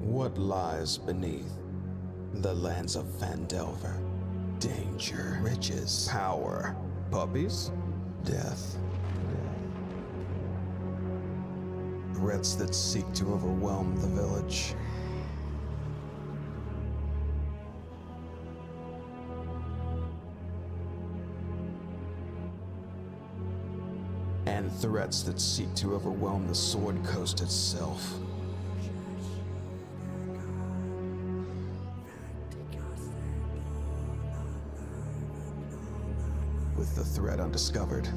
What lies beneath the lands of Phandelver? Danger, riches, power, puppies, death. Threats that seek to overwhelm the village. And threats that seek to overwhelm the Sword Coast itself. With the threat undiscovered,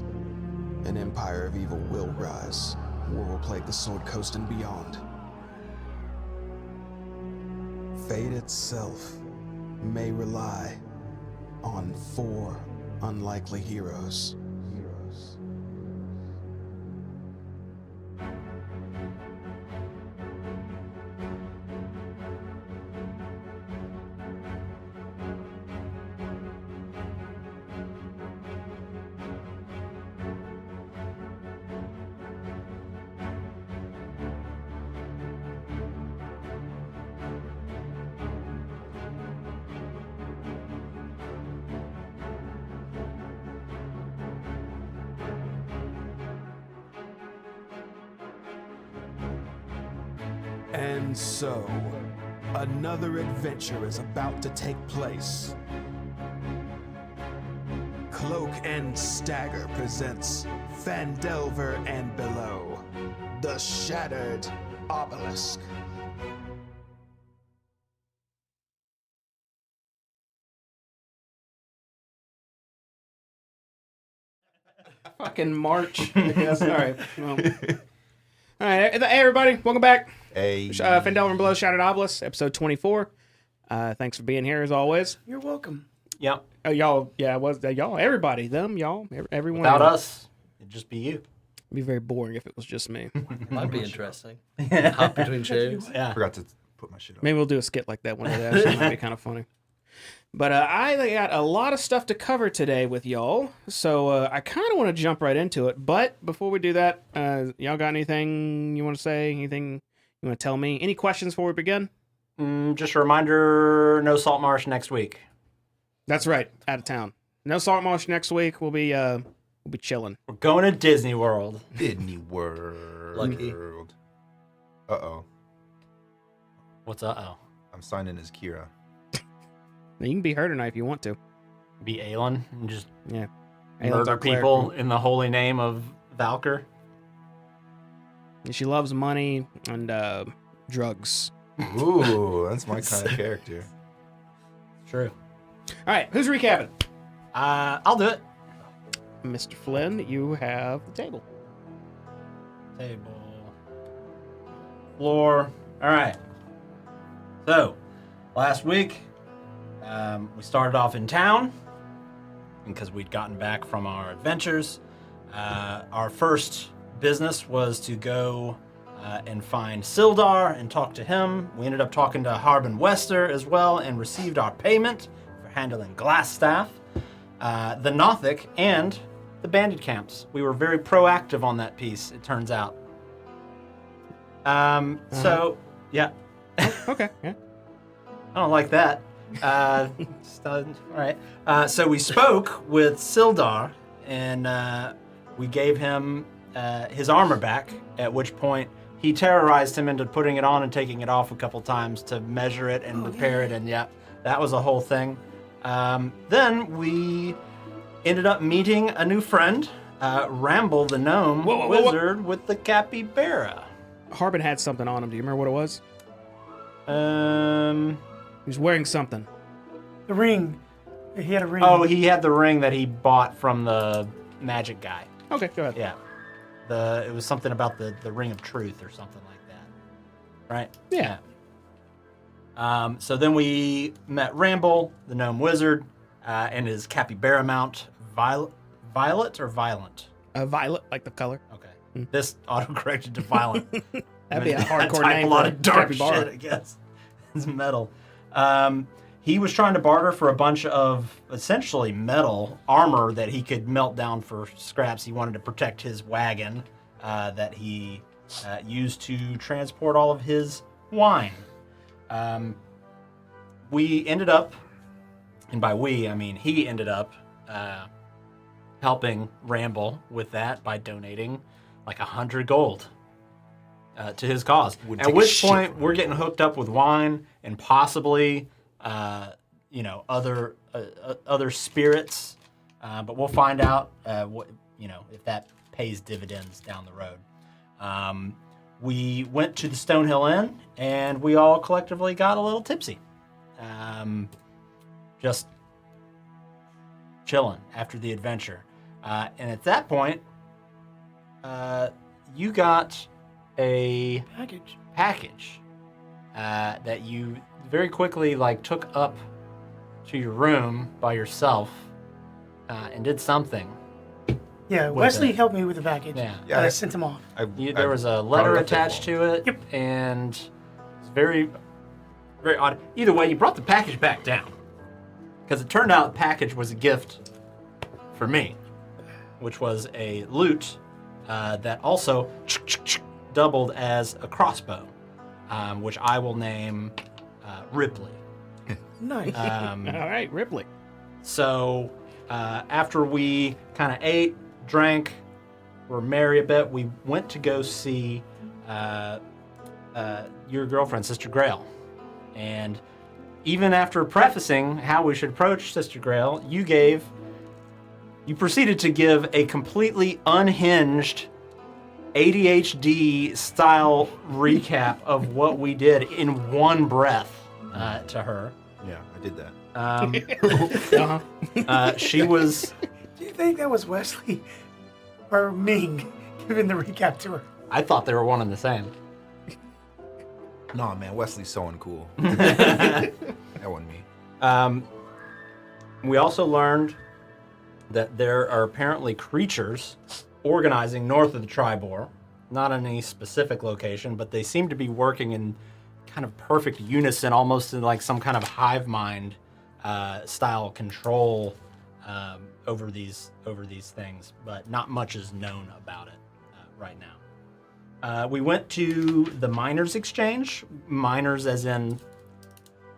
an empire of evil will rise. War will plague the Sword Coast and beyond. Fate itself may rely on 4 unlikely heroes. And so, another adventure is about to take place. Cloak and Stagger presents Phandelver and Below, the Shattered Obelisk. Fucking March, I guess. All right. Well. All right. Hey, everybody. Welcome back. Hey. Phandelver and Below, Shattered Obelisk, episode 24. Thanks for being here, as always. You're welcome. Yep. Oh, y'all. Yeah, it was y'all. Everybody. Them, y'all. Everyone. Without us, it'd just be you. It'd be very boring if it was just me. That'd be interesting. Hop between shows. Yeah. Forgot to put my shit on. Maybe we'll do a skit like that one day. Actually, might be kind of funny. But I got a lot of stuff to cover today with y'all, so I kind of want to jump right into it. But before we do that, y'all got anything you want to say? Anything you want to tell me? Any questions before we begin? Just a reminder, no Salt Marsh next week. That's right, out of town. No Salt Marsh next week. We'll be chilling. We're going to Disney World. Disney World. Lucky. Uh-oh. What's uh-oh? I'm signing as Kira. You can be her tonight if you want to. Be Aelin and just Yeah. murder people in the holy name of Valkyr? She loves money and drugs. Ooh, that's my kind of character. True. All right, who's recapping? I'll do it. Mr. Flynn, you have the table. Table. Floor. All right. So, last week, we started off in town because we'd gotten back from our adventures. Our first business was to go and find Sildar and talk to him. We ended up talking to Harbin Wester as well and received our payment for handling Glassstaff, the Nothic, and the bandit camps. We were very proactive on that piece, it turns out. So, yeah. Okay, yeah. I don't like that. All right. So we spoke with Sildar, and we gave him his armor back, at which point he terrorized him into putting it on and taking it off a couple times to measure it and repair it, and yeah, that was a whole thing. Then we ended up meeting a new friend, Ramble the Gnome Wizard with the capybara. Harbin had something on him. Do you remember what it was? He was wearing something. The ring. He had a ring. Oh, he had the ring that he bought from the magic guy. Okay, go ahead. Yeah. It was something about the ring of truth or something like that. Right? Yeah. So then we met Ramble, the gnome wizard, and his capybara mount, Violet or Violent? Violet, like the color. Okay. This auto-corrected to Violent. That'd be a hardcore type name a lot for of dark capybara. shit, I guess. It's metal. He was trying to barter for a bunch of essentially metal armor that he could melt down for scraps. He wanted to protect his wagon that he used to transport all of his wine. We ended up, and by we, I mean he ended up helping Ramble with that by donating like 100 gold to his cause. Wouldn't At take a which shit point, from we're getting hooked up with wine and possibly, other spirits. But we'll find out if that pays dividends down the road. We went to the Stonehill Inn and we all collectively got a little tipsy. Just chilling after the adventure. And at that point, you got a package that you very quickly took up to your room by yourself and did something. Yeah, with Wesley it. helped me with the package. Yeah. And I sent him off. There was a letter attached to it, and it's very, very odd. Either way, you brought the package back down because it turned out the package was a gift for me, which was a lute that also doubled as a crossbow, which I will name Ripley. Nice. All right, Ripley. So after we kind of ate, drank, were merry a bit, we went to go see your girlfriend, Sister Grail. And even after prefacing how we should approach Sister Grail, you proceeded to give a completely unhinged ADHD style recap of what we did in one breath to her. Yeah, I did that. She was. Do you think that was Wesley or Ming giving the recap to her? I thought they were one and the same. Nah, man, Wesley's so uncool. That wasn't me. We also learned that there are apparently creatures organizing north of the Tribor, not in any specific location, but they seem to be working in kind of perfect unison, almost in like some kind of hive mind style control over these things, but not much is known about it right now. We went to the miners' exchange, miners as in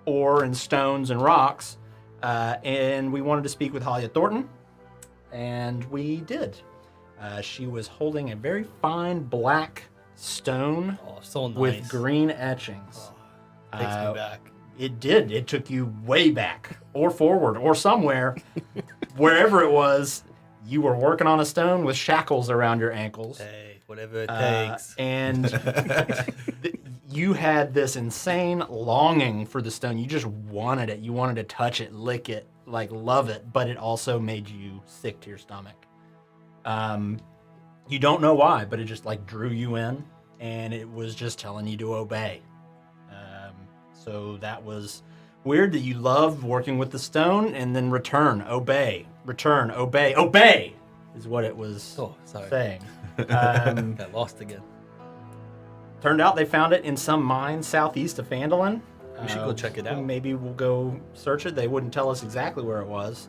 ore and stones and rocks, and we wanted to speak with Halia Thornton, and we did. She was holding a very fine black stone So nice. with green etchings. Takes me back. It did. It took you way back or forward or somewhere. Wherever it was, you were working on a stone with shackles around your ankles. Hey, whatever it takes. And you had this insane longing for the stone. You just wanted it. You wanted to touch it, lick it, love it, but it also made you sick to your stomach. You don't know why, but it just drew you in, and it was just telling you to obey. So that was weird that you loved working with the stone and then return, obey, is what it was saying. Got lost again. Turned out they found it in some mine southeast of Phandelver. We should go check it out. Maybe we'll go search it. They wouldn't tell us exactly where it was.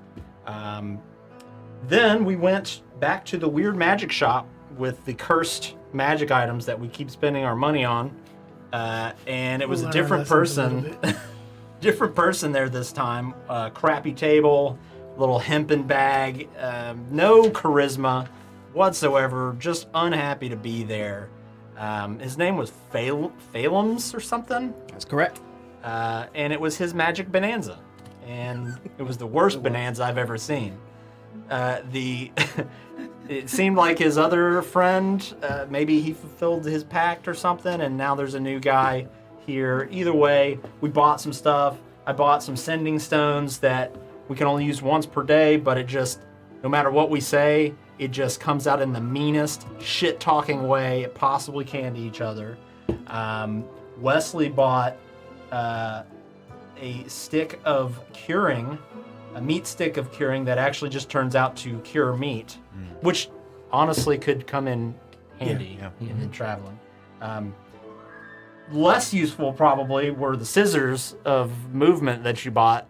Then we went back to the weird magic shop with the cursed magic items that we keep spending our money on. And it was a different person. Different person there this time. Crappy table, little hempen bag, no charisma whatsoever, just unhappy to be there. His name was Phalums or something. That's correct. And it was his magic bonanza. And it was the worst bonanza I've ever seen. It seemed like his other friend, maybe he fulfilled his pact or something, and now there's a new guy here. Either way, we bought some stuff. I bought some sending stones that we can only use once per day, but it just, no matter what we say, it just comes out in the meanest, shit-talking way it possibly can to each other. Wesley bought a stick of curing, a meat stick of curing that actually just turns out to cure meat, which honestly could come in handy in traveling. Less useful probably were the scissors of movement that you bought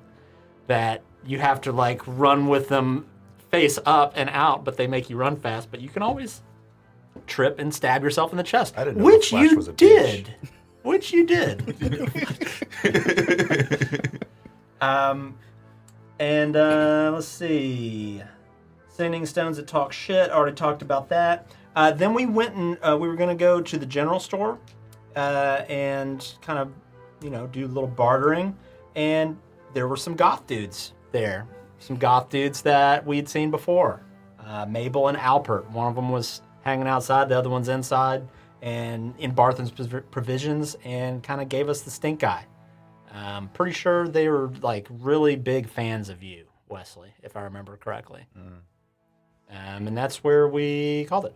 that you have to run with them face up and out, but they make you run fast, but you can always trip and stab yourself in the chest, I didn't know which the Flash you was a did. Which you did. Let's see. Sending stones that talk shit. Already talked about that. Then we went and we were going to go to the general store and kind of, do a little bartering. And there were some goth dudes there. Some goth dudes that we'd seen before. Mabel and Alpert. One of them was hanging outside, the other one's inside, and in Barthen's provisions, and kind of gave us the stink eye. Pretty sure they were like really big fans of you, Wesley, if I remember correctly. And that's where we called it.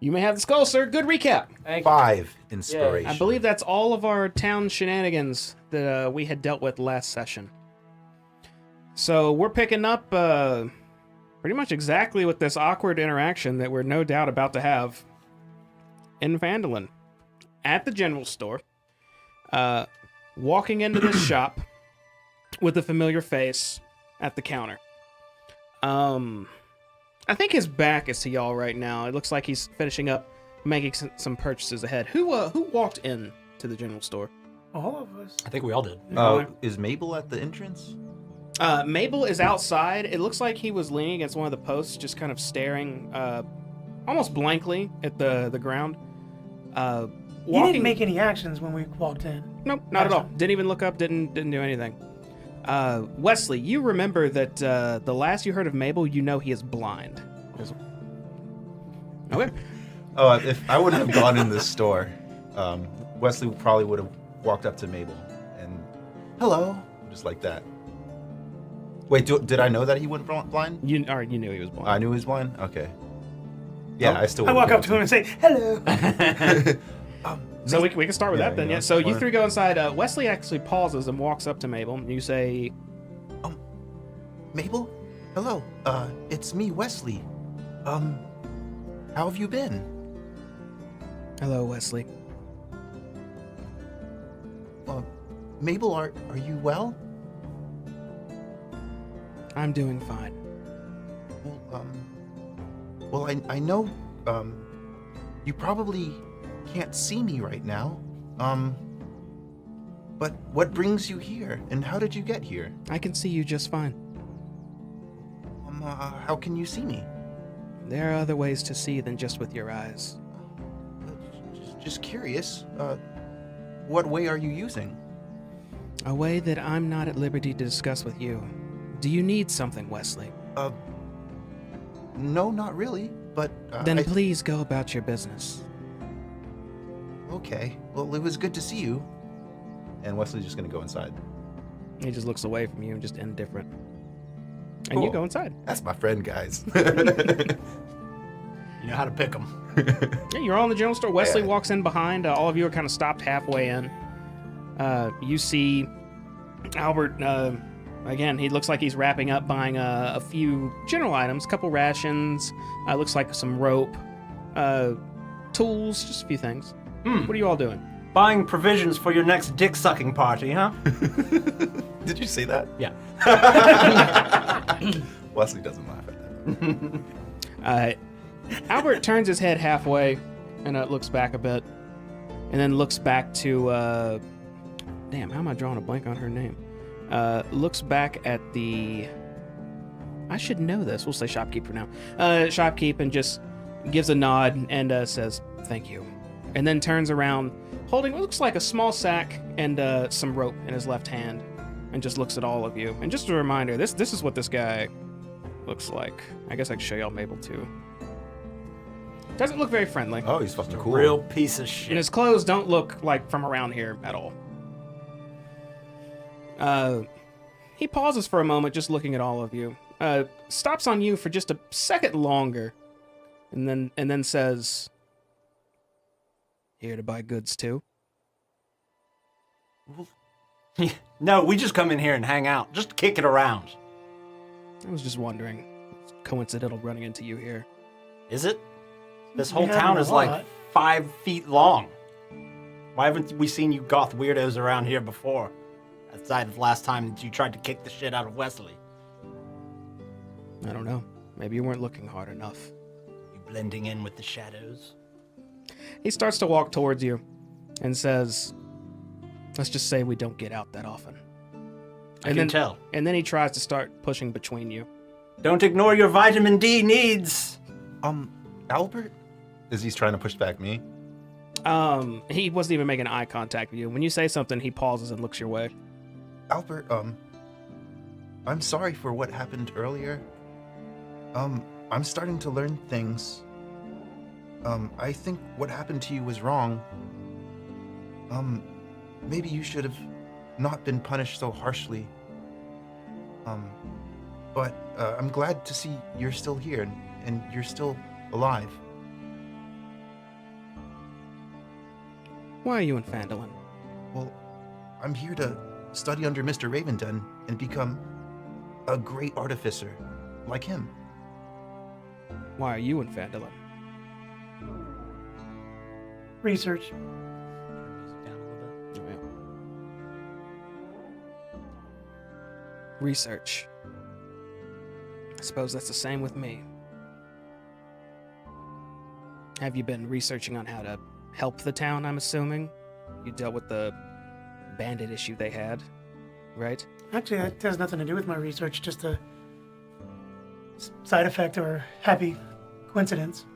You may have the skull, sir. Good recap. 5 inspiration. I believe that's all of our town shenanigans that we had dealt with last session. So we're picking up pretty much exactly with this awkward interaction that we're no doubt about to have in Phandelver at the general store. Walking into this shop with a familiar face at the counter. I think his back is to y'all right now. It looks like he's finishing up making some purchases ahead. Who walked in to the general store? All of us. I think we all did. Is Mabel at the entrance? Mabel is outside. It looks like he was leaning against one of the posts, just kind of staring almost blankly at the ground. He didn't make any actions when we walked in. Nope, not at all. Didn't even look up, didn't do anything. Wesley, you remember that the last you heard of Mabel, he is blind. Okay. Oh, if I wouldn't have gone in this store, Wesley probably would have walked up to Mabel and, hello, just like that. Wait, did I know that he went blind? You knew he was blind. I knew he was blind? Okay. Yeah, I still I walk up to him and say, hello. So we can start with that then, yeah. So you why- three go inside. Wesley actually pauses and walks up to Mabel. And you say, Mabel? Hello, it's me, Wesley. How have you been? hello, Wesley. Mabel, are you well? I'm doing fine. Well, I know, you probably can't see me right now. But what brings you here, and how did you get here? I can see you just fine. How can you see me? There are other ways to see than just with your eyes. Just curious, what way are you using? A way that I'm not at liberty to discuss with you. Do you need something, Wesley? No, not really, but... Then please go about your business. Okay, well, it was good to see you. And Wesley's just gonna go inside. He just looks away from you and just indifferent. And Cool. you go inside. That's my friend, guys. You know how to pick them. Yeah, you're all in the general store. Wesley Yeah. walks in behind. All of you are kind of stopped halfway in. You see Albert, again, he looks like he's wrapping up, buying a few general items, a couple rations, looks like some rope, tools, just a few things. What are you all doing? Buying provisions for your next dick-sucking party, huh? Did you say that? Yeah. Wesley doesn't laugh at that. Albert turns his head halfway and looks back a bit, and then looks back to, damn, how am I drawing a blank on her name? Looks back at the, I should know this, we'll say shopkeep for now. Shopkeep, and just gives a nod and says, thank you. And then turns around, holding what looks like a small sack and some rope in his left hand, and just looks at all of you. And just a reminder, this is what this guy looks like. I guess I can show y'all Mabel too. Doesn't look very friendly. Oh, he's fucking cool. Real piece of And shit. his clothes don't look like from around here at all. He pauses for a moment, just looking at all of you. Stops on you for just a second longer, and then says, "Here to buy goods too?" No, we just come in here and hang out. Just kick it around. I was just wondering. It's coincidental running into you here. Is it? This We whole haven't town a is like lot. 5 feet long. Why haven't we seen you goth weirdos around here before? Aside the last time that you tried to kick the shit out of Wesley. I don't know. Maybe you weren't looking hard enough. You blending in with the shadows? He starts to walk towards you, and says, let's just say we don't get out that often. I can tell. And then he tries to start pushing between you. Don't ignore your vitamin D needs. Albert? Is he trying to push back me? He wasn't even making eye contact with you. When you say something, he pauses and looks your way. Albert, I'm sorry for what happened earlier. I'm starting to learn things. I think what happened to you was wrong. Maybe you should have not been punished so harshly. But I'm glad to see you're still here and you're still alive. Why are you in Phandelver? Well, I'm here to study under Mr. Ravenden and become a great artificer like him. Why are you in Phandelver? Research. Down a little bit. Research. I suppose that's the same with me. Have you been researching on how to help the town, I'm assuming? You dealt with the bandit issue they had, right? Actually, that has nothing to do with my research, just a side effect or happy coincidence.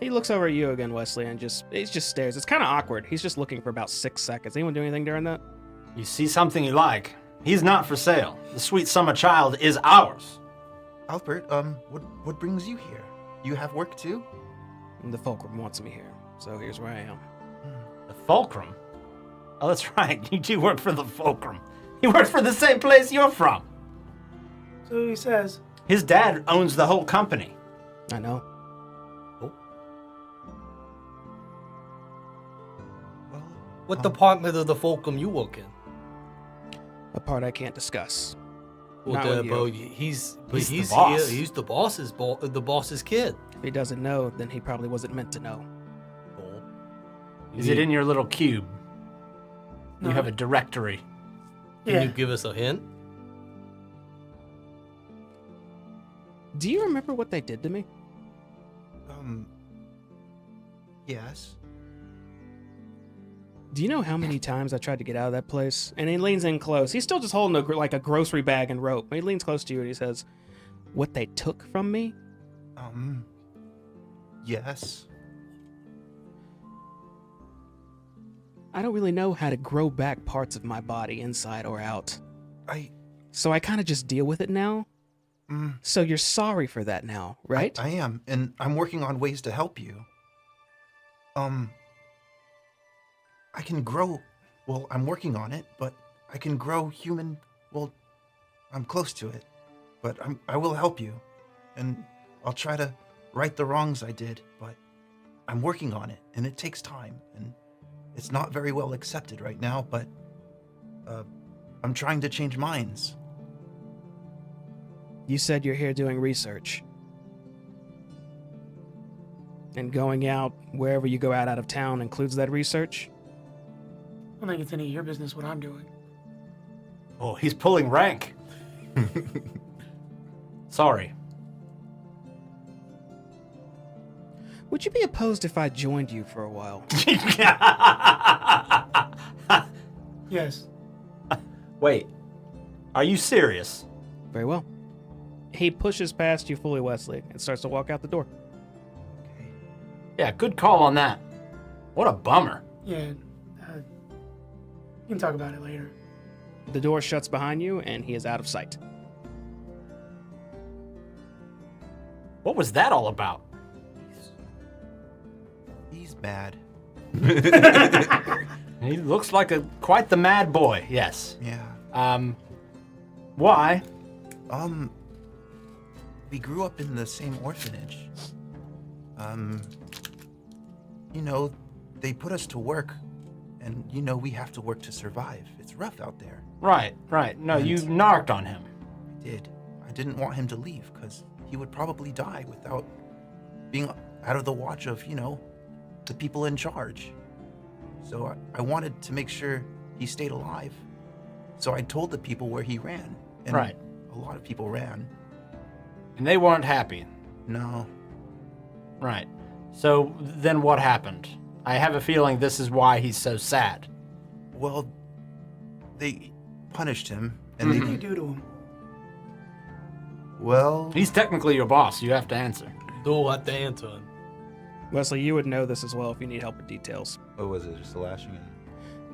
He looks over at you again, Wesley, and he just stares. It's kind of awkward. He's just looking for about 6 seconds. Anyone do anything during that? You see something you like. He's not for sale. The sweet summer child is ours. Albert, what brings you here? You have work too? And the Fulcrum wants me here, so here's where I am. The Fulcrum? Oh, that's right. You do work for the Fulcrum. He works for the same place you're from. So he says. His dad owns the whole company. I know. Well, What department of the Fulcrum you work in? A part I can't discuss. Well, Not with you. bro, he's the boss. He's the boss's the boss's kid. If he doesn't know, then he probably wasn't meant to know. Oh. Is it in your little cube? No. You have a directory. Can Yeah. you give us a hint? Do you remember what they did to me? Yes. Do you know how many times I tried to get out of that place? And he leans in close. He's still just holding a grocery bag and rope. He leans close to you and he says, what they took from me? Yes. I don't really know how to grow back parts of my body inside or out. So I kind of just deal with it now. So you're sorry for that now, right? I am, and I'm working on ways to help you. I can grow, well, I'm working on it, but I can grow human, well, I'm close to it. But I will help you, and I'll try to right the wrongs I did, but I'm working on it, and it takes time, and it's not very well accepted right now, but I'm trying to change minds. You said you're here doing research. And going out wherever you go out of town includes that research? I don't think it's any of your business what I'm doing. Oh, he's pulling rank. Sorry. Would you be opposed if I joined you for a while? Yes. Wait. Are you serious? Very well. He pushes past you fully, Wesley, and starts to walk out the door. Yeah, good call on that. What a bummer. Yeah. You can talk about it later. The door shuts behind you, and he is out of sight. What was that all about? He's mad. He looks like quite the mad boy, yes. Yeah. Why? We grew up in the same orphanage. You know, they put us to work, and you know we have to work to survive. It's rough out there. Right. No, you narked on him. I did. I didn't want him to leave, because he would probably die without being out of the watch of, you know, the people in charge. So I wanted to make sure he stayed alive. So I told the people where he ran. And Right. a lot of people ran. And they weren't happy. No. Right. So then what happened? I have a feeling this is why he's so sad. Well, they punished him, What and did they. you do to him? Well, He's technically your boss. You have to answer. Do what they answer. Wesley, you would know this as well if you need help with details. what was it? Just a lashing?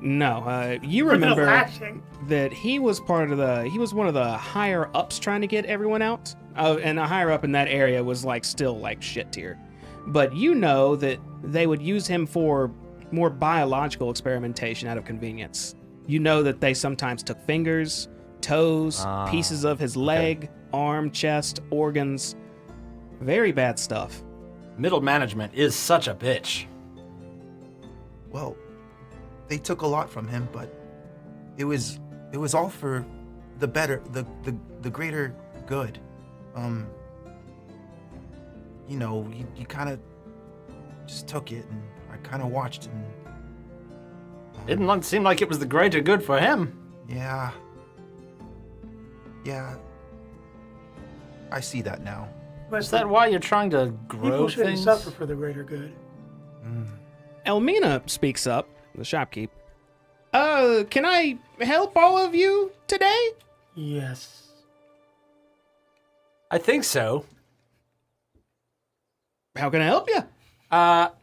No, you No remember lashing. that he was one of the higher ups trying to get everyone out. And a higher up in that area was still shit tier. But you know that they would use him for more biological experimentation out of convenience. You know that they sometimes took fingers, toes, pieces of his leg, arm, chest, organs. Very bad stuff. Middle management is such a bitch. Well, they took a lot from him, but it was all for the better, the greater good. You kind of just took it, and I kind of watched, and Didn't seem like it was the greater good for him. yeah, I see that now. Is that why you're trying to grow People shouldn't things? suffer for the greater good. Elmina speaks up, the shopkeep. Can I help all of you today? Yes. I think so. How can I help you?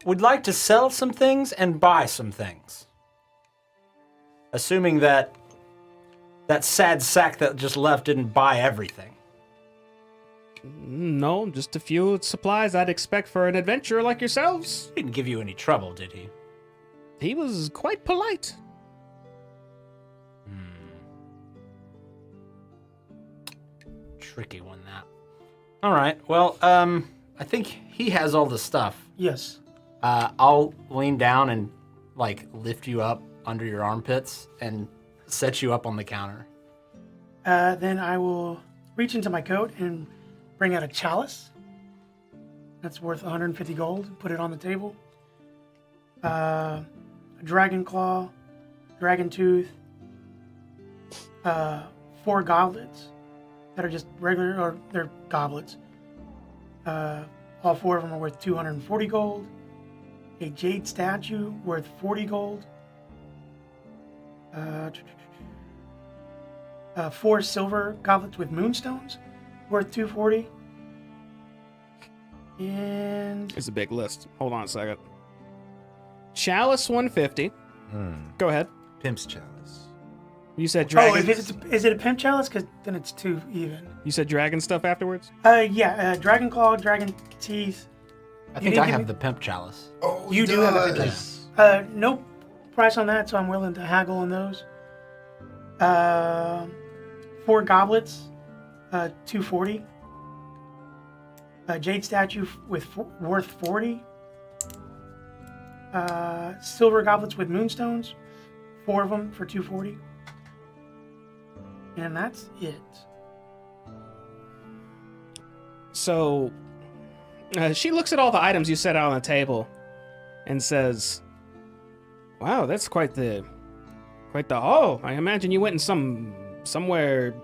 We'd like to sell some things and buy some things. Assuming that sad sack that just left didn't buy everything. No, just a few supplies I'd expect for an adventurer like yourselves. Didn't give you any trouble, did he? He was quite polite. Tricky one, that. All right. Well, I think he has all the stuff. Yes. I'll lean down and lift you up under your armpits and set you up on the counter. Then I will reach into my coat and bring out a chalice. That's worth 150 gold. Put it on the table. A dragon claw, dragon tooth, 4 goblets that are just regular, or they're goblets. All 4 of them are worth 240 gold. A jade statue worth 40 gold. 4 silver goblets with moonstones worth 240. And It's a big list. Hold on a second. Chalice 150. Go ahead. Pimp's chalice. You said dragon. is it a pimp chalice? Because then it's 2 even. You said dragon stuff afterwards? Dragon claw, dragon teeth. I think I have the pimp chalice. Oh, You do have the pimp chalice. No price on that, so I'm willing to haggle on those. 4 goblets, 240. A jade statue worth 40. Silver goblets with moonstones, 4 of them for 240. And that's it. So, she looks at all the items you set out on the table and says, "Wow, that's quite the haul. I imagine you went in somewhere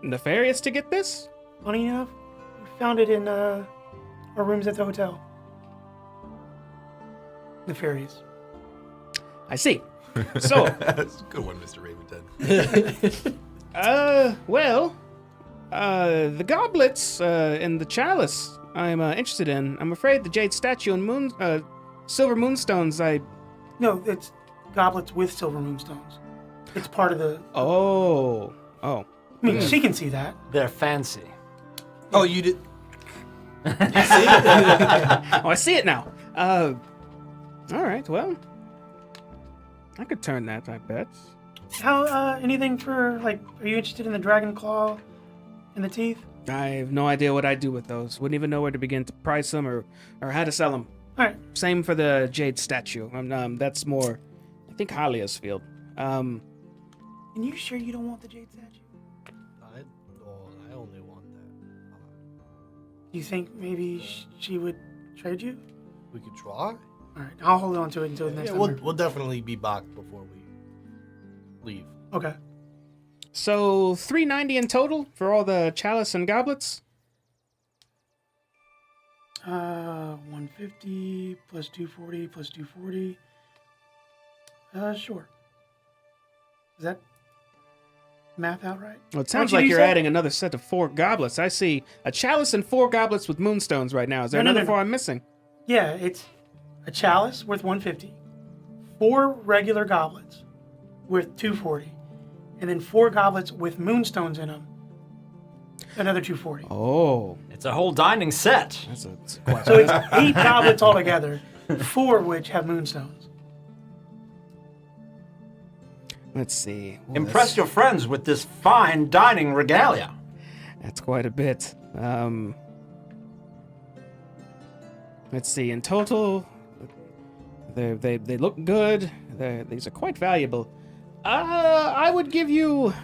nefarious to get this?" Funny enough, we found it in our rooms at the hotel. Nefarious. I see. So, That's a good one, Mr. Raventon. the goblets and the chalice I'm interested in. I'm afraid the jade statue and silver moonstones, No, it's goblets with silver moonstones. It's part of the. Oh. I mean, she can see that. They're fancy. Oh, you did. Oh, I see it now. All right, well, I could turn that, I bet. How? Anything for Are you interested in the dragon claw and the teeth? I have no idea what I'd do with those. Wouldn't even know where to begin to price them or how to sell them. All right. Same for the jade statue. That's more, I think, Halia's field. And you sure you don't want the jade statue? I only want that. Do you think maybe she would trade you? We could try. All right, I'll hold on to it until the next Yeah, time. we'll definitely be back before we leave. Okay. So, $390 in total for all the chalice and goblets? 1 150 plus 240 plus 240. Sure. Is that math out right? Well, it How sounds much like did you you're say? adding another set of 4 goblets. I see a chalice and 4 goblets with moonstones right now. Is there No, no, another no, 4 no. I'm missing? Yeah, it's a chalice worth 150, 4 regular goblets worth 240, and then 4 goblets with moonstones in them, another 240. Oh, It's a whole dining set. that's quite So it's 8 goblets altogether, 4 of which have moonstones. Let's see. Well, Impress your friends with this fine dining regalia. That's quite a bit. Let's see. In total, they look good. These are quite valuable. I would give you.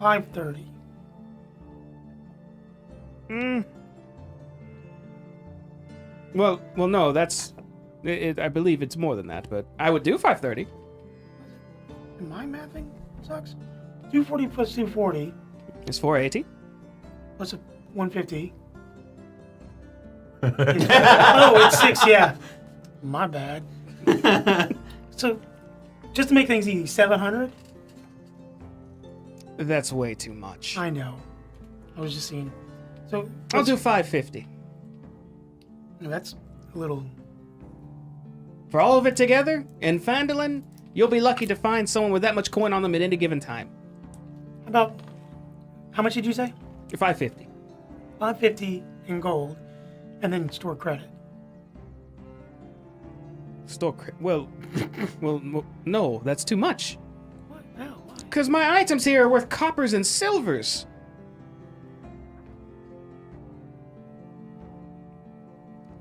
530. Well, no. That's. I believe it's more than that, but I would do 530. Am I mathing? Sucks. 240 plus 240 It's 480. plus a 150. Oh, it's 6, yeah. My bad. So, just to make things easy, 700? That's way too much. I know. I was just seeing. So, I'll do 550. no, that's a little. For all of it together, in Phandelver, you'll be lucky to find someone with that much coin on them at any given time. How much did you say? 550. 550 in gold, and then store credit. Well, no, that's too much. What? How? Why? Because my items here are worth coppers and silvers.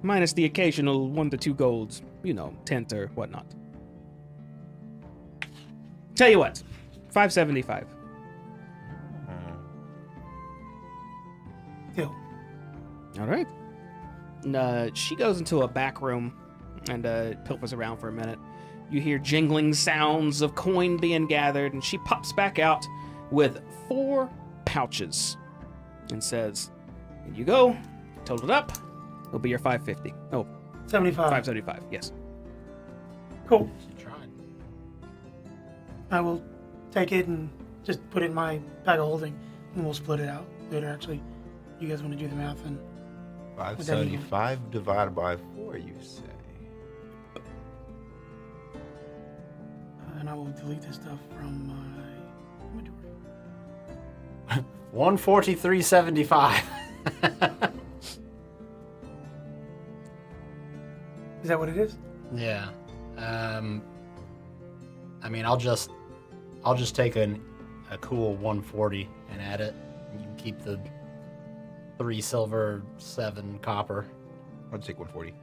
Minus the occasional 1 to 2 golds, tint or whatnot. Tell you what, 575. Deal. All right. She goes into a back room and pilfers around for a minute. You hear jingling sounds of coin being gathered, and she pops back out with 4 pouches and says, "Here you go. Total it up. It'll be your 550. Oh, 75. 575. Yes. Cool. She tried. I will take it and just put it in my bag of holding, and we'll split it out later. Actually, you guys want to do the math, and 575 divided by 4, you say? and I will delete this stuff from my inventory. 143.75. Is that what it is? Yeah. I mean, I'll just take a cool 140 and add it. You can keep the 3 silver, 7 copper. I'll take 140.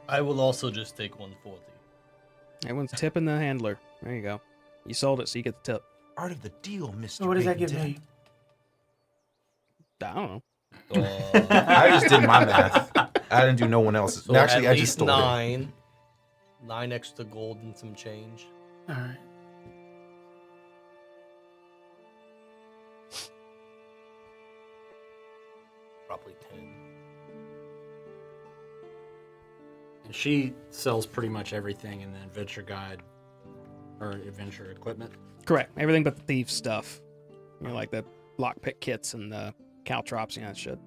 I will also just take 140. Everyone's tipping the handler. There you go. You sold it, so you get the tip. Art of the deal, Mr. So what does that give me? I don't know. I just did my math. I didn't do no one else's. So Actually, at I just least stole it. 9. 9 extra gold and some change. All right. Probably 10. And she sells pretty much everything in the adventure guide or adventure equipment. Correct. Everything but the thief stuff. Like the lockpick kits and the caltrops and that shit.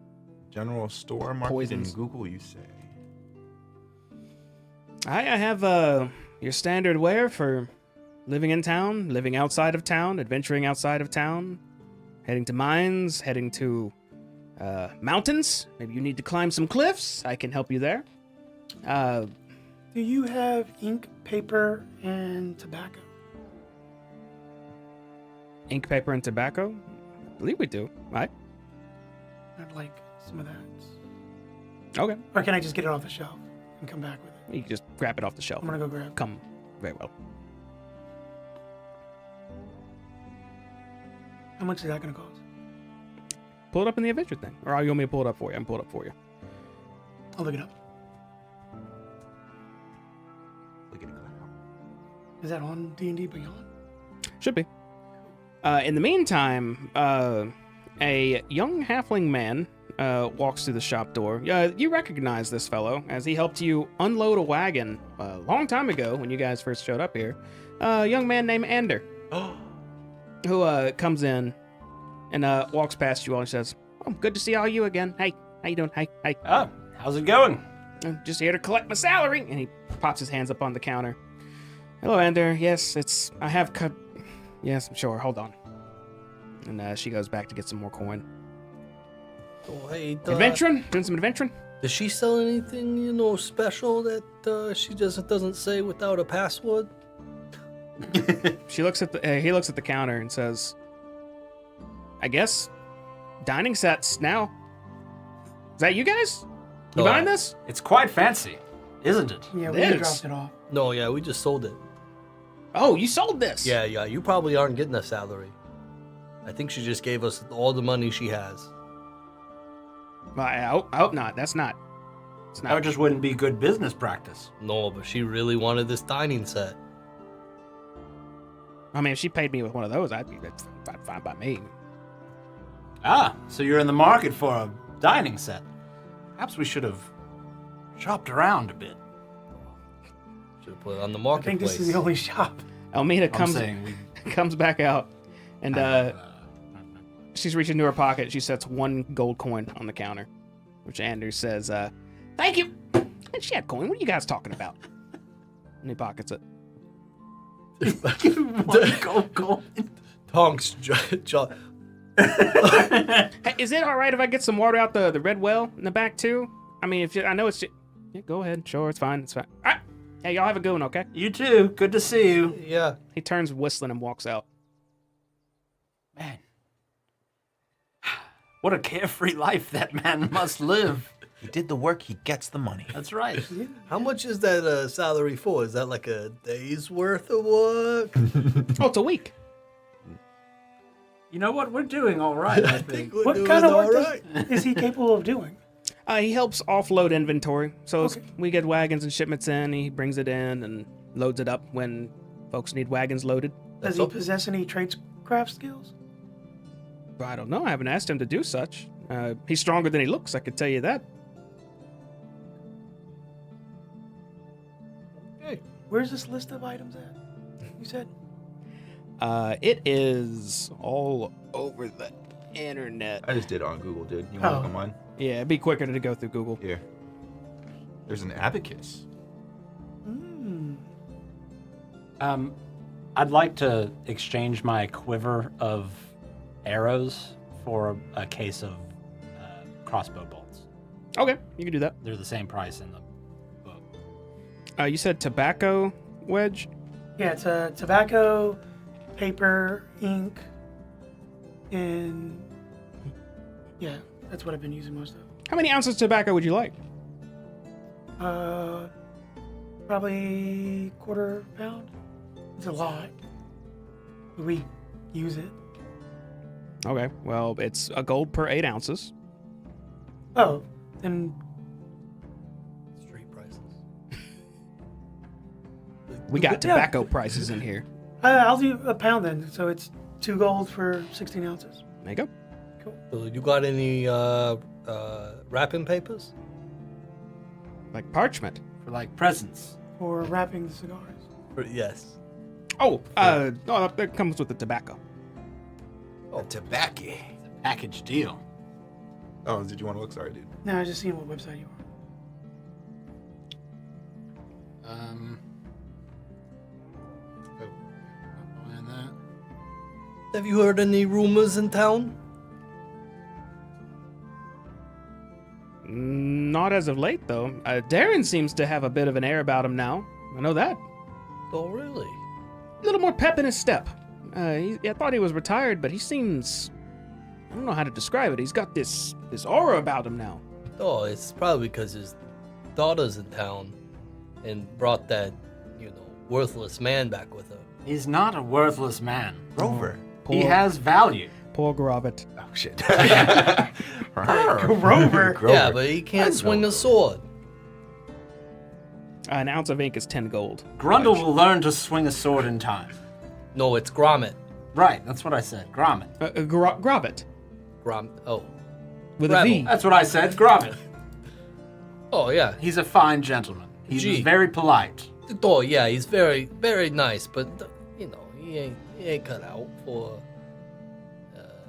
General store market Poisons. in Google, you say? I have your standard wear for living in town, living outside of town, adventuring outside of town, heading to mines, heading to mountains. Maybe you need to climb some cliffs. I can help you there. Do you have ink, paper, and tobacco? Ink, paper, and tobacco? I believe we do, right? I'd like some of that. Okay. Or can I just get it off the shelf and come back with it? You can just grab it off the shelf. I'm gonna go grab. Come very well. How much is that gonna cost? Pull it up in the adventure thing. Or you want me to pull it up for you? I can pull it up for you. I'll look it up. Look at it go. Is that on D&D Beyond? Should be. In the meantime, a young halfling man walks through the shop door. You recognize this fellow as he helped you unload a wagon a long time ago when you guys first showed up here. A young man named Ander, who comes in and walks past you all and says, "Oh, good to see all you again. Hey, how you doing? Hey. Oh, how's it going? I'm just here to collect my salary." And he pops his hands up on the counter. "Hello, Ander. Yes, I have cut. Yes, I'm sure. Hold on." And she goes back to get some more coin. Oh, hey, Adventuring? Doing some adventuring? does she sell anything, special that she just doesn't say without a password? She looks at he looks at the counter and says, "I guess dining sets now. Is that you guys? You No. buying this?" It's quite fancy, isn't it? Yeah, It we is. dropped it off. No, yeah, we just sold it. Oh, you sold this? Yeah, you probably aren't getting a salary. I think she just gave us all the money she has. Well, I hope not. That's not. It's That not. just wouldn't be good business practice. No, but she really wanted this dining set. I mean, if she paid me with one of those, that's fine by me. Ah, so you're in the market for a dining set. Perhaps we should have shopped around a bit. Should have put it on the I marketplace. think this is the only shop. Elmina I'm comes saying we. comes back out, and she's reaching into her pocket. She sets one gold coin on the counter, which Anders says, "Thank you." And she had coin. What are you guys talking about? And he pockets it. Go. Tonks, Hey, is it all right if I get some water out the red well in the back too? I mean, I know it's. Yeah, go ahead. Sure, it's fine. It's fine. All right. Hey, y'all have a good one, okay? You too. Good to see you. Yeah. He turns whistling and walks out. Man. What a carefree life that man must live. He did the work, he gets the money. That's right. How much is that salary for? Is that like a day's worth of work? Oh, it's a week. You know what? We're doing all right, I think. we're What doing kind of all work right. is he capable of doing? He helps offload inventory. So Okay. we get wagons and shipments in. He brings it in and loads it up when folks need wagons loaded. Does he possess any tradecraft skills? I don't know. I haven't asked him to do such. He's stronger than he looks, I could tell you that. Hey, where's this list of items at? You said? It is all over the internet. I just did it on Google, dude. You want to Oh. look on mine? Yeah, it'd be quicker to go through Google. Here. There's an abacus. I'd like to exchange my quiver of arrows for a case of crossbow bolts. Okay, you can do that. They're the same price in the book. You said tobacco wedge? Yeah, it's a tobacco, paper, ink, and yeah, that's what I've been using most of. How many ounces of tobacco would you like? Probably quarter pound. It's a lot. We use it. Okay, well, it's a gold per 8 ounces. Oh, then Street prices. We got Yeah. tobacco prices in here. I'll do a pound then. So it's 2 gold for 16 ounces. There you go. Cool. So you got any wrapping papers? Like parchment. For like presents. For wrapping the cigars. Yes. Oh, no, that comes with the tobacco. Tobacco. Package deal. Oh, did you want to look? Sorry, dude. No, I was just seeing what website you are. Oh, not buying that. Have you heard any rumors in town? Not as of late, though. Darren seems to have a bit of an air about him now. I know that. Oh, really? A little more pep in his step. I thought he was retired, but he seems... I don't know how to describe it. He's got this aura about him now. Oh, it's probably because his daughter's in town and brought that, worthless man back with her. He's not a worthless man. Rover. He has value. Poor Grovit. Oh, shit. Grover. Yeah, but he can't swing a sword. An ounce of ink is 10 gold. Grundle will learn to swing a sword in time. No, it's Gromit. Right, that's what I said. Gromit. Grovit. Oh. With Gravel. a V. That's what I said. Gravel. Oh yeah. He's a fine gentleman. He's Gee. very polite. Oh yeah, he's very, very nice, but you know, he ain't cut out for.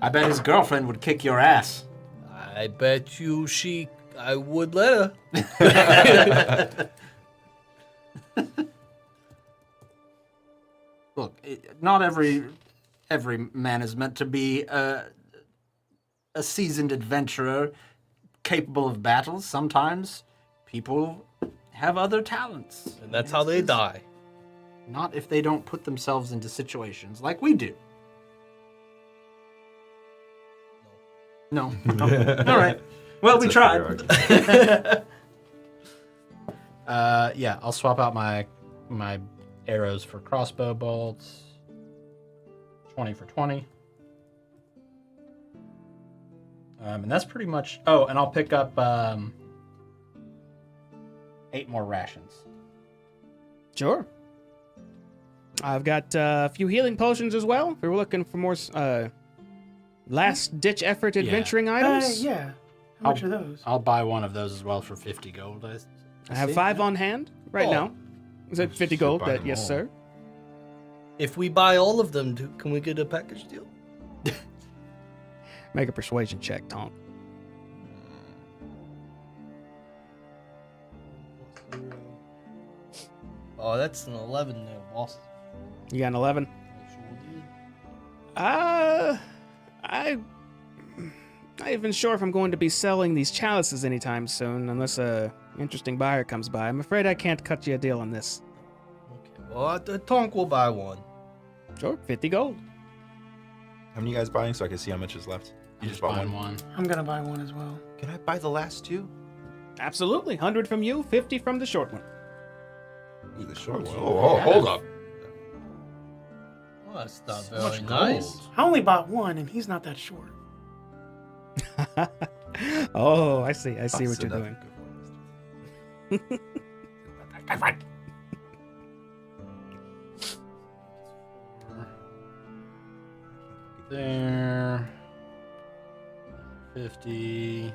I bet his girlfriend would kick your ass. I bet you I would let her. Look, not every man is meant to be a seasoned adventurer capable of battles. Sometimes people have other talents. And that's how they die. Not if they don't put themselves into situations like we do. No. All right. Well, we tried. Yeah, I'll swap out my arrows for crossbow bolts. 20 for 20. And that's pretty much... Oh, and I'll pick up 8 more rations. Sure. I've got a few healing potions as well. If we're looking for more last-ditch effort adventuring items. Yeah. How much are those? I'll buy one of those as well for 50 gold. I have 5 on hand right now. Is it 50 gold? buy them Yes, all. sir. If we buy all of them, can we get a package deal? Make a persuasion check, Tom. Oh, that's an 11 there, boss. You got an 11? I sure did. I'm not even sure if I'm going to be selling these chalices anytime soon, unless a interesting buyer comes by. I'm afraid I can't cut you a deal on this. Okay. Well, Tonk will buy one. Sure, 50 gold. How many you guys buying so I can see how much is left? You just bought buying one. one. I'm gonna buy one as well. Can I buy the last 2? Absolutely. 100 from you, 50 from the short one. Ooh, the short one. Oh, hold up. Well, that's not So much very nice. gold. I only bought one, and he's not that short. Oh, I see. I see That's what you're enough. doing. There. 50.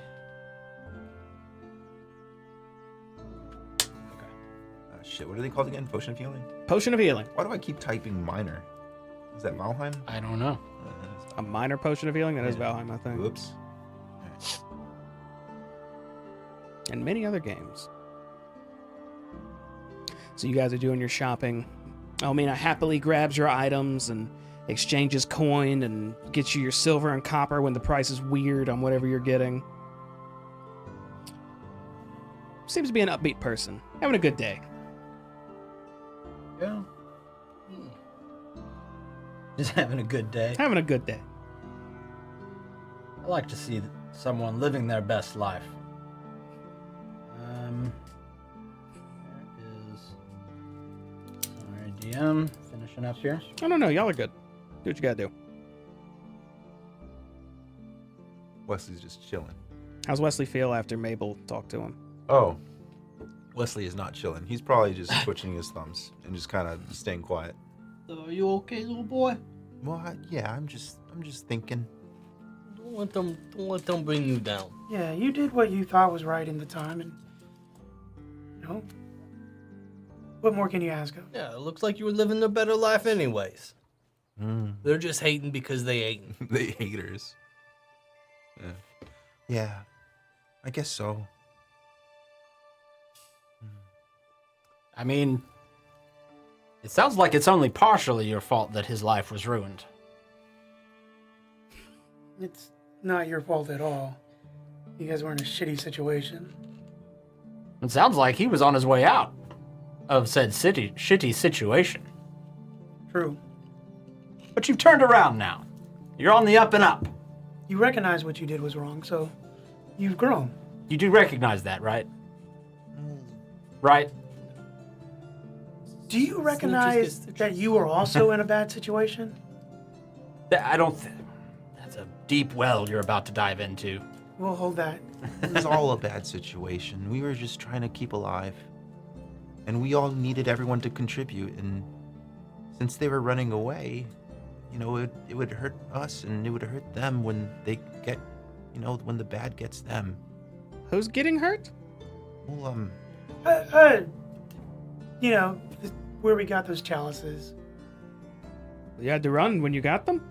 Shit, what are they called again? Potion of healing? Potion of healing. Why do I keep typing minor? Is that Valheim? I don't know. A minor potion of healing? That is Yeah. Valheim, I think. Whoops. And many other games. So you guys are doing your shopping. Elmina happily grabs your items and exchanges coin and gets you your silver and copper when the price is weird on whatever you're getting. Seems to be an upbeat person. Having a good day. Yeah. Just having a good day. Having a good day. I like to see someone living their best life. There is. Sorry, DM. Finishing up here. Oh, no, y'all are good. Do what you gotta do. Wesley's just chilling. How's Wesley feel after Mabel talked to him? Oh. Wesley is not chilling. He's probably just twitching his thumbs and just kind of staying quiet. So are you okay, little boy? Well, yeah, I'm just thinking. Don't let them bring you down. Yeah, you did what you thought was right in the time, and what more can you ask of? Yeah, it looks like you were living a better life anyways. Mm. They're just hating because they ain't. They haters. Yeah, I guess so. I mean, it sounds like it's only partially your fault that his life was ruined. It's not your fault at all. You guys were in a shitty situation. It sounds like he was on his way out of said shitty situation. True. But you've turned around now. You're on the up and up. You recognize what you did was wrong, so you've grown. You do recognize that, right? Right? Do you recognize that you were also in a bad situation? I don't think... That's a deep well you're about to dive into. We'll hold that. It was all a bad situation. We were just trying to keep alive. And we all needed everyone to contribute. And since they were running away, it would hurt us and it would hurt them when they get You know, when the bad gets them. Who's getting hurt? Well, You know, where we got those chalices. You had to run when you got them?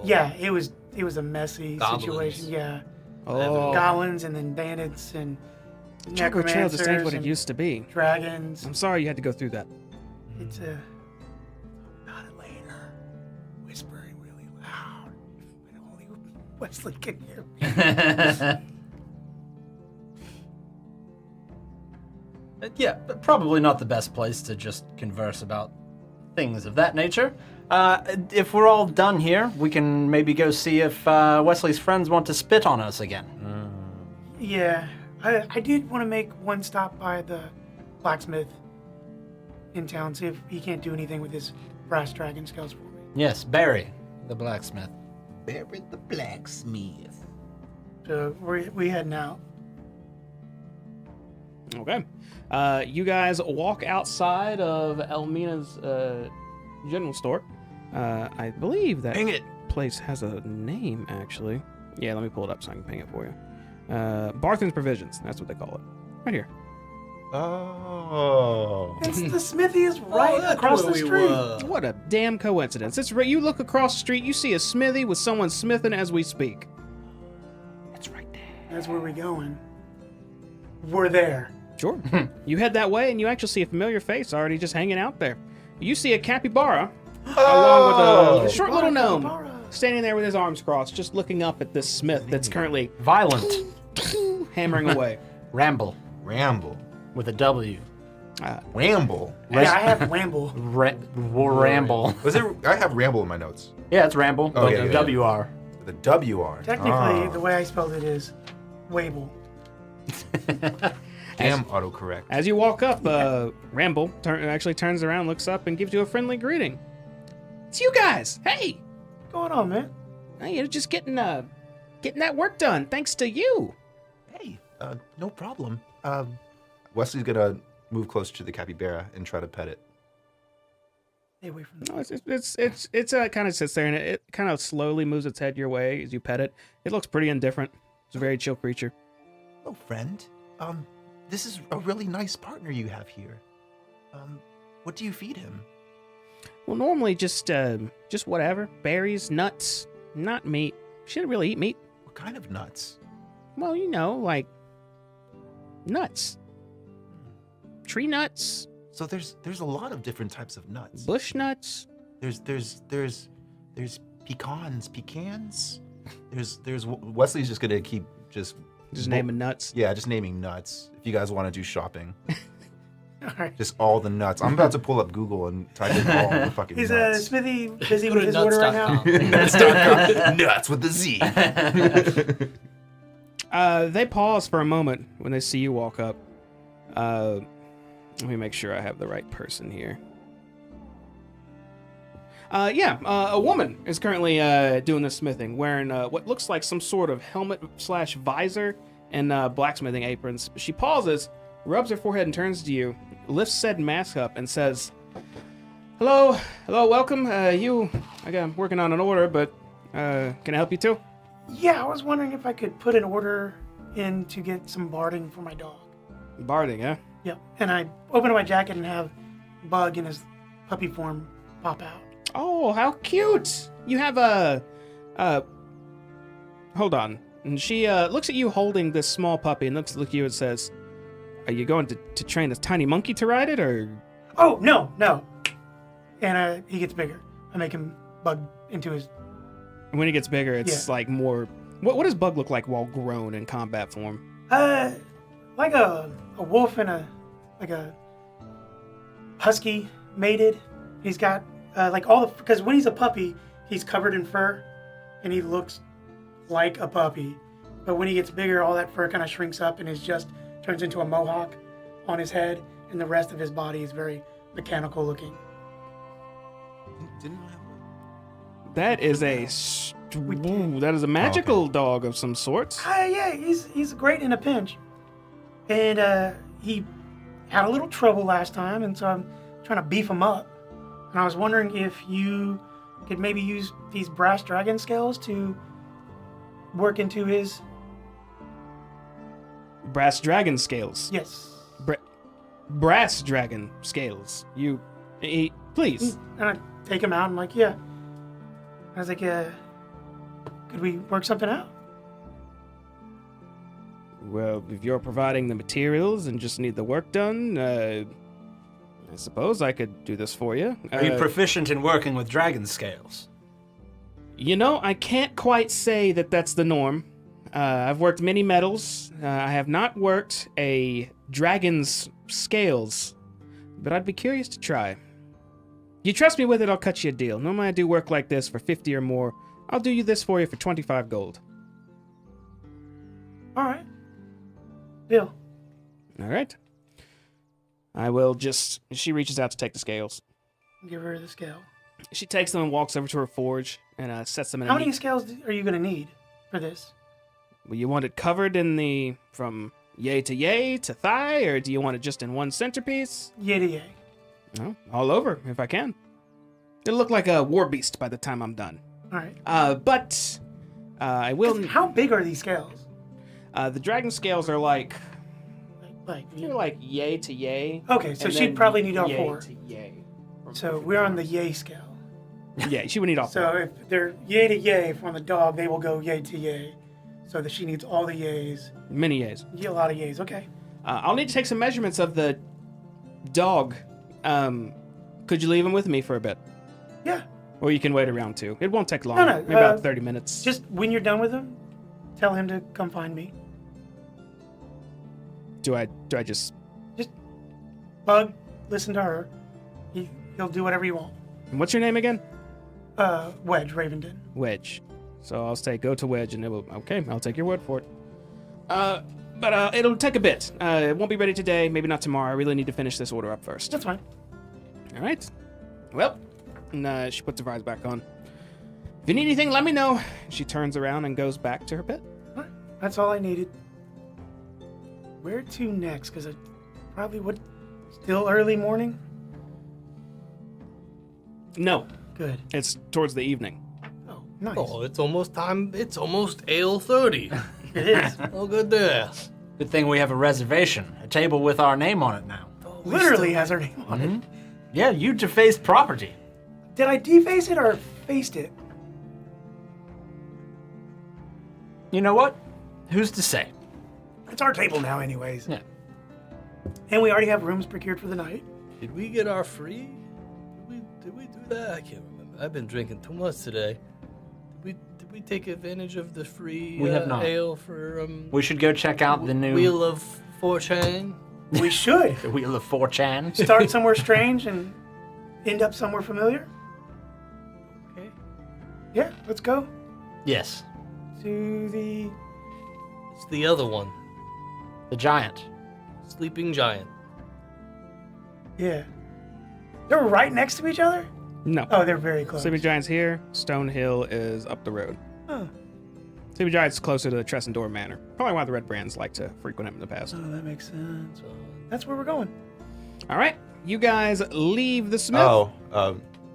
Yeah, it was a messy Goblins. situation. Yeah, Oh. goblins and then bandits and Choco Trail just ain't what it and used to be. dragons. I'm sorry you had to go through that. It's a not a later, whispering really loud, but only Wesley can hear me. Yeah, but probably not the best place to just converse about things of that nature. If we're all done here, we can maybe go see if Wesley's friends want to spit on us again. Yeah, I did want to make one stop by the blacksmith in town, see if he can't do anything with his brass dragon scales for me. Yes, Barry, the blacksmith. Barry the blacksmith. So we heading out. Okay. You guys walk outside of Elmina's general store. I believe that Dang it. place has a name, actually. Yeah, let me pull it up so I can ping it for you. Barthen's Provisions. That's what they call it. Right here. Oh. It's the smithy is right that's across where the we street. were. What a damn coincidence. It's right. You look across the street, you see a smithy with someone smithing as we speak. It's right there. That's where we're going. We're there. Sure. You head that way, and you actually see a familiar face already just hanging out there. You see a capybara, along with a short little gnome, Capybara. standing there with his arms crossed, just looking up at this smith that's currently Violent. hammering away. Ramble Ramble. with a W. Ramble. Yeah, I have Wamble. Ramble. Was it? I have ramble in my notes. Yeah, it's Ramble. Oh, but yeah, yeah. WR. The WR. Technically, the way I spelled it is Wable. Damn autocorrect. As you walk up, Ramble actually turns around, looks up, and gives you a friendly greeting. It's you guys. Hey, What's going on, man? you're just getting that work done thanks to you. Hey, no problem. Wesley's gonna move closer to the capybara and try to pet it. Stay away from No, it's kind of sits there and it kind of slowly moves its head your way as you pet it. It looks pretty indifferent. It's a very chill creature. Hello, friend. This is a really nice partner you have here. What do you feed him? Well, normally just whatever, berries, nuts, not meat. She didn't really eat meat. What kind of nuts? Well, you know, like nuts, tree nuts, So there's a lot of different types of nuts. bush nuts. There's pecans. There's Wesley's just gonna keep just Naming nuts. Yeah, just naming nuts. If you guys want to do shopping, All right. just all the nuts. I'm about to pull up Google and type in all the fucking Is nuts. Smithy busy Go with to his order right now? nuts.com. Nuts with the Z. They pause for a moment when they see you walk up. Let me make sure I have the right person here. A woman is currently doing the smithing, wearing what looks like some sort of helmet/visor and blacksmithing aprons. She pauses, rubs her forehead, and turns to you, lifts said mask up, and says, "Hello, welcome. I'm working on an order, but can I help you too?" Yeah, I was wondering if I could put an order in to get some barding for my dog. Barding, yeah. Yep. And I open up my jacket and have Bug in his puppy form pop out. Oh, how cute! You have hold on. And she looks at you holding this small puppy and looks at you and says, "Are you going to train this tiny monkey to ride it, or?" Oh, no. And he gets bigger. I make him Bug into his... When he gets bigger, it's like more... What does Bug look like while grown in combat form? Like a wolf and a husky mated. He's got because when he's a puppy, he's covered in fur, and he looks like a puppy. But when he gets bigger, all that fur kind of shrinks up and turns into a mohawk on his head, and the rest of his body is very mechanical looking. Didn't I have That is that is a magical Okay. dog of some sort. Yeah, he's great in a pinch. And he had a little trouble last time, and so I'm trying to beef him up. And I was wondering if you could maybe use these brass dragon scales to work into his? Brass dragon scales. Yes. Brass dragon scales. Please. And I take him out. I'm like, yeah. I was like, could we work something out? Well, if you're providing the materials and just need the work done, I suppose I could do this for you. Are you proficient in working with dragon scales? I can't quite say that that's the norm. I've worked many metals. I have not worked a dragon's scales, but I'd be curious to try. You trust me with it, I'll cut you a deal. Normally I do work like this for 50 or more. I'll do you this for you for 25 gold. All right. Deal. All right. I will just... She reaches out to take the scales. Give her the scale. She takes them and walks over to her forge and sets them in How a many neat... scales are you going to need for this? Well, you want it covered in the... from yay to thigh, or do you want it just in one centerpiece? Yay to yay. No, all over, if I can. It'll look like a war beast by the time I'm done. All right. But I will... How big are these scales? The dragon scales are like... Like They're like yay to yay. Okay, so and she'd then probably need all yay 4. to yay. So we're on the yay scale. Yeah, she would need all So 4. if they're yay to yay from the dog, they will go yay to yay. So that she needs all the yays. Many yays. Yeah, a lot of yays. Okay. I'll need to take some measurements of the dog. Could you leave him with me for a bit? Yeah. Or you can wait around too. It won't take long. No, Maybe about 30 minutes. Just when you're done with him, tell him to come find me. Do I just... Bug, listen to her. He'll do whatever you want. And what's your name again? Wedge Ravenden. Wedge. So I'll say go to Wedge and it will... Okay, I'll take your word for it. But it'll take a bit. It won't be ready today, maybe not tomorrow. I really need to finish this order up first. That's fine. All right. Well, and she puts her eyes back on. If you need anything, let me know. She turns around and goes back to her pit. All right. That's all I needed. Where to next? Because it probably would... Still early morning? No, Good. it's towards the evening. Oh, nice. Oh, it's almost time. It's almost ale 30. It is. Oh, good there. Good thing we have a reservation, a table with our name on it now. Oh, we Literally still- has her name on it. Yeah, you defaced property. Did I deface it or faced it? You know what? Who's to say? It's our table now, anyways. Yeah. And we already have rooms procured for the night. Did we get our free? Did we do that? I can't remember. I've been drinking too much today. Did we take advantage of the free We have not. ale for We should go check out the new Wheel of Fortune? We should the Wheel of 4chan. start somewhere strange and end up somewhere familiar. Okay. Yeah, let's go Yes, to the... It's the other one. the giant. Sleeping Giant. Yeah. They're right next to each other? No. Oh, they're very close. Sleeping Giant's here. Stone Hill is up the road. Oh, Sleeping Giant's closer to the Tressendor Manor. Probably why the Red Brands like to frequent him in the past. oh, that makes sense. That's where we're going. All right, you guys leave the Smith. Oh,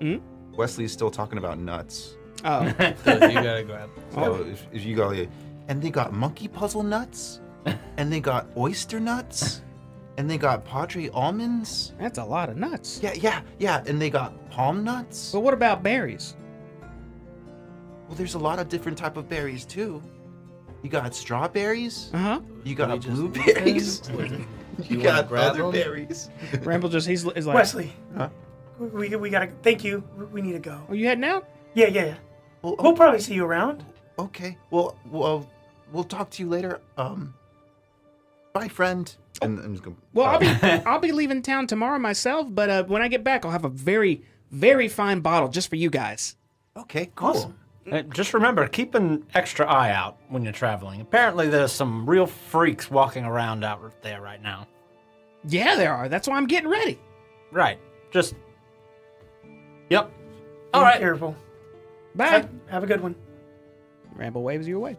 Hmm? Wesley's still talking about nuts. Oh. So you gotta grab. So if you go, and they got monkey puzzle nuts, and they got oyster nuts, and they got Padre almonds. That's a lot of nuts. Yeah, and they got palm nuts. But what about berries? Well, there's a lot of different type of berries too. You got strawberries. Uh-huh. You Can we got just blueberries. leave them? You wanna got grab other them? berries. Ramble just, he's like, Wesley. Huh? We gotta... Thank you. We need to go. Oh, you heading out? Yeah. Well, We'll probably see you around. okay. Well, we'll talk to you later. Bye, friend. And I'm just gonna. Well, I'll be leaving town tomorrow myself, but when I get back, I'll have a very, very fine bottle just for you guys. Okay, cool. Awesome. Just remember, keep an extra eye out when you're traveling. Apparently, there's some real freaks walking around out there right now. Yeah, there are. That's why I'm getting ready. Right. Just. Yep. Be All right. careful. Bye. Have a good one. Ramble waves you away.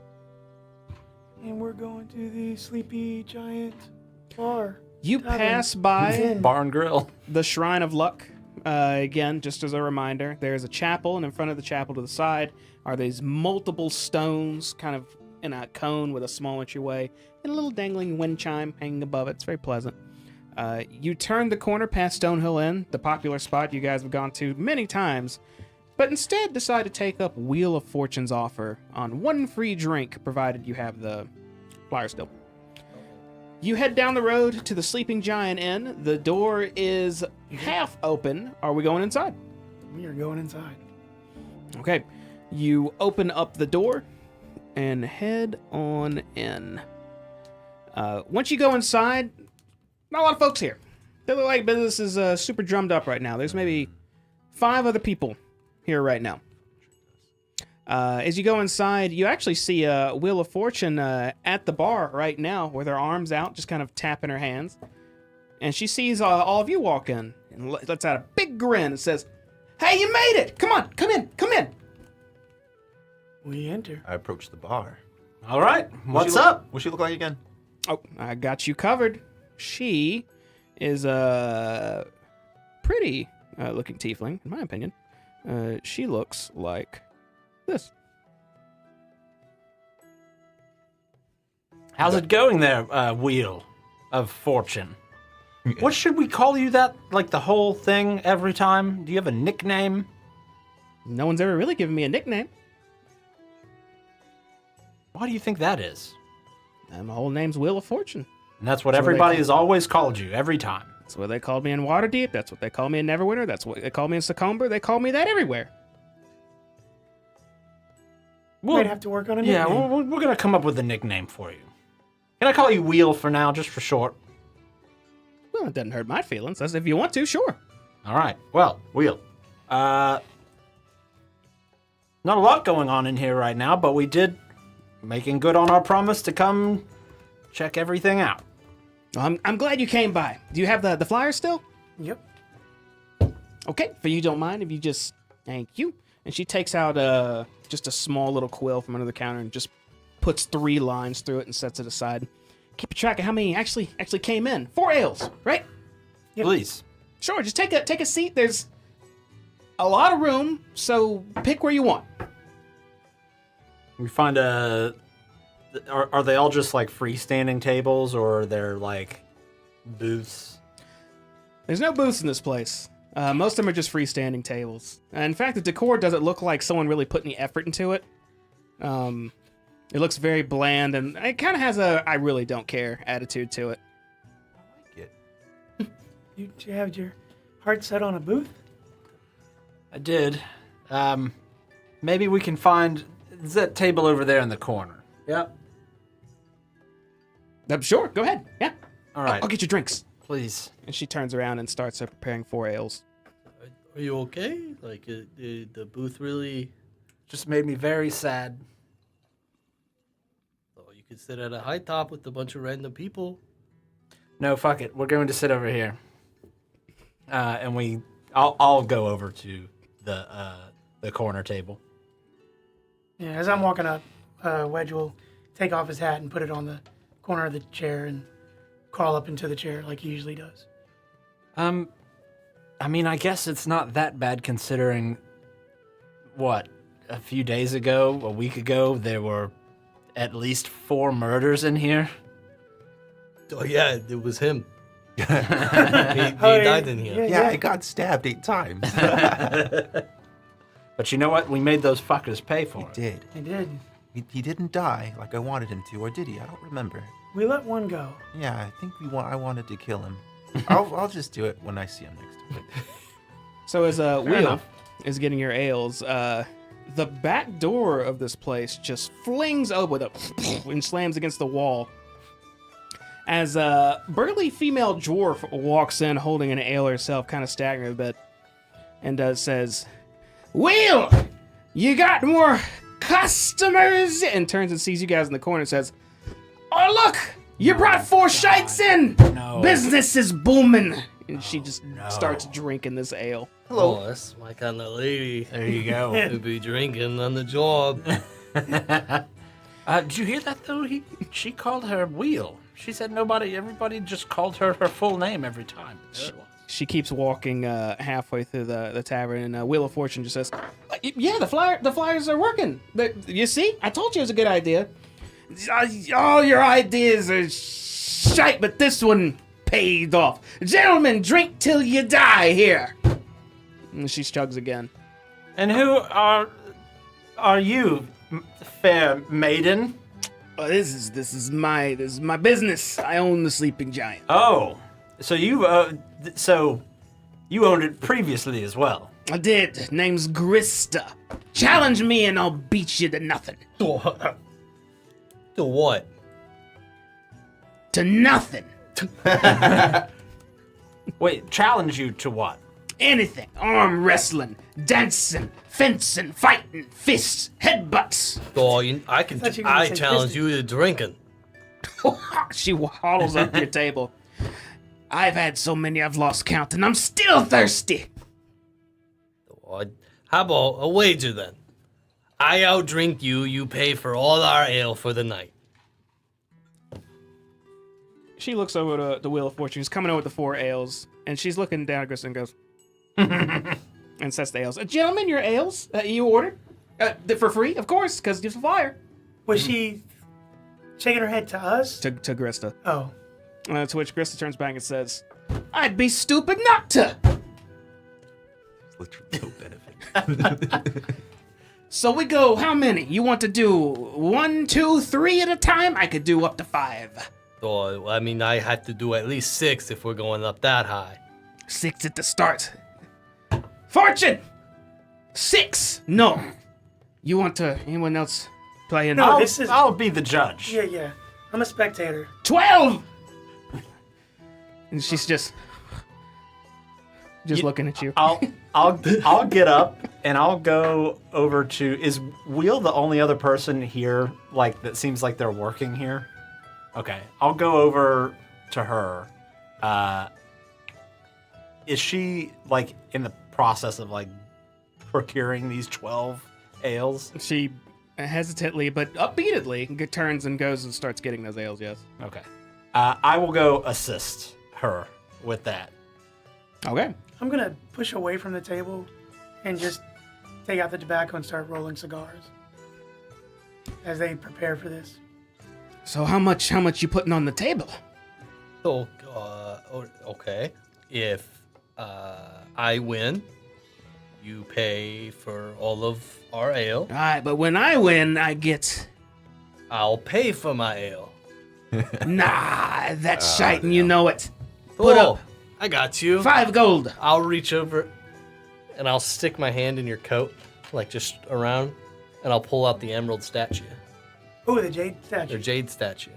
And we're going to the Sleepy Giant bar. You Tavern. pass by Inn. Barn Grill. the Shrine of Luck. Again, just as a reminder, there's a chapel, and in front of the chapel to the side are these multiple stones kind of in a cone with a small entryway and a little dangling wind chime hanging above it. It's very pleasant. You turn the corner past Stonehill Inn, the popular spot you guys have gone to many times, but instead decide to take up Wheel of Fortune's offer on one free drink, provided you have the flyer still. You head down the road to the Sleeping Giant Inn. The door is half open. Are we going inside? We are going inside. Okay. You open up the door and head on in. Once you go inside, not a lot of folks here. They look like business is super drummed up right now. There's maybe 5 other people here right now. As you go inside, you actually see Wheel of Fortune at the bar right now with her arms out, just kind of tapping her hands. And she sees all of you walk in and lets out a big grin and says, "Hey, you made it! Come on, come in, come in!" We enter. I approach the bar. All right, what's she look- up? What's she look like again? Oh, I got you covered. She is a pretty looking tiefling, in my opinion. She looks like this. How's it going there, Wheel of Fortune? What should we call you that, like the whole thing every time? Do you have a nickname? No one's ever really given me a nickname. Why do you think that is? And my whole name's Wheel of Fortune. And that's what That's what they everybody call- has always called you, every time. That's what they called me in Waterdeep. That's what they call me in Neverwinter. That's what they call me in Succumber. They call me that everywhere. We'd have to work on a Yeah, nickname. we're going to come up with a nickname for you. Can I call you Wheel for now, just for short? Well, it doesn't hurt my feelings. That's if you want to, sure. All right. Well, Wheel. Not a lot going on in here right now, but we did making good on our promise to come check everything out. Well, I'm glad you came by. Do you have the flyer still? Yep. Okay, if you don't mind, if you just... Thank you. And she takes out just a small little quill from under the counter and just puts 3 lines through it and sets it aside. Keep track of how many actually came in. 4 ales, right? Yep. Please. Sure, just take a seat. There's a lot of room, so pick where you want. We find a... Are they all just like freestanding tables, or are there like booths? There's no booths in this place. Most of them are just freestanding tables. In fact, the decor doesn't look like someone really put any effort into it. It looks very bland, and it kind of has a "I really don't care" attitude to it. I like it. You have your heart set on a booth? I did. Maybe we can find that table over there in the corner. Yep. Sure, go ahead. Yeah. All right. I'll get you drinks. Please. And she turns around and starts preparing 4 ales. Are you okay? Like, the booth really... Just made me very sad. Oh, you could sit at a high top with a bunch of random people. No, fuck it. We're going to sit over here. And I'll go over to the corner table. Yeah, as I'm walking up, Wedge will take off his hat and put it on the corner of the chair and crawl up into the chair like he usually does. I mean, I guess it's not that bad considering, what, a few days ago, a week ago, there were at least 4 murders in here. Oh, yeah, it was him. he died in here. Yeah, I got stabbed 8 times. But you know what? We made those fuckers pay for it. Did. He did. He didn't die like I wanted him to, or did he? I don't remember. We let one go. Yeah, I think I wanted to kill him. I'll just do it when I see him next week. So as Wheel enough. is getting your ales, the back door of this place just flings open with a and slams against the wall. As a burly female dwarf walks in holding an ale herself, kind of staggering a bit, and says, "Wheel, you got more customers?" And turns and sees you guys in the corner and says, "Oh, look, you brought 4 shites in. No. Business is booming." And she just starts drinking this ale. Oh, that's my kind of lady. There you go. To be drinking on the job. Did you hear that though? She called her Wheel. She said everybody just called her full name every time. She keeps walking halfway through the tavern, and Wheel of Fortune just says, "Yeah, the flyers are working. You see? I told you it was a good idea." All your ideas are shite, but this one paid off. Gentlemen, drink till you die here. And she chugs again. And who are you, fair maiden? This is my business. I own the sleeping giant. Oh, so you owned it previously as well. I did. Name's Grista. Challenge me and I'll beat you to nothing. To what? To nothing. Wait, challenge you to what? Anything. Arm wrestling, dancing, fencing, fighting, fists, headbutts. Oh, thought you were gonna I say challenge fisting. you to drinking. She waddles up to your table. I've had so many I've lost count, and I'm still thirsty. Oh, how about a wager then? I outdrink you, you pay for all our ale for the night. She looks over to the Wheel of Fortune. She's coming over with the 4 ales, and she's looking down at Gris and goes, and sets the ales. Gentlemen, your ales you ordered for free, of course, because it's a fire. Was she shaking her head to us? To Grista. Oh. To which Grista turns back and says, I'd be stupid not to. Literally no benefit. So we go, how many? You want to do 1, 2, 3 at a time? I could do up to 5. Oh, I mean, I had to do at least 6 if we're going up that high. 6 at the start. Fortune! 6! No. You want to, anyone else play in? No. This is- I'll be the judge. Yeah. I'm a spectator. 12! And she's just looking at you. I'll get up and I'll go over to. Is Wheel the only other person here like that seems like they're working here? Okay, I'll go over to her. Is she like in the process of like procuring these 12 ales? She hesitantly but upbeatedly turns and goes and starts getting those ales, yes. Okay. I will go assist her with that. Okay. I'm gonna push away from the table and just take out the tobacco and start rolling cigars as they prepare for this. So how much you putting on the table? So, okay. If I win, you pay for all of our ale. Alright, but when I win, I get... I'll pay for my ale. Nah, that's shite and you know it. Put Oh, up I got you. 5 gold. I'll reach over and I'll stick my hand in your coat, like just around, and I'll pull out the emerald statue, Oh, the jade statue. or jade statue.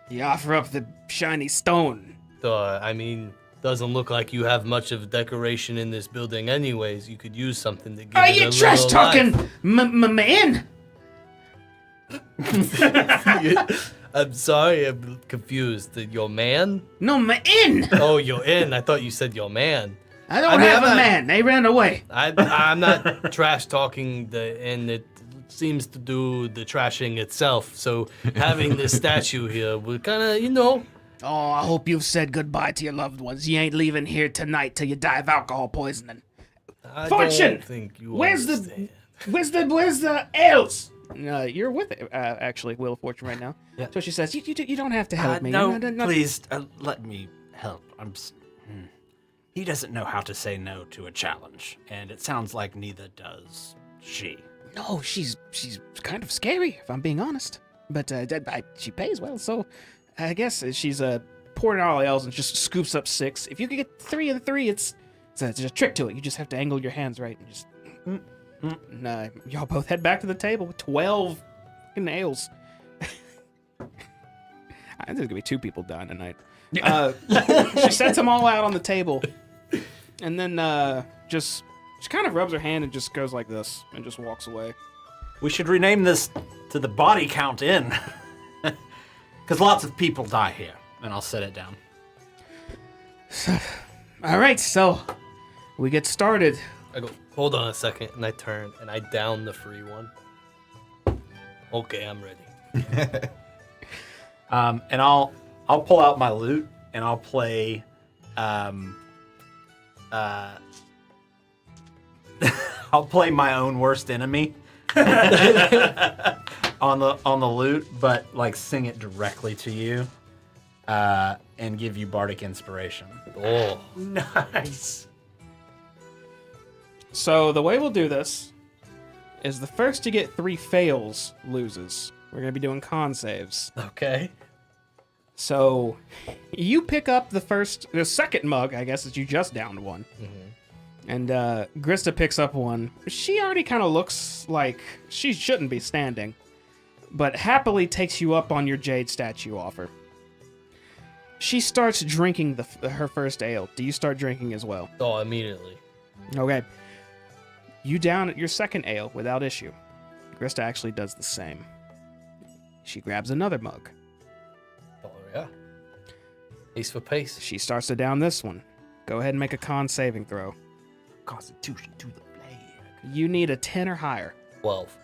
You offer up the shiny stone. I mean, doesn't look like you have much of decoration in this building anyways. You could use something to give Are it you a trash little talking, life. man? I'm sorry, I'm confused. Your man? No, man. Oh, you're in. I thought you said your man. I don't I mean, have I'm a not- man. They ran away. I'm not trash talking the, and it seems to do the trashing itself. So having this statue here would kind of, Oh, I hope you've said goodbye to your loved ones. You ain't leaving here tonight till you die of alcohol poisoning. I Fortune! don't think you Where's understand. Where's the ales? You're with it, actually, Wheel of Fortune right now. Yeah. So she says, you don't have to help me. No, No. please let me help. He doesn't know how to say no to a challenge, and it sounds like neither does she. No, she's kind of scary, if I'm being honest. But she pays well, so I guess she's pouring out all the ales and just scoops up 6. If you could get 3 and 3, it's a trick to it. You just have to angle your hands right and just. Nah, y'all both head back to the table with 12 fucking ales. I think there's gonna be 2 people dying tonight. She sets them all out on the table, and then she kind of rubs her hand and just goes like this and just walks away. We should rename this to the Body Count Inn, because lots of people die here. And I'll set it down. All right, so we get started. I go, hold on a second, and I turn and I down the free one. Okay, I'm ready. And I'll pull out my lute and I'll play. I'll play my own worst enemy. on the lute, but like sing it directly to you, and give you bardic inspiration. Oh, Nice. So the way we'll do this is the first to get 3 fails loses. We're gonna be doing con saves. okay. So you pick up the second mug, I guess, as you just downed one. And Grista picks up one. She already kind of looks like she shouldn't be standing, but happily takes you up on your jade statue offer. She starts drinking her first ale. Do you start drinking as well? Oh, immediately. Okay. You down your second ale without issue. Grista actually does the same. She grabs another mug. Oh, yeah. Pace for pace. She starts to down this one. Go ahead and make a con saving throw. Constitution to the blade. You need a 10 or higher. 12.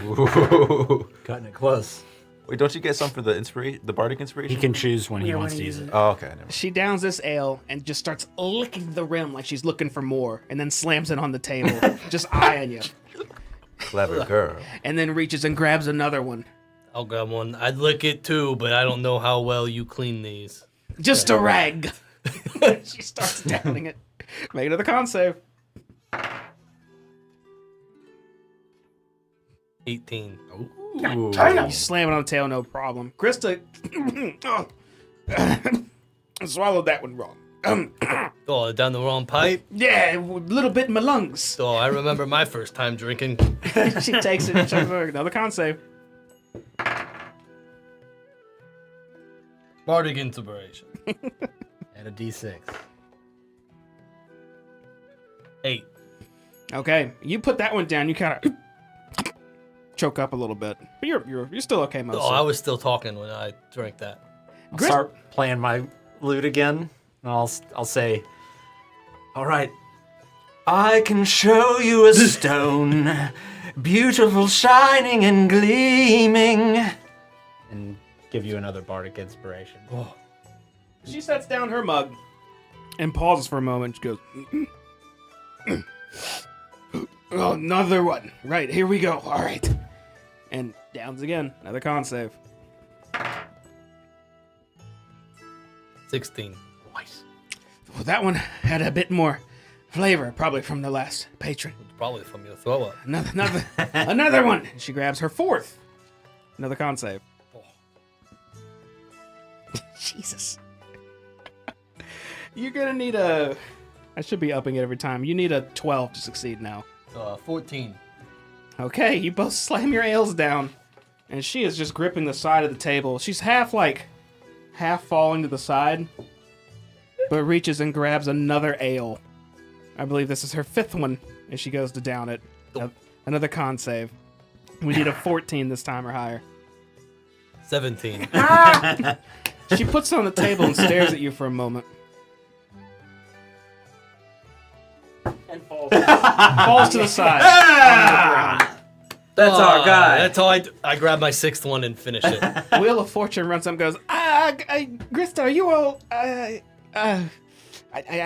Ooh. Cutting it close. Wait, don't you get some for the bardic inspiration? He can choose when he Yeah, wants when to he use uses it. Oh, okay. Never mind. She downs this ale and just starts licking the rim like she's looking for more, and then slams it on the table, just eyeing you. Clever girl. And then reaches and grabs another one. I'll grab one. I'd lick it too, but I don't know how well you clean these. Just a rag. She starts downing it. Make another con save. 18. Ooh. You slam it on the tail, no problem. Krista swallowed that one wrong. Oh, down the wrong pipe? Yeah, a little bit in my lungs. Oh, I remember my first time drinking. She takes it and chugs it. Another con save. Bardic inspiration. And a D6. 8. Okay, you put that one down. You kind of choke up a little bit, but you're still okay mostly. Oh, I was still talking when I drank that. I'll start playing my lute again, and I'll say, "All right, I can show you a stone, beautiful, shining, and gleaming," and give you another bardic inspiration. Oh, She sets down her mug and pauses for a moment. She goes, "Oh, another one. Right, here we go. All right." And downs again. Another con save. 16. Well, that one had a bit more flavor, probably from the last patron. Probably from your throw up. Another one. She grabs her fourth. Another con save. Oh. Jesus. You're gonna need a... I should be upping it every time. You need a 12 to succeed now. 14. Okay, you both slam your ales down. And she is just gripping the side of the table. She's half falling to the side, but reaches and grabs another ale. I believe this is her 5th one, and she goes to down it. Another con save. We need a 14 this time or higher. 17. She puts it on the table and stares at you for a moment. And falls to the side. On the ground. That's our guy. That's all I grab my 6th one and finish it. Wheel of Fortune runs up and goes, Grista, are you all... I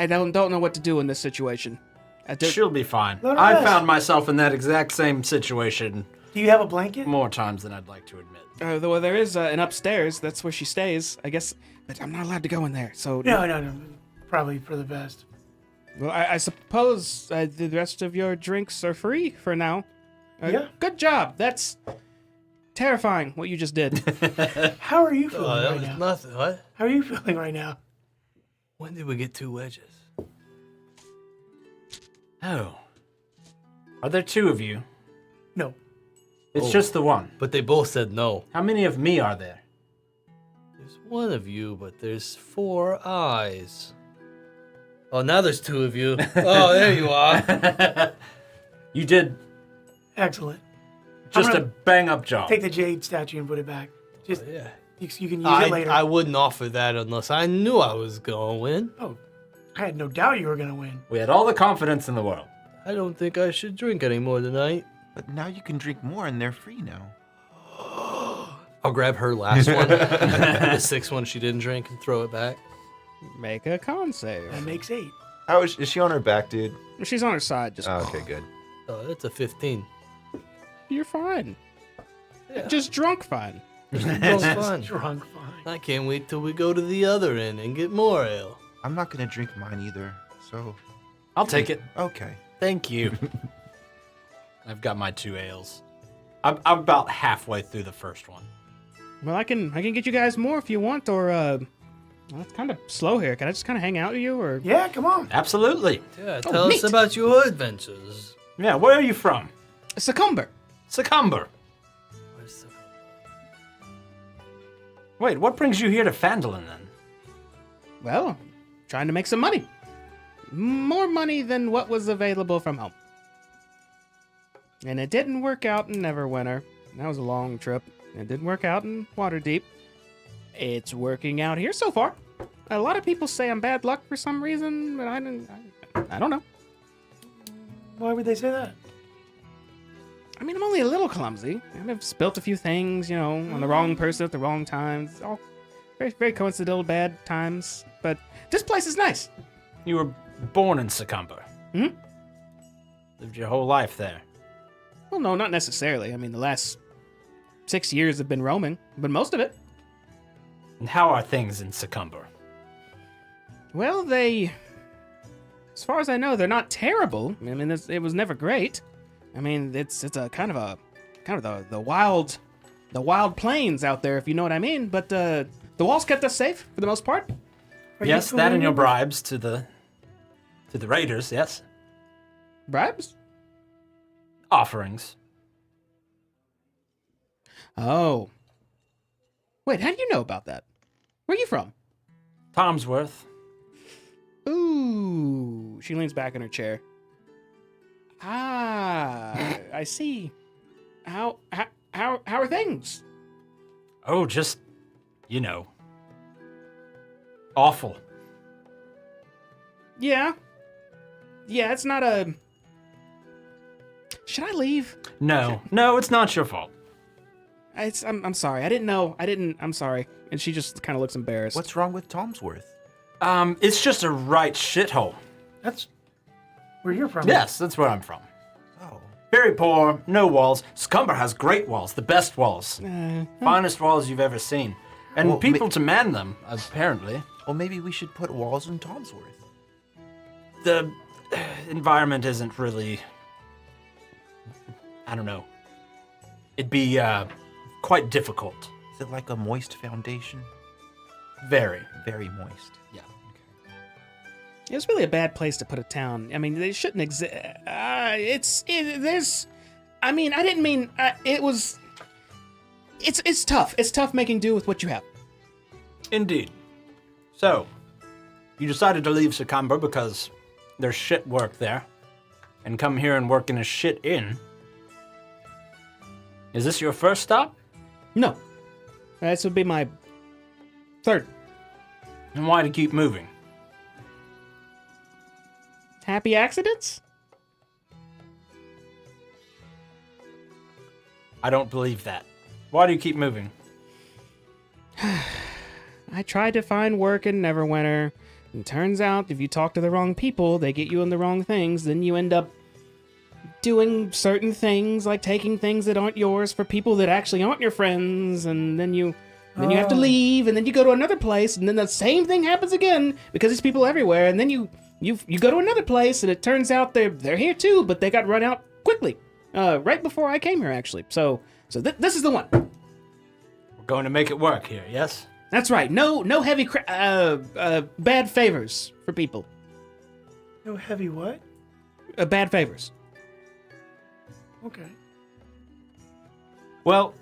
don't know what to do in this situation. She'll be fine. Let her I rest. found myself in that exact same situation Do you have a blanket? more times than I'd like to admit. Well, there is an upstairs. That's where she stays, I guess. But I'm not allowed to go in there. So No. Probably for the best. Well, I suppose the rest of your drinks are free for now. Yeah. Good job. That's terrifying what you just did. How are you feeling Oh, that right was now? nothing. What? How are you feeling right now? When did we get 2 wedges? Oh. Are there 2 of you? No. It's just the one. But they both said no. How many of me are there? There's 1 of you, but there's 4 eyes. Oh, now there's 2 of you. Oh, there you are. You did Excellent. just I'm a gonna bang-up job. Take the jade statue and put it back. Just Yeah. you can use it later. I wouldn't offer that unless I knew I was going to win. Oh, I had no doubt you were gonna win. We had all the confidence in the world. I don't think I should drink anymore tonight. But now you can drink more and they're free now. I'll grab her last one, the 6th one she didn't drink, and throw it back. Make a con save. That makes 8. How is she on her back, dude? She's on her side. Just Oh, okay, good. Oh, that's a 15. You're fine. Just drunk fun. It's fun. Drunk fine. I can't wait till we go to the other end and get more ale. I'm not gonna drink mine either. So I'll take it. okay. Thank you. I've got my 2 ales. I'm about halfway through the first one. Well, I can get you guys more if you want, or well, it's kind of slow here. Can I just kind of hang out with you, or? Yeah, come on. Absolutely. Yeah, tell us neat. about your adventures. Yeah, where are you from? Succumber. Succumber. Where's the... Wait, what brings you here to Phandelver then? Well, trying to make some money. More money than what was available from home. And it didn't work out in Neverwinter. That was a long trip. It didn't work out in Waterdeep. It's working out here so far. A lot of people say I'm bad luck for some reason, but I don't know. Why would they say that? I mean, I'm only a little clumsy. I've spilt a few things, on the wrong person at the wrong time. It's all very, very coincidental bad times. But this place is nice. You were born in Succumber. Hmm? Lived your whole life there. Well, no, not necessarily. I mean, the last 6 years have been roaming, but most of it. And how are things in Succumber? Well, as far as I know, they're not terrible. I mean, it was never great. I mean, it's a kind of the wild plains out there, if you know what I mean. But the walls kept us safe for the most part. Are Yes, you that and your familiar bribes to the raiders, yes. Bribes? Offerings. Oh. Wait, how do you know about that? Where are you from? Tomsworth. Ooh. She leans back in her chair. Ah, I see. How are things? Oh, just, awful. Yeah. Yeah, it's not a... Should I leave? No, it's not your fault. I'm sorry. I didn't know. I'm sorry. And she just kind of looks embarrassed. What's wrong with Tomsworth? It's just a right shithole. That's where you're from. Yes, that's where I'm from. Oh. Very poor, no walls. Succumber has great walls, the best walls. Finest walls you've ever seen. And Well, people to man them, apparently. Well, maybe we should put walls in Tomsworth. The environment isn't really... I don't know. It'd be quite difficult. Is it like a moist foundation? Very. Very moist. Yeah. It was really a bad place to put a town. I mean, they shouldn't exist. There's. I mean, I didn't mean. It was. It's tough. It's tough making do with what you have. Indeed. So, you decided to leave Succumber because there's shit work there, and come here and work in a shit inn. Is this your first stop? No, this would be my third. And why to keep moving? Happy accidents? I don't believe that. Why do you keep moving? I tried to find work in Neverwinter, and turns out if you talk to the wrong people, they get you in the wrong things, then you end up doing certain things, like taking things that aren't yours for people that actually aren't your friends, and then you have to leave, and then you go to another place, and then the same thing happens again, because there's people everywhere, and then you go to another place, and it turns out they're here too, but they got run out quickly. Right before I came here, actually. So this is the one. We're going to make it work here, yes? That's right. No heavy bad favors for people. No heavy what? Bad favors. Okay. Well,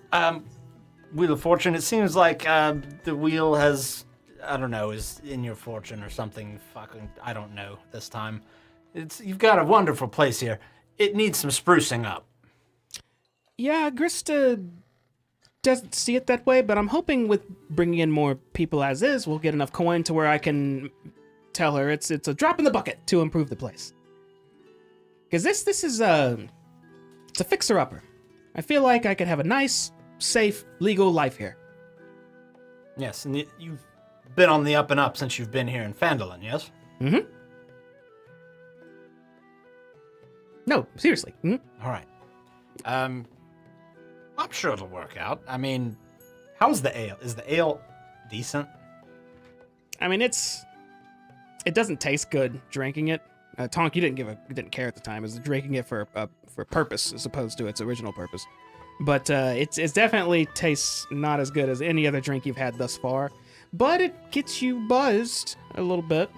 Wheel of Fortune, it seems like the wheel has, I don't know, is in your fortune or something. Fucking, I don't know this time. You've got a wonderful place here. It needs some sprucing up. Yeah, Grista doesn't see it that way, but I'm hoping with bringing in more people as is, we'll get enough coin to where I can tell her it's a drop in the bucket to improve the place. Because this is it's a fixer-upper. I feel like I could have a nice, safe, legal life here. Yes, and you've been on the up and up since you've been here in Phandelver, yes? Mm-hmm. No, seriously. Mm-hmm. All right. I'm sure it'll work out. I mean, how's the ale? Is the ale decent? I mean, it doesn't taste good drinking it. Tonk, you didn't care at the time. It was drinking it for purpose as opposed to its original purpose. But it's definitely tastes not as good as any other drink you've had thus far. But it gets you buzzed a little bit.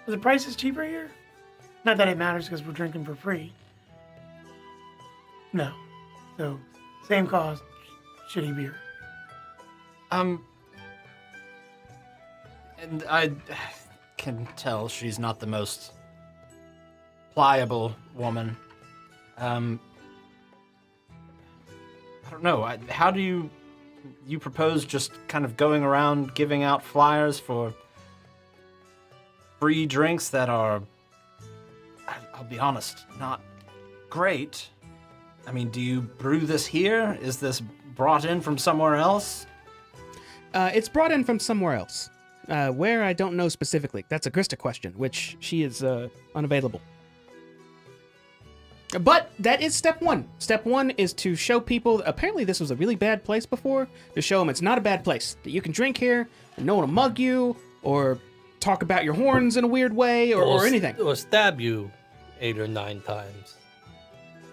Are the prices cheaper here? Not that it matters because we're drinking for free. No. So, same cost, shitty beer. And I can tell she's not the most pliable woman. I don't know. How do you propose just kind of going around giving out flyers for free drinks that are, I'll be honest, not great? I mean, do you brew this here? Is this brought in from somewhere else? It's brought in from somewhere else. Where, I don't know specifically. That's a Krista question, which she is unavailable. But that is step one. Step one is to show people, apparently this was a really bad place before, to show them it's not a bad place. That you can drink here, and no one will mug you, or talk about your horns in a weird way, or anything. Or stab you 8 or 9 times.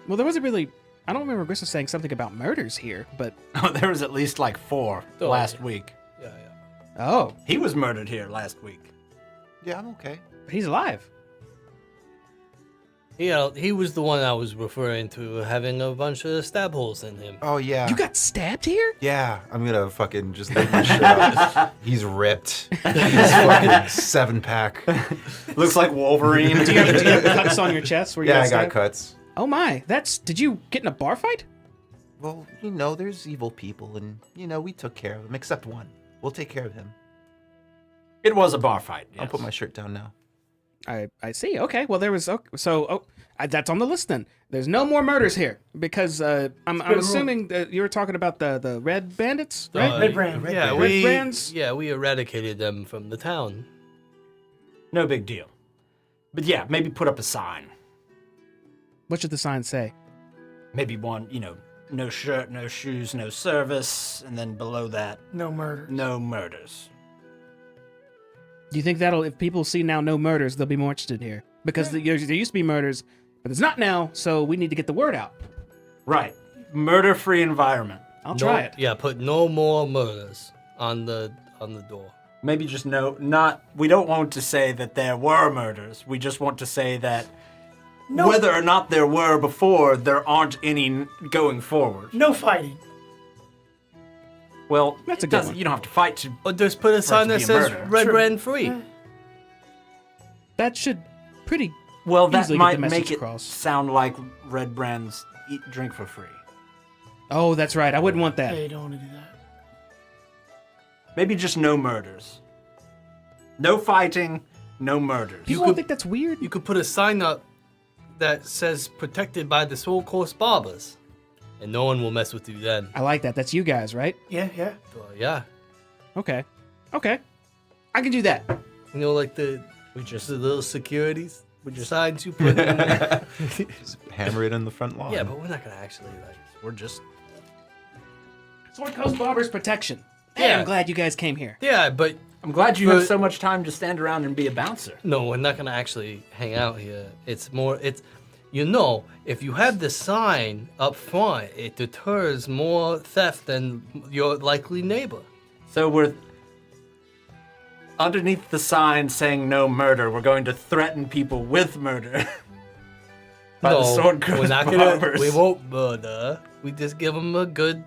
Well, there wasn't really... I don't remember Grissa saying something about murders here, but... Oh, there was at least like 4 last week. Yeah. Oh, He was murdered here last week. Yeah, I'm okay. he's alive. Yeah, he was the one I was referring to having a bunch of stab holes in him. Oh, yeah. You got stabbed here? Yeah, I'm gonna fucking just leave my shit up. He's ripped. He's fucking 7-pack. Looks like Wolverine. Do you have cuts on your chest where you Yeah, I got stabbed? cuts. Oh my, did you get in a bar fight? Well, there's evil people, and, we took care of them, except one. We'll take care of him. It was a bar fight. Yes. I'll put my shirt down now. I see. Okay, well there was that's on the list then. There's no more murders here because I'm assuming that you were talking about the red bandits, right? Red brand. Yeah, Red brands? we eradicated them from the town. No big deal. But yeah, maybe put up a sign. What should the sign say? Maybe one, no shirt, no shoes, no service, and then below that, No murder. no murders. Do you think if people see now no murders, they'll be more interested here? Because there used to be murders, but there's not now, so we need to get the word out. Right. Murder-free environment. I'll try it. Yeah, put no more murders on the door. Maybe just we don't want to say that there were murders. We just want to say that whether or not there were before, there aren't any going forward. No fighting. Well, That's a good one. you don't have to fight to... Or just put a sign to that be a says murder. Red True. Brand Free. That should pretty Well, that easily get might the message make it across. sound like Red Brands drink for free. Oh, that's right. I wouldn't want that. Yeah, you don't want to do that. Maybe just no murders. No fighting, no murders. People don't think that's weird. You could put a sign up that says protected by the Soul Course Barbers. And no one will mess with you then. I like that. That's you guys, right? Yeah. So, yeah. Okay. I can do that. Like the little securities. With your signs you put in there. Just hammer it in the front lawn. Yeah, but we're not gonna actually We're just... Sword Coast Barbers Protection. Yeah. Hey, I'm glad you guys came here. Yeah, but I'm glad you have But- so much time to stand around and be a bouncer. no, we're not gonna actually hang out here. It's if you have the sign up front, it deters more theft than your likely neighbor. So we're... Underneath the sign saying no murder, we're going to threaten people with murder. By the Sword Coast we're not Barbers. we won't murder. We just give them a good.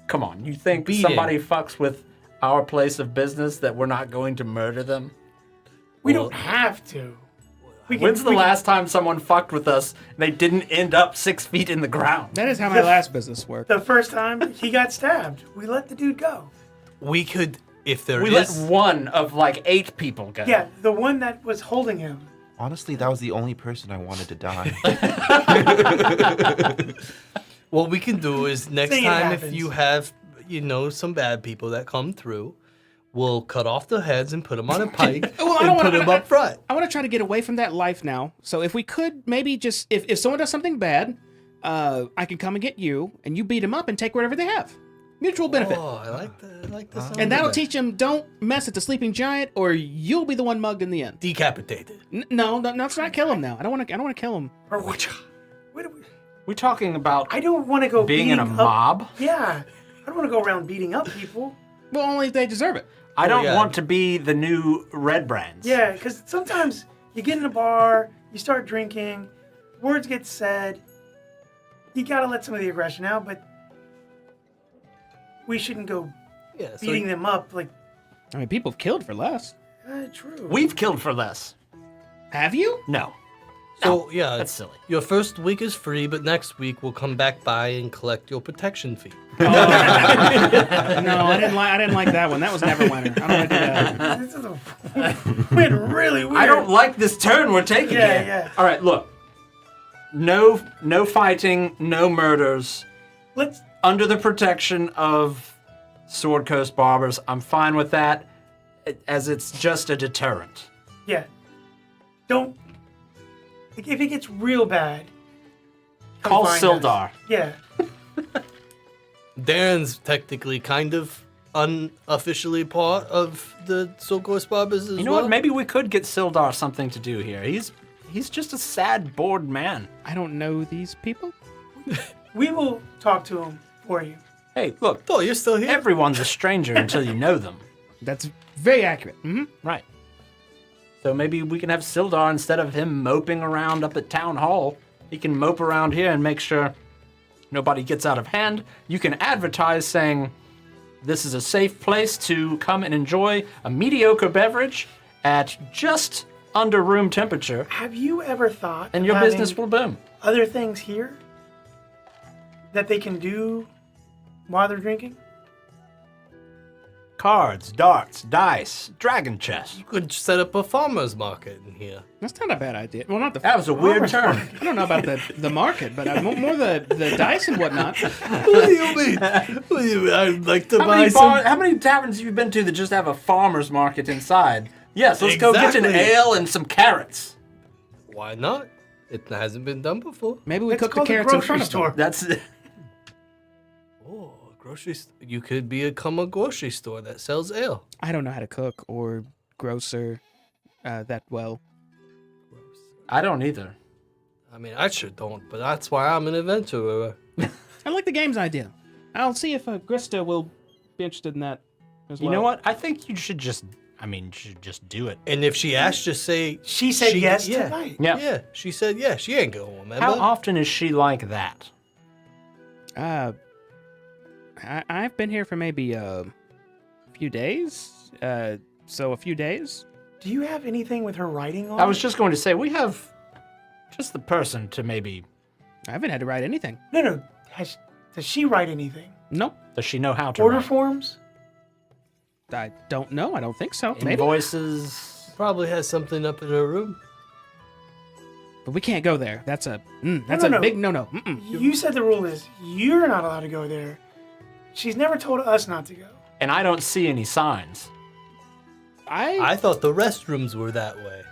Come on, you think Beating. somebody fucks with our place of business that we're not going to murder them? We Well- don't have to. When's the last time someone fucked with us and they didn't end up 6 feet in the ground? That is how my last business worked. The first time he got stabbed, we let the dude go. We could, if there We let is. one of like 8 people go. Yeah, the one that was holding him. Honestly, that was the only person I wanted to die. What we can do is next Thing it time if happens. you have, some bad people that come through, we'll cut off their heads and put them on a pike Well, I don't and wanna- put them up front. I want to try to get away from that life now. So if we could maybe just, if someone does something bad, I can come and get you, and you beat them up and take whatever they have. Mutual benefit. Oh, I like that. I like this. And that'll teach them, don't mess with the sleeping giant, or you'll be the one mugged in the end. Decapitated. No, let's not kill him now. I don't want to kill him. Or what are we, We talking about I don't want to go being in a beating up- mob? Yeah. I don't want to go around beating up people. Well, only if they deserve it. I don't yeah. want to be the new Red Brands. Yeah, because sometimes you get in a bar, you start drinking, words get said. You got to let some of the aggression out, but we shouldn't go Yeah. So beating them up like, I mean, people have killed for less. true. We've killed for less. Have you? No. So yeah, That's silly. Your first week is free, but next week we'll come back by and collect your protection fee. No, I didn't like that one. That was Neverwinter. I don't want to do that. This is went really weird. I don't like this turn we're taking Yeah, here. yeah. All right, look. No fighting, no murders. Let's. Under the protection of Sword Coast Barbers, I'm fine with that, as it's just a deterrent. Yeah. Don't. Like, if it gets real bad. come Call find us. Sildar. Yeah. Darren's technically kind of unofficially part of the Silkos Barbers as You know well. what? Maybe we could get Sildar something to do here. He's just a sad, bored man. I don't know these people. We will talk to him for you. Hey, look, Oh, you're still here. everyone's a stranger until you know them. That's very accurate. Mm-hmm. Right. So maybe we can have Sildar, instead of him moping around up at Town Hall, he can mope around here and make sure nobody gets out of hand. You can advertise saying, this is a safe place to come and enjoy a mediocre beverage at just under room temperature, Have you ever thought and of your having business will boom. other things here that they can do while they're drinking? Cards, darts, dice, dragon chess. You could set up a farmer's market in here. That's not a bad idea. Well, not the. That was a weird turn. I don't know about the market, but more the dice and whatnot. What do you mean? What do you mean? I'd like to How many taverns have you been to that just have a farmer's market inside? Yes, let's go get an Exactly. ale and some carrots. Why not? It hasn't been done before. Maybe we It's cook the called a carrots in grocery front of store. them. That's Oh, grocery. You could become a grocery store that sells ale. I don't know how to cook or grocer that well. I don't either. I mean, I sure don't, but that's why I'm an adventurer. I like the game's idea. I'll see if Grista will be interested in that as well. You know what? I think you should just do it. And if she asks, just say She said yes yeah. tonight. Yeah. Yeah, she said yes. She ain't going, remember? How often is she like that? I've been here for maybe a few days. So a few days. Do you have anything with her writing on? I was just going to say, we have just the person to maybe. I haven't had to write anything. No. Does she write anything? Nope. Does she know how to Order write? forms? I don't know. I don't think so. Maybe. Invoices? Probably has something up in her room. But we can't go there. That's a no, a no. big no. Mm-mm. You said the rule is you're not allowed to go there. She's never told us not to go. And I don't see any signs. I thought the restrooms were that way.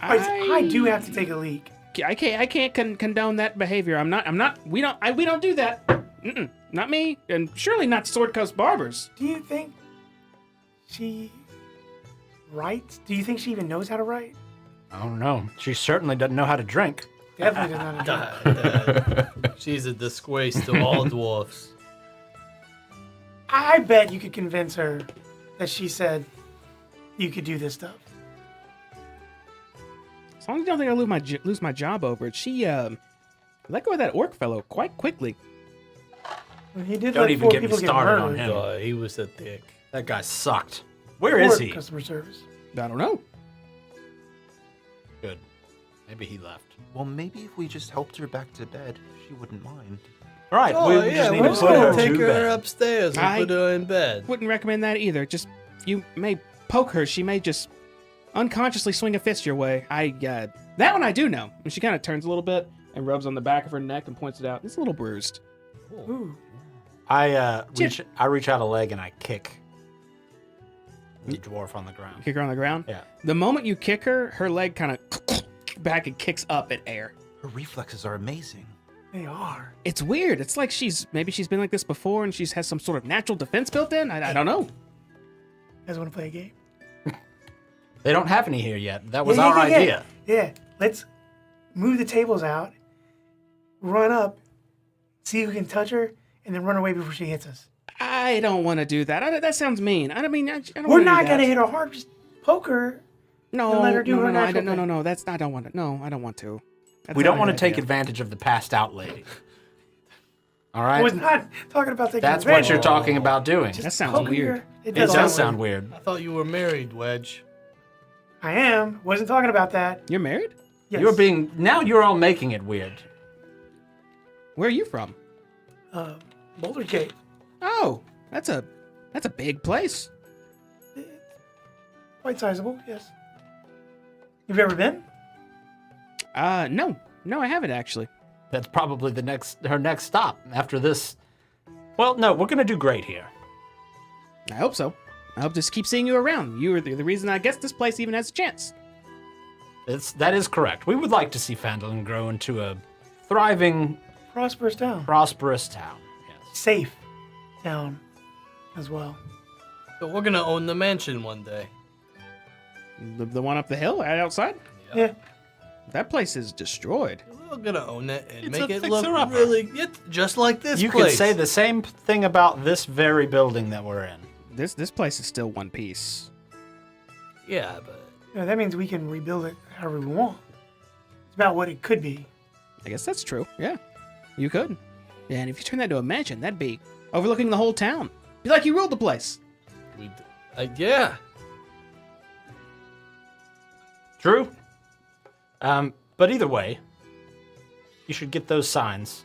I do have to take a leak. I can't condone that behavior. I'm not. We don't do that. Mm-mm. Not me, and surely not Sword Coast Barbers. Do you think she writes? Do you think she even knows how to write? I don't know. She certainly doesn't know how to drink. Definitely does not. Know. She's a disgrace to all dwarfs. I bet you could convince her that she said you could do this stuff. As long as you don't think I'll lose my job over it. She let go of that orc fellow quite quickly. He did Don't let even 4 get me people get started on murdered. him. God, he was a dick. That guy sucked. Where is Poor he? Customer service. I don't know. Good. Maybe he left. Well, maybe if we just helped her back to bed, she wouldn't mind. All right, Oh, we yeah, just need we're to just put her gonna take to her bed. upstairs and I- put her in bed. Wouldn't recommend that either. Just you may poke her. She may just unconsciously swing a fist your way. That one I do know. And she kind of turns a little bit and rubs on the back of her neck and points it out. It's a little bruised. Ooh. I reach out a leg and I kick the dwarf on the ground. Kick her on the ground. Yeah. The moment you kick her, her leg kind of back and kicks up in air. Her reflexes are amazing. They are. It's weird. It's like maybe she's been like this before and she's has some sort of natural defense built in. I don't know. You guys want to play a game? They don't have any here yet. That was Yeah, our yeah. idea. Yeah. Let's move the tables out, run up, see who can touch her, and then run away before she hits us. I don't want to do that. That sounds mean. I don't We're wanna not do going to that. hit her hard. Just poke her. No, and let her do her no, natural no, thing. no. That's I don't want to. No, I don't want to. That's We not don't a want to good take idea. advantage of the passed out lady. All I was right? not talking about taking That's what advantage. you're talking about doing. That sounds Poking weird. her. It does does sound weird. I thought you were married, Wedge. I am. Wasn't talking about that. You're married? Yes. Now you're all making it weird. Where are you from? Boulder Cave. Oh, that's a big place. Quite sizable, yes. You've ever been? No, I haven't actually. That's probably her next stop after this. Well, no, we're gonna do great here. I hope so. I hope to just keep seeing you around. You are the reason I guess this place even has a chance. That is correct. We would like to see Phandelver grow into a thriving, Prosperous town. prosperous town. Yes. Safe town as well. But we're gonna own the mansion one day. The one up the hill, right outside? Yeah. That place is destroyed. We're gonna own it and It's make a it look fixer-upper. really just like this You place. could say the same thing about this very building that we're in. This place is still one piece. Yeah, but That means we can rebuild it however we want. It's about what it could be. I guess that's true. Yeah, you could. Yeah, and if you turn that into a mansion, that'd be overlooking the whole town. Be like you ruled the place. yeah. True. But either way, you should get those signs,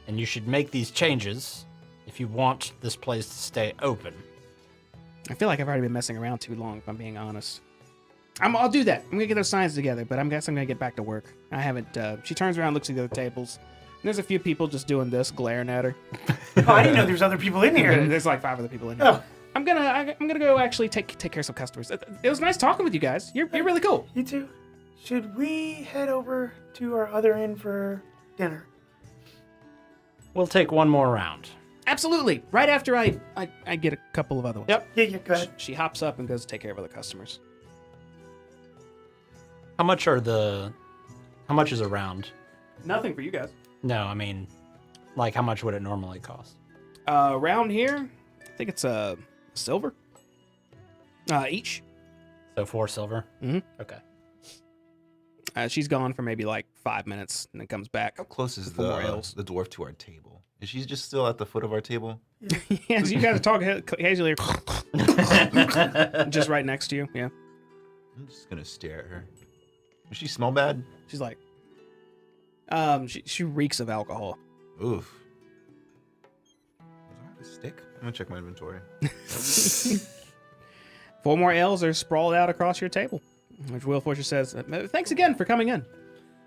and you should make these changes if you want this place to stay open. I feel like I've already been messing around too long, if I'm being honest. I'll do that. I'm gonna get those signs together, but I'm gonna get back to work. I haven't. She turns around, looks at the other tables. And there's a few people just doing this, glaring at her. Oh, I didn't know there's other people in here. There's like 5 other people in here. Oh, I'm gonna go actually take care of some customers. It was nice talking with you guys. You're really cool. you too. Should we head over to our other inn for dinner? We'll take one more round. Absolutely. Right after I get a couple of other ones. Yep. Yeah, go ahead. She hops up and goes to take care of other customers. How much is a round? Nothing for you guys. No, I mean, like how much would it normally cost? Around here, I think it's silver. Each. So 4 silver? Mhm. Okay. She's gone for maybe like 5 minutes and then comes back. How close is For more ales. the dwarf to our table? Is she just still at the foot of our table? Yeah, so you guys talk occasionally. Just right next to you. Yeah. I'm just gonna stare at her. Does she smell bad? She's like, she reeks of alcohol. Oof. Was I have a stick? I'm gonna check my inventory. 4 more L's are sprawled out across your table. Which Will Fortune says, thanks again for coming in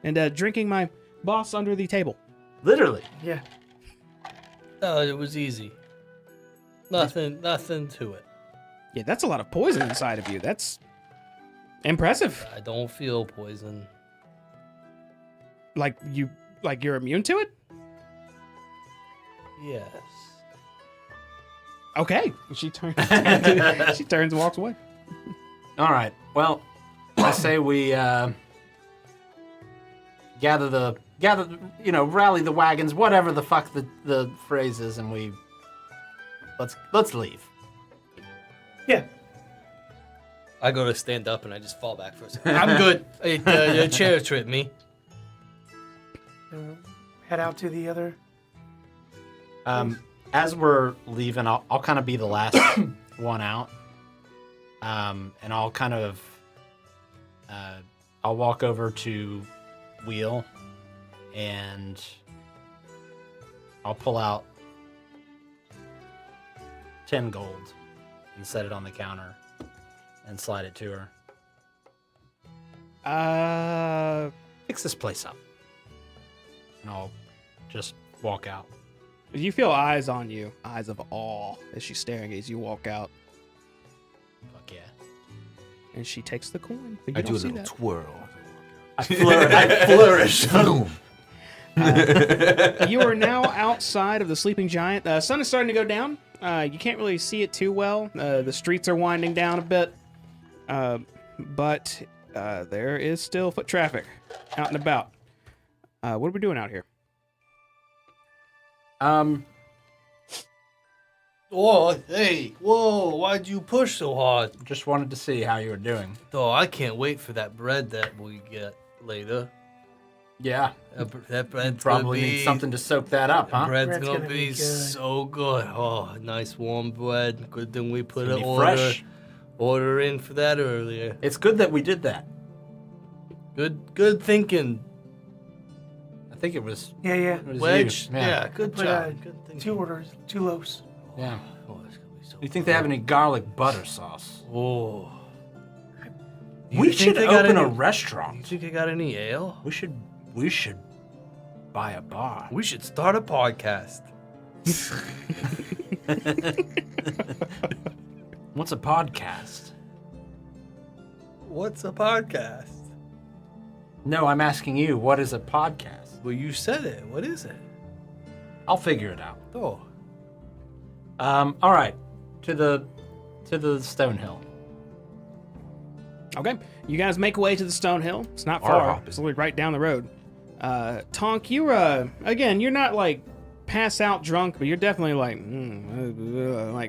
and drinking my boss under the table. Literally. Yeah. No, it was easy. Nothing to it. Yeah, that's a lot of poison inside of you. That's impressive. I don't feel poison. Like you're immune to it? Yes. Okay. She turns and walks away. All right. Well, I say we rally the wagons, whatever the fuck the phrase is, and we let's leave. Yeah. I go to stand up and I just fall back for a second. I'm good. The chair tripped me. Head out to the other. As we're leaving, I'll kind of be the last one out, and I'll kind of I'll walk over to Wheel, and I'll pull out 10 gold and set it on the counter and slide it to her. Fix this place up, and I'll just walk out. You feel eyes on you, eyes of awe, as she's staring as you walk out. Fuck yeah. And she takes the coin. But you I don't do a see little that. twirl. I flourish. Boom. You are now outside of the sleeping giant. Sun is starting to go down. You can't really see it too well. The streets are winding down a bit. But there is still foot traffic out and about. What are we doing out here? Oh, hey, whoa, why'd you push so hard? Just wanted to see how you were doing. Oh, I can't wait for that bread that we get later. Yeah. That bread's Probably gonna be, need something to soak that up, huh? bread's Bread's gonna gonna be be good. so good. Oh, nice warm bread. Good thing we put gonna an be order, fresh. order in for that earlier. It's good that we did that. Good thinking, I think it was, Yeah, yeah. it was Wedge. you. Yeah, good Put job. Good thinking. 2 orders, 2 loaves. Yeah. Oh, it's gonna be so Do you think they have any garlic butter sauce? Oh. We You think should they got open a any- You restaurant. think I got any ale? We should buy a bar. We should start a podcast. What's a podcast? What's a podcast? No, I'm asking you, what is a podcast? Well, you said it. What is it? I'll figure it out. Oh. All right. To the Stonehill. Okay, you guys make way to the Stone Hill. It's not Our far. hop. It's literally right down the road. Tonk, you're again, you're not like pass out drunk, but you're definitely like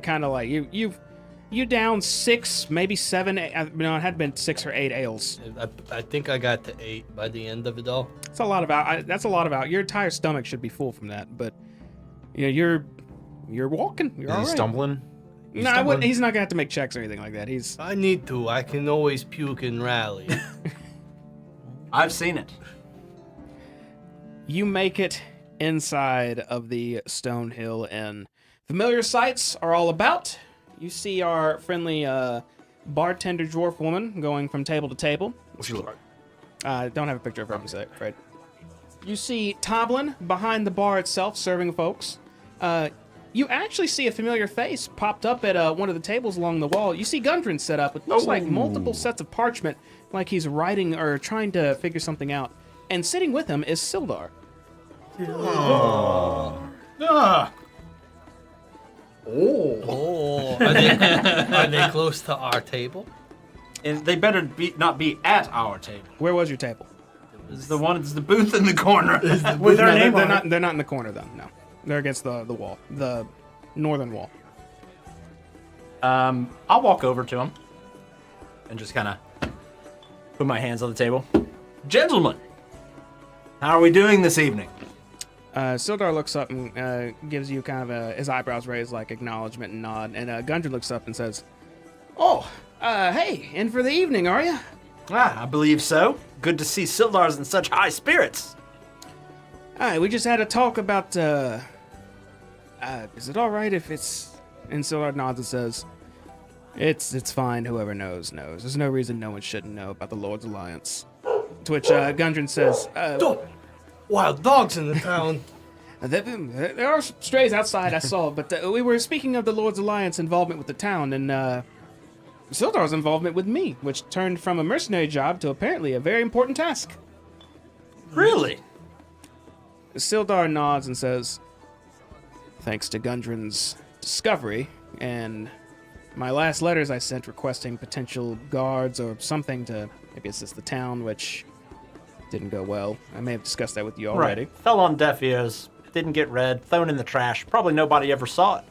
kind of like you down 6, maybe 7. No, it had been 6 or 8 ales. I think I got to 8 by the end of it all. That's a lot of out. That's a lot of out. Your entire stomach should be full from that, but you know you're walking. You're Is all he right. stumbling? No, I wouldn't, he's not gonna have to make checks or anything like that. He's I need to. I can always puke and rally. I've seen it. You make it inside of the Stone Hill Inn. Familiar sights are all about. You see our friendly bartender dwarf woman going from table to table. What's she look like? Don't have a picture of her, I'm afraid. You see Toblin behind the bar itself serving folks. You actually see a familiar face popped up at one of the tables along the wall. You see Gundren set up with looks like multiple sets of parchment, like he's writing or trying to figure something out. And sitting with him is Sildar. Oh, are they close to our table? And they better not be at our table. Where was your table? It's the booth in the corner. With their No, name they're on not. it. They're not in the corner though. No, they're against the wall, the northern wall. I'll walk over to him and just kind of put my hands on the table. Gentlemen, how are we doing this evening? Sildar looks up and gives you kind of his eyebrows raised, like acknowledgement and nod. And Gundren looks up and says, "Oh, hey, in for the evening, are you?" I believe so. Good to see Sildar's in such high spirits. We just had a talk about. Is it all right if it's? And Sildar nods and says, "It's fine. Whoever knows knows. There's no reason no one shouldn't know about the Lord's Alliance." To which Gundren says, Wild dogs in the town. There are strays outside, I saw, but we were speaking of the Lord's Alliance involvement with the town, and Sildar's involvement with me, which turned from a mercenary job to apparently a very important task. Really? Sildar nods and says, "Thanks to Gundren's discovery, and my last letters I sent requesting potential guards or something to maybe assist the town, which didn't go well. I may have discussed that with you already. Right. Fell on deaf ears. Didn't get read. Thrown in the trash. Probably nobody ever saw it.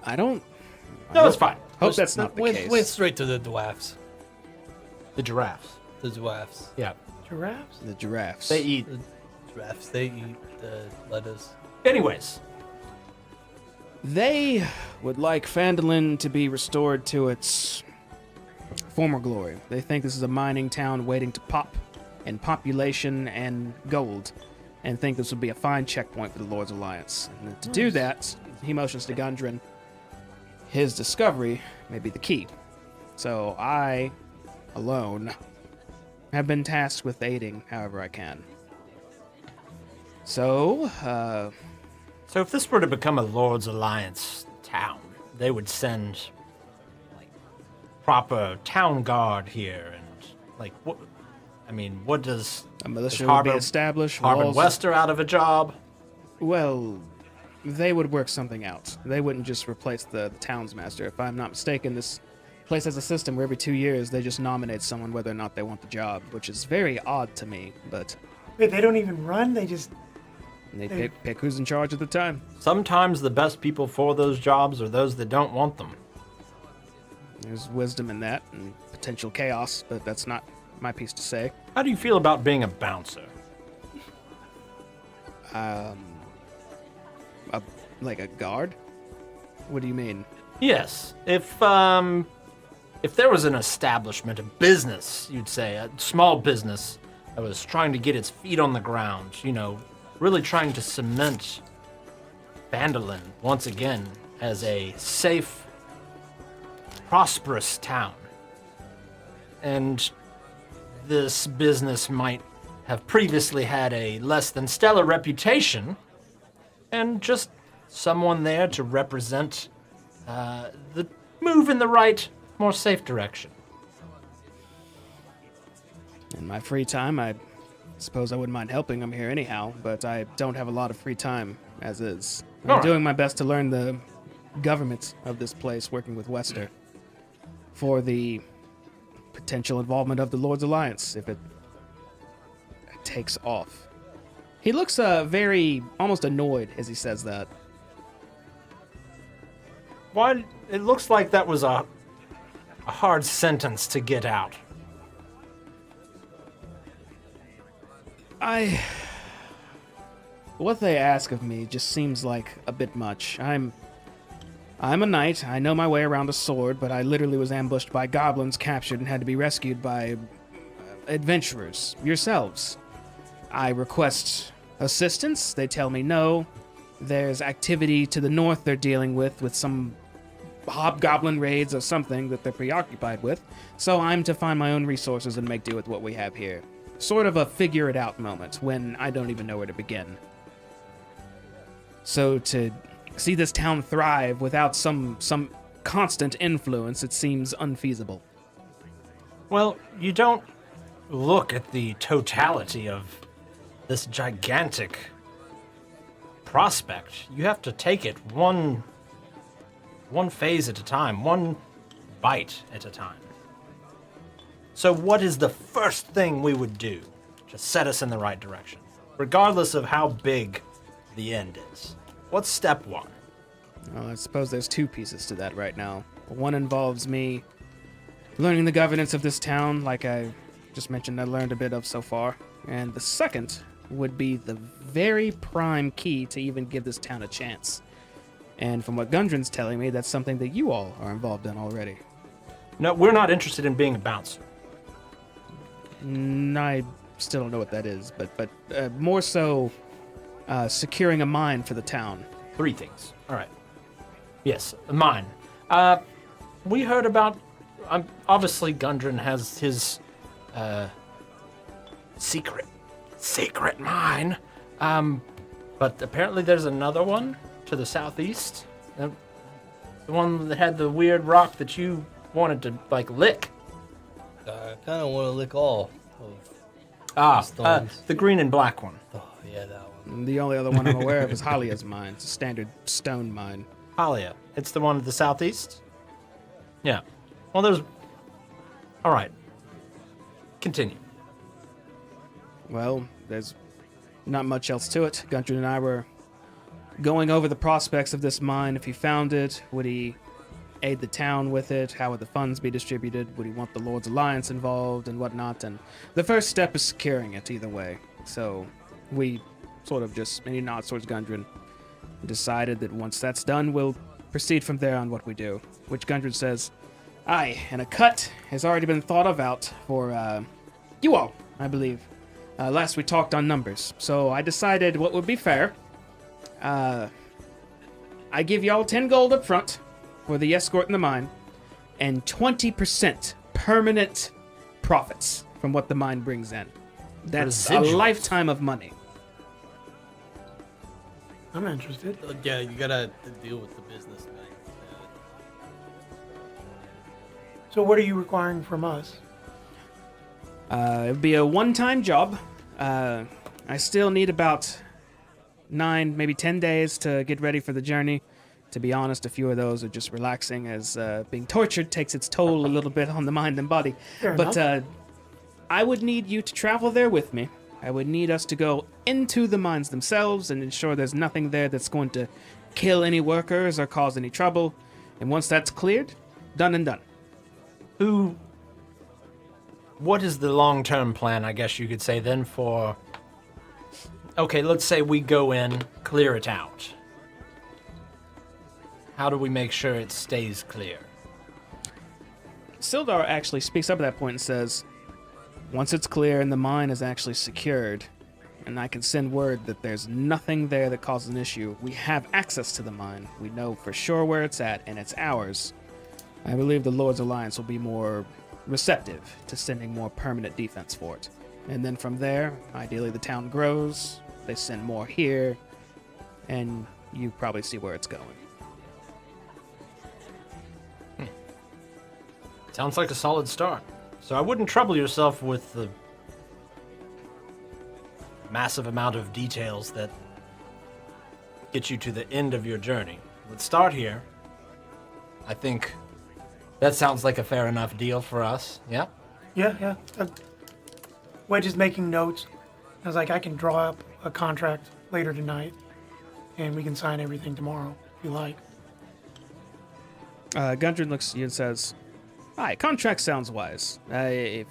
I don't... No, it's fine. Hope that's not the went, case. Went straight to the dwarfs. The giraffes. The dwarfs. Yeah. Giraffes? The giraffes. They eat. The giraffes. They eat the lettuce. Anyways. They would like Phandelver to be restored to its former glory. They think this is a mining town waiting to pop in population and gold, and think this would be a fine checkpoint for the Lord's Alliance. And to do that, he motions to Gundren. His discovery may be the key. So I, alone, have been tasked with aiding however I can. So, So if this were to become a Lord's Alliance town, they would send like proper town guard here and like what? I mean, what does A militia is would be Harbin, established. Harbin walls- Wester out of a job? Well, they would work something out. They wouldn't just replace the townsmaster. If I'm not mistaken, this place has a system where every 2 years they just nominate someone whether or not they want the job, which is very odd to me, but Wait, they don't even run? They just. they pick who's in charge at the time. Sometimes the best people for those jobs are those that don't want them. There's wisdom in that and potential chaos, but that's not my piece to say. How do you feel about being a bouncer? Like a guard? What do you mean? Yes. If there was an establishment, a business, you'd say, a small business that was trying to get its feet on the ground, you know, really trying to cement Phandelver once again as a safe, prosperous town. And this business might have previously had a less than stellar reputation, and just someone there to represent the move in the right, more safe direction. In my free time, I suppose I wouldn't mind helping them here anyhow, but I don't have a lot of free time as is. I'm All right. doing my best to learn the government of this place, working with Wester, for the potential involvement of the Lord's Alliance if it takes off. He looks very almost annoyed as he says that. Why? It looks like that was a hard sentence to get out. What they ask of me just seems like a bit much. I'm a knight. I know my way around a sword, but I literally was ambushed by goblins, captured, and had to be rescued by adventurers, yourselves. I request assistance. They tell me no. There's activity to the north they're dealing with some hobgoblin raids or something that they're preoccupied with. So I'm to find my own resources and make do with what we have here. Sort of a figure it out moment when I don't even know where to begin. So to see this town thrive without some constant influence, it seems unfeasible. Well, you don't look at the totality of this gigantic prospect. You have to take it one phase at a time, one bite at a time. So what is the first thing we would do to set us in the right direction, regardless of how big the end is? What's step one? Well, I suppose there's two pieces to that right now. One involves me learning the governance of this town, like I just mentioned I learned a bit of so far. And the second would be the very prime key to even give this town a chance. And from what Gundren's telling me, that's something that you all are involved in already. No, we're not interested in being a bouncer. I still don't know what that is, but more so securing a mine for the town. 3 things. All right. Yes, mine. We heard about. Obviously, Gundren has his secret mine. But apparently, there's another one to the southeast. The one that had the weird rock that you wanted to lick. I kind of want to lick all of stones. The green and black one. Oh, yeah, that one. And the only other one I'm aware of is Halia's mine. It's a standard stone mine. Halia. It's the one to the southeast? Yeah. Well, there's... All right. Continue. Well, there's not much else to it. Gundren and I were going over the prospects of this mine. If he found it, would he aid the town with it? How would the funds be distributed? Would he want the Lord's Alliance involved and whatnot? And the first step is securing it either way. So we sort of just, and he nods towards Gundren, decided that once that's done, we'll proceed from there on what we do. Which Gundren says, aye, and a cut has already been thought of out for you all, I believe. Last we talked on numbers, so I decided what would be fair. I give y'all 10 gold up front for the escort in the mine, and 20% permanent profits from what the mine brings in. That's a Residuals. lifetime of money. I'm interested. Yeah, you gotta deal with the business, man. So what are you requiring from us? It'll be a one-time job. I still need about 9, maybe 10 days to get ready for the journey. To be honest, a few of those are just relaxing, as being tortured takes its toll a little bit on the mind and body. Fair But enough. I would need you to travel there with me. I would need us to go into the mines themselves and ensure there's nothing there that's going to kill any workers or cause any trouble. And once that's cleared, done and done. What is the long-term plan, I guess you could say, then, for... Okay, let's say we go in, clear it out. How do we make sure it stays clear? Sildar actually speaks up at that point and says, once it's clear and the mine is actually secured, and I can send word that there's nothing there that causes an issue, we have access to the mine. We know for sure where it's at, and it's ours. I believe the Lord's Alliance will be more receptive to sending more permanent defense for it. And then from there, ideally the town grows, they send more here, and you probably see where it's going. Sounds like a solid start. So I wouldn't trouble yourself with the massive amount of details that get you to the end of your journey. Let's start here. I think that sounds like a fair enough deal for us. Yeah? Yeah. Wedge is making notes. I was like, I can draw up a contract later tonight, and we can sign everything tomorrow if you like. Gundren looks at you and says, "Aye, contract sounds wise. I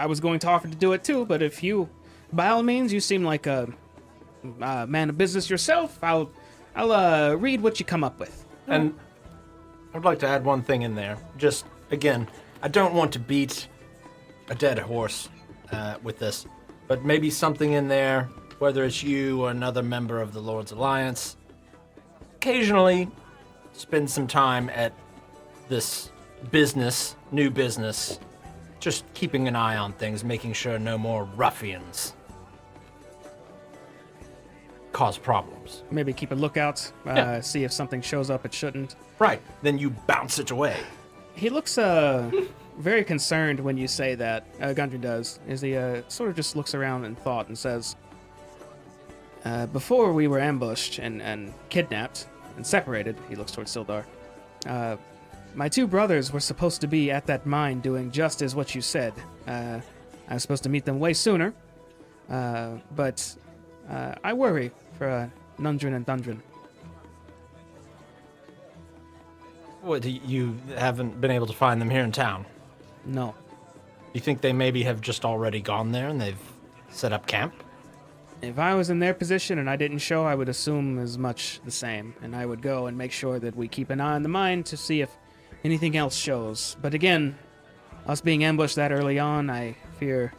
was going to offer to do it too, but if you, by all means, you seem like a man of business yourself, I'll read what you come up with." And I'd like to add one thing in there. Just, again, I don't want to beat a dead horse with this, but maybe something in there, whether it's you or another member of the Lord's Alliance, occasionally spend some time at this new business, just keeping an eye on things, making sure no more ruffians cause problems. Maybe keep a lookout, see if something shows up it shouldn't. Right, then you bounce it away. He looks very concerned when you say that. Gundren does, is he sort of just looks around in thought and says, before we were ambushed and kidnapped and separated, he looks towards Sildar, my 2 brothers were supposed to be at that mine doing just as what you said. I was supposed to meet them way sooner, but I worry for Nundren and Dundren. What, you haven't been able to find them here in town? No. You think they maybe have just already gone there and they've set up camp? If I was in their position and I didn't show, I would assume as much the same, and I would go and make sure that we keep an eye on the mine to see if anything else shows. But again, us being ambushed that early on, I fear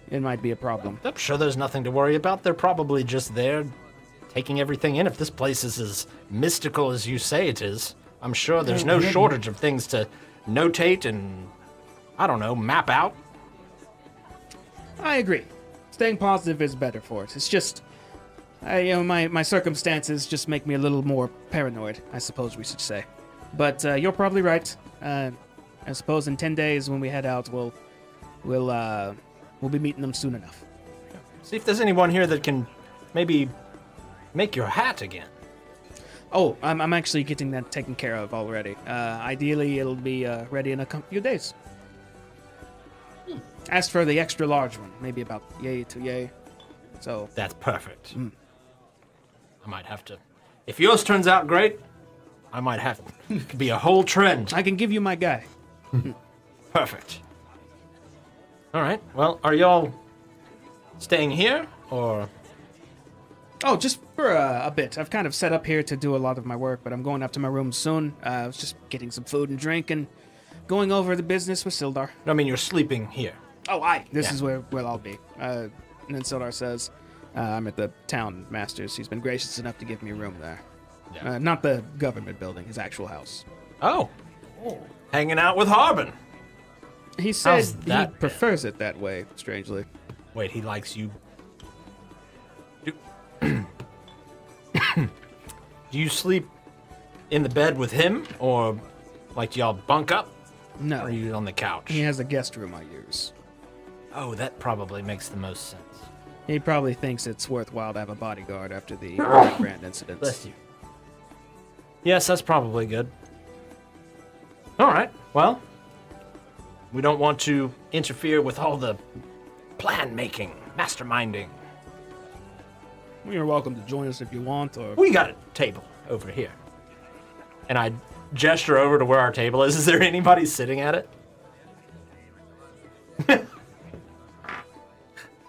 it might be a problem. I'm sure there's nothing to worry about. They're probably just there taking everything in. If this place is as mystical as you say it is, I'm sure there's no shortage of things to notate and, I don't know, map out. I agree. Staying positive is better for it. It's just, my circumstances just make me a little more paranoid, I suppose we should say. But you're probably right. I suppose in 10 days when we head out, we'll be meeting them soon enough. See if there's anyone here that can maybe make your hat again. Oh, I'm actually getting that taken care of already. Ideally, it'll be ready in a few days. As for the extra large one, maybe about yay to yay. So That's perfect. I might have to. If yours turns out great, I might have to. It could be a whole trend. I can give you my guy. Perfect. All right. Well, are y'all staying here or? Oh, just for a bit. I've kind of set up here to do a lot of my work, but I'm going up to my room soon. I was just getting some food and drink and going over the business with Sildar. I mean, you're sleeping here. Oh, aye. This Yeah. is where I'll be. And then Sildar says, I'm at the town master's. He's been gracious enough to give me room there. Yeah. Not the government building, his actual house. Oh. Hanging out with Harbin. He said How's he that? prefers it that way, strangely. Wait, he likes you. Do you sleep in the bed with him, or like do y'all bunk up? No. Or are you on the couch? He has a guest room I use. Oh, that probably makes the most sense. He probably thinks it's worthwhile to have a bodyguard after the Brand incidents. Bless you. Yes, that's probably good. All right. Well, we don't want to interfere with all the plan making, masterminding. You're welcome to join us if you want, or We got a table over here. And I gesture over to where our table is. Is there anybody sitting at it?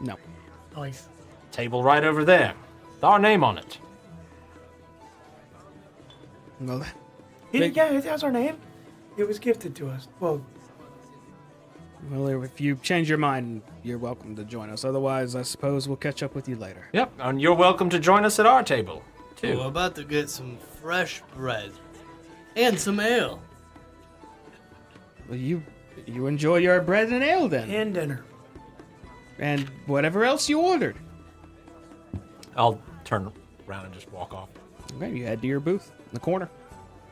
no. Nice. Table right over there. With our name on it. Well, Yeah, it has our name. It was gifted to us. Well, if you change your mind, you're welcome to join us. Otherwise, I suppose we'll catch up with you later. Yep, and you're welcome to join us at our table, too. We're about to get some fresh bread and some ale. Well, you enjoy your bread and ale then, and dinner. and whatever else you ordered. I'll turn around and just walk off. Okay, you head to your booth in the corner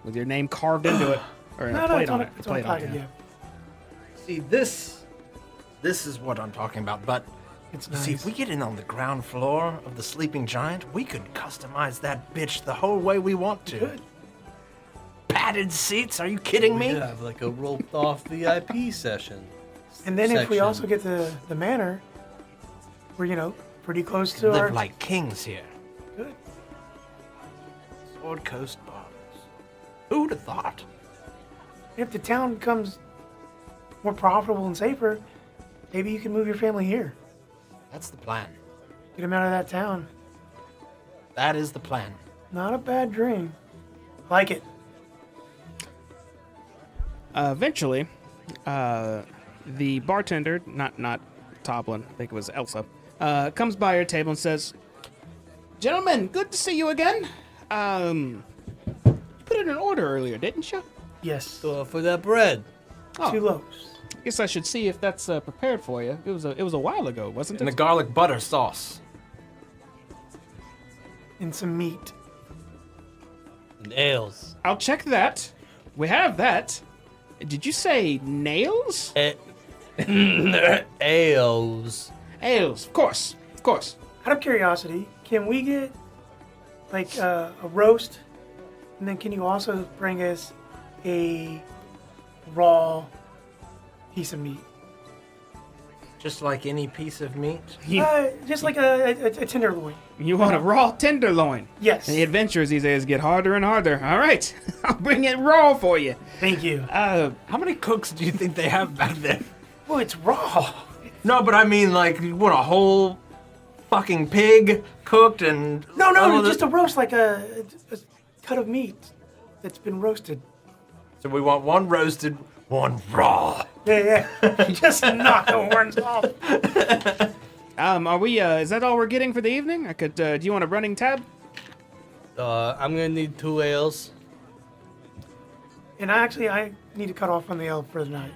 with your name carved into it, or a No, plate it's on on it. It's A on plate on pocket, it. yeah. See, this is what I'm talking about, but It's you nice. see, if we get in on the ground floor of the Sleeping Giant, we could customize that bitch the whole way we want to. Good. Padded seats? Are you kidding We me? could have like a roped off VIP session. And then if we section. also get the manor, we're pretty close to Live our. like kings here. Good. Sword Coast Bars. Who'd have thought? If the town becomes more profitable and safer, maybe you can move your family here. That's the plan. Get them out of that town. That is the plan. Not a bad dream. Like it. Eventually, the bartender, not Toblin, I think it was Elsa, comes by your table and says, "Gentlemen, good to see you again. You put in an order earlier, didn't you? Yes. So for that bread. Oh, 2 loaves. I guess I should see if that's prepared for you. It was a while ago, wasn't And it? the garlic butter sauce. And some meat. And ales. I'll check that. We have that. Did you say nails? Ales. Ales, of course, of course. Out of curiosity, can we get like a roast? And then can you also bring us a raw piece of meat? Just like any piece of meat. Just like a tenderloin. You want a raw tenderloin? Yes. The adventures these days get harder and harder. All right, I'll bring it raw for you. Thank you. How many cooks do you think they have back there? Well, it's raw. No, but I mean, like, you want a whole fucking pig cooked and... No, just a roast, like a cut of meat that's been roasted. So we want one roasted, one raw. Yeah. Just knock the horns off. Are we? Is that all we're getting for the evening? I could. Do you want a running tab? I'm gonna need 2 ales. And I need to cut off on the ale for the night.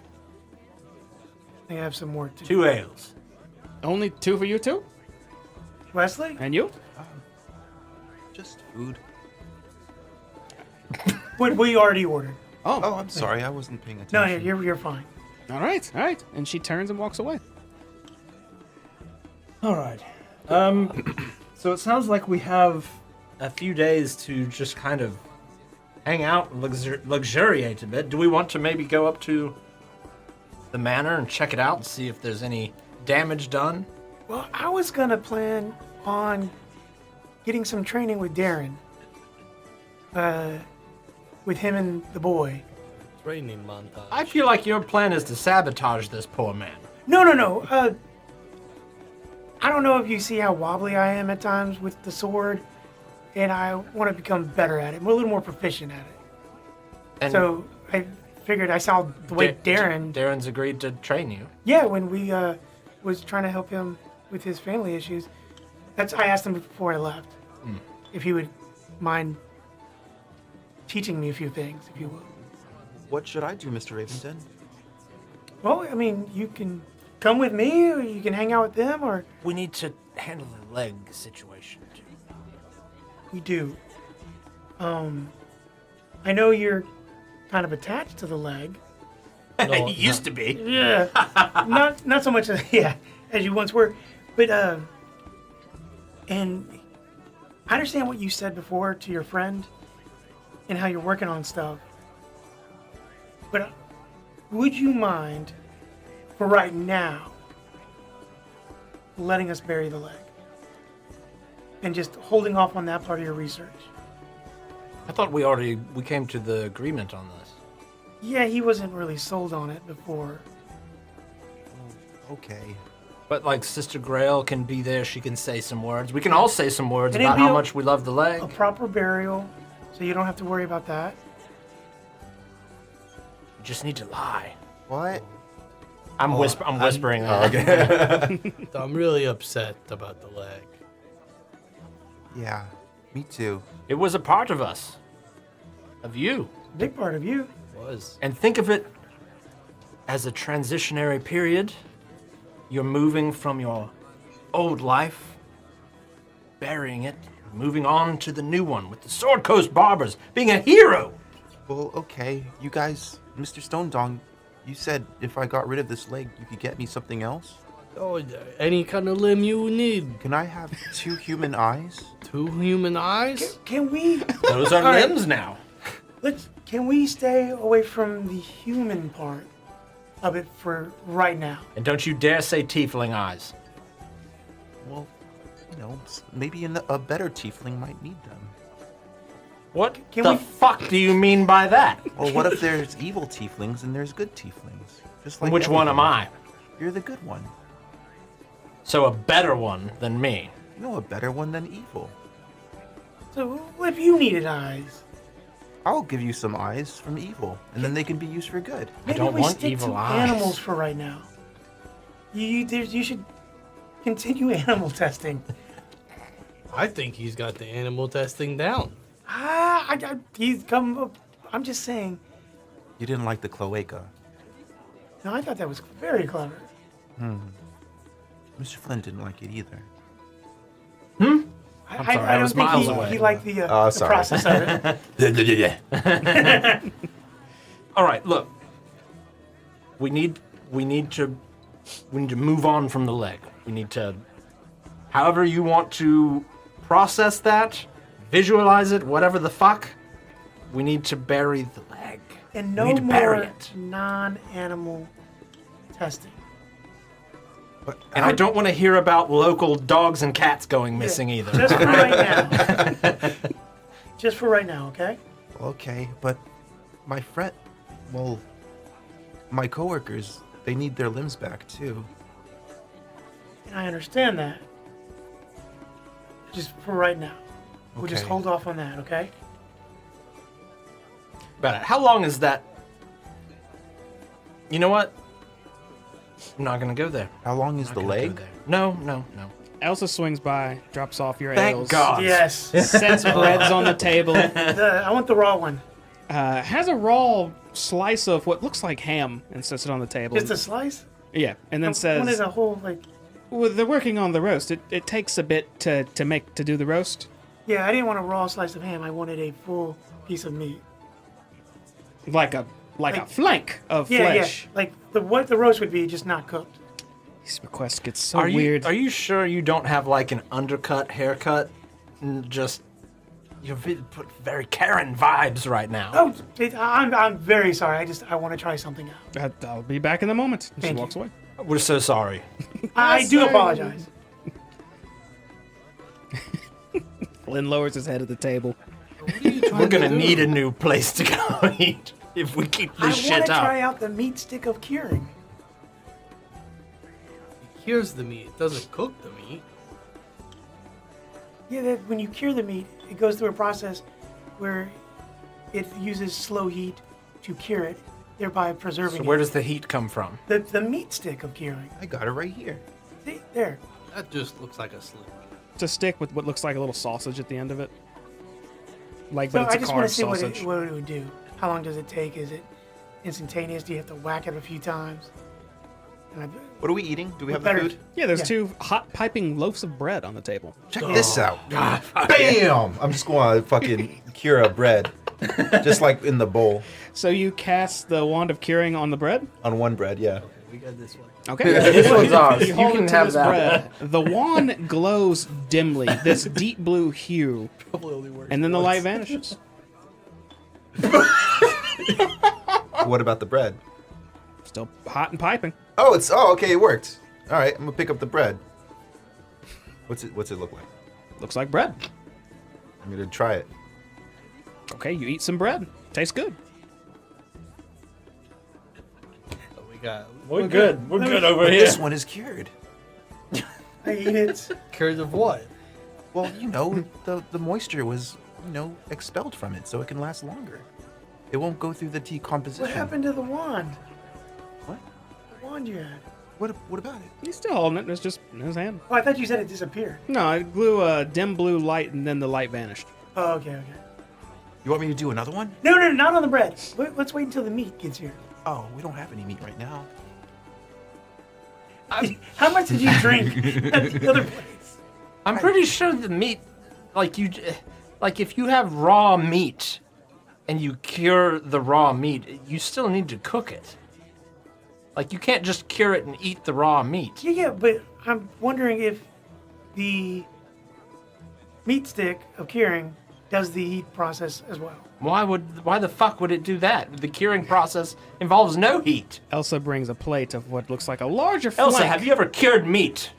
I think I have some more too. 2 ales. Only 2 for you two, Wesley? and you? Just food. What we already ordered. Oh, I'm sorry. I wasn't paying No, attention. you're fine. All right. And she turns and walks away. All right. So it sounds like we have a few days to just kind of hang out and luxuriate a bit. Do we want to maybe go up to the manor and check it out and see if there's any damage done? Well, I was gonna plan on getting some training with Darren. With him and the boy. Training montage. I feel like your plan is to sabotage this poor man. No. I don't know if you see how wobbly I am at times with the sword, and I want to become better at it. I'm a little more proficient at it. And So I figured I saw the way Darren's agreed to train you. Yeah, when we was trying to help him with his family issues, I asked him before I left if he would mind teaching me a few things, if you will. What should I do, Mr. Ravenden? Well, I mean, you can come with me, or you can hang out with them, or We need to handle the leg situation too. we do. I know you're kind of attached to the leg. No, it used to be. Yeah, not so much as as you once were, but and I understand what you said before to your friend and how you're working on stuff. But would you mind, for right now, letting us bury the leg and just holding off on that part of your research? I thought we came to the agreement on this. Yeah, he wasn't really sold on it before. Okay. But like Sister Grail can be there, she can say some words. We can all say some words And about it'd be how a- much we love the leg. A proper burial, so you don't have to worry about that. You just need to lie. What? I'm whispering that. I'm really upset about the leg. Yeah, me too. It was a part of us. Of you. Big part of you. Was. And think of it as a transitionary period. You're moving from your old life, burying it, moving on to the new one with the Sword Coast Barbers, being a hero. Well, okay. You guys, Mr. Stone Dong, you said if I got rid of this leg, you could get me something else? Oh, any kind of limb you need. Can I have 2 human eyes? 2 human eyes? Can we? Those are All right. limbs now. Can we stay away from the human part of it for right now? And don't you dare say tiefling eyes. Well, you know, maybe a better tiefling might need them. What Can the we- fuck do you mean by that? Well, what if there's evil tieflings and there's good tieflings? Just like Which one am I? You're the good one. So a better one than me. No, a better one than evil. So what if you needed eyes? I'll give you some eyes from evil, and then they can be used for good. Maybe don't we want stick evil to eyes. animals for right now. You should continue animal testing. I think he's got the animal testing down. He's come up. I'm just saying. You didn't like the cloaca. No, I thought that was very clever. Mr. Flynn didn't like it either. I'm sorry, I don't was think miles he, away. he liked the Oh, the sorry. process of it. All right, look. We need to move on from the leg. We need to, however you want to process that, visualize it, whatever the fuck. We need to bury the leg. And we no need to bury more it. non-animal testing. And I don't want to hear about local dogs and cats going missing either. Just for right now. Just for right now, okay? Okay, but my friend, well, my coworkers, they need their limbs back too. And I understand that. Just for right now. We'll just Okay. hold off on that, okay? About it. How long is that? You know what? I'm not gonna go there. How long is Not the gonna go leg? there. No. Elsa swings by, drops off your Thank ales, God. Yes. sets breads on the table, I want the raw one. has a raw slice of what looks like ham and sets it on the table. Just a slice? Yeah, and then I wanted says, a whole, like... well, they're working on the roast. It takes a bit to do the roast. Yeah, I didn't want a raw slice of ham. I wanted a full piece of meat. Like a flank of Yeah, flesh. yeah. Like what the roast would be, just not cooked. These requests get so Are weird. you sure you don't have like an undercut haircut? And just you put very Karen vibes right now. Oh, I'm very sorry. I want to try something out. I'll be back in a moment. And she Thank walks you. away. We're so sorry. I do sorry. apologize. Flynn lowers his head at the table. We're gonna need a new place to go eat if we keep I this want shit to up. try out the meat stick of curing. Here's the meat. It doesn't cook the meat. Yeah, that when you cure the meat, it goes through a process where it uses slow heat to cure it, thereby preserving So where it. does the heat come from? The meat stick of curing? I got it right here. See, there. That just looks like a sliver. It's a stick with what looks like a little sausage at the end of it. Like, So but it's I a just want carved to see sausage. what it would do. How long does it take? Is it instantaneous? Do you have to whack it a few times? And What are we eating? Do we have the better- food? Yeah, there's Yeah. 2 hot piping loaves of bread on the table. Check this out. Bam! I'm just going to fucking cure a bread. Just like in the bowl So you cast the wand of curing on the bread. on one bread. Yeah. We got this one. Okay. This one's ours. You hold can it to have this that. bread. The wand glows dimly, this deep blue hue, Probably only works and then the once. light vanishes. What about the bread? Still hot and piping. Oh, okay. It worked. All right, I'm gonna pick up the bread. What's it look like? Looks like bread. I'm gonna try it. Okay, you eat some bread. Tastes good. We got We're good. We're good over But here. this one is cured. I eat it. cured of what? Well, the moisture was, expelled from it, so it can last longer. It won't go through the decomposition. What happened to the wand? What? The wand you had. What about it? He's still holding it. It's just in his hand. Oh, I thought you said it disappeared. No, it glue a dim blue light, and then the light vanished. Oh, okay. You want me to do another one? No, not on the bread. Let's wait until the meat gets here. Oh, we don't have any meat right now. How much did you drink at the other place? I'm pretty sure the meat, like if you have raw meat and you cure the raw meat, you still need to cook it. Like you can't just cure it and eat the raw meat. Yeah, but I'm wondering if the meat stick of curing does the heat process as well. Why the fuck would it do that? The curing process involves no heat. Elsa brings a plate of what looks like a larger flank. Elsa, have you ever cured meat?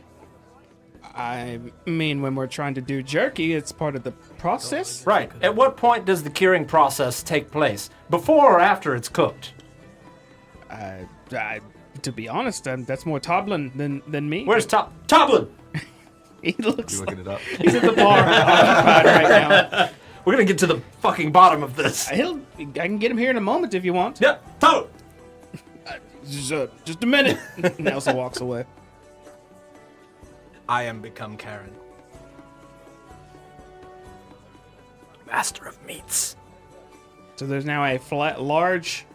I mean, when we're trying to do jerky, it's part of the process. Right. At what point does the curing process take place? Before or after it's cooked? To be honest, that's more Toblin than me. Where's Toblin? He looks You like looking it up? he's at the bar occupied right now. We're gonna get to the fucking bottom of this. I can get him here in a moment if you want. Yep, Toblin. Just a minute. And Elsa walks away. I am become Karen. Master of meats. So there's now a large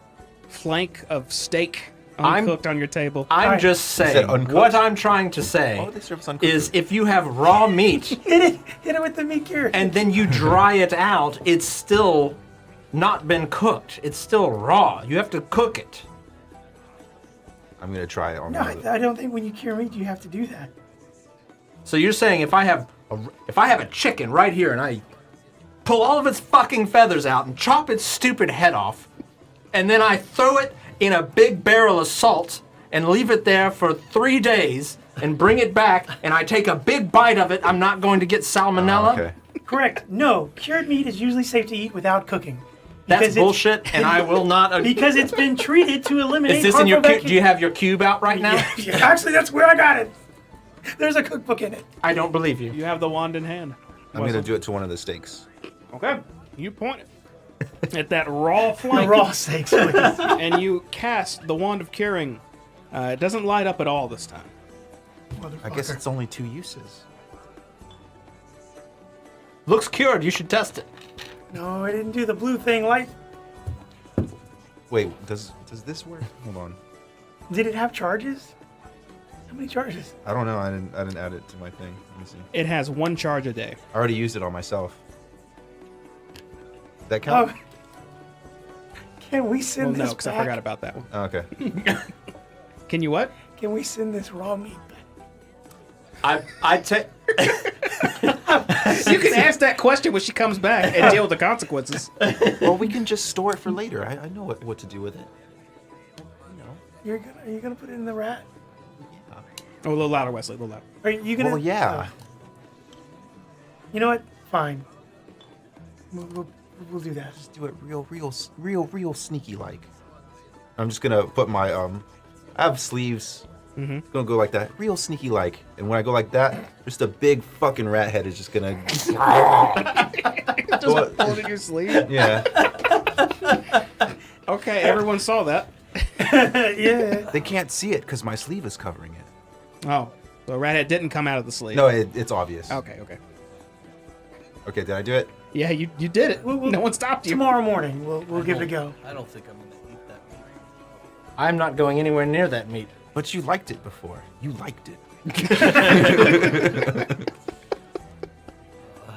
flank of steak I'm- uncooked on your table. I'm Alright. just said saying, uncooked? what I'm trying to say Why would they serve us uncooked is food? if you have raw meat Hit it with the meat cure. and then you dry it out, it's still not been cooked. It's still raw. You have to cook it. I'm gonna try it on no, I don't think when you cure meat you have to do that. So you're saying if I have a chicken right here and I pull all of its fucking feathers out and chop its stupid head off, and then I throw it in a big barrel of salt and leave it there for 3 days and bring it back and I take a big bite of it, I'm not going to get salmonella? Okay. Correct. No, cured meat is usually safe to eat without cooking. That's Because it's- bullshit, and I will not. Because it's been treated to eliminate. Is this in your harmful cube? Do you have your cube out right now? Yeah, actually, that's where I got it. There's a cookbook in it. I don't believe you. You have the wand in hand. I'm gonna do it to one of the steaks. Okay. You point it at that raw The flank, raw steaks, please. and you cast the wand of curing. It doesn't light up at all this time. I guess it's only 2 uses. Looks cured. You should test it. No, I didn't do the blue thing. Light. Wait, does this work? Hold on. Did it have charges? How many charges? I don't know. I didn't add it to my thing. Let me see. It has 1 charge a day. I already used it on myself. That count? Oh, can we Well, send no, this because I back? forgot about that one. Oh, okay. Can you what? Can we send this raw meat back? I take. You can ask that question when she comes back and deal with the consequences. Well, we can just store it for later. I know what to do with it. You know. Are you gonna put it in the rat? Oh, a little louder, Wesley. A little louder. Are you gonna? Well, yeah. You know what? Fine. We'll do that. Just do it real sneaky like. I'm just gonna put my I have sleeves. It's gonna go like that, real sneaky like. And when I go like that, just a big fucking rat head is just gonna. Just holding your sleeve. Yeah. Okay, everyone saw that. Yeah. They can't see it because my sleeve is covering it. Oh, so Rathead didn't come out of the sleeve. No, it's obvious. Okay. Okay, did I do it? Yeah, you did it. No one stopped you. Tomorrow morning we'll give it a go. I don't think I'm gonna eat that meat. I'm not going anywhere near that meat. But you liked it before. You liked it.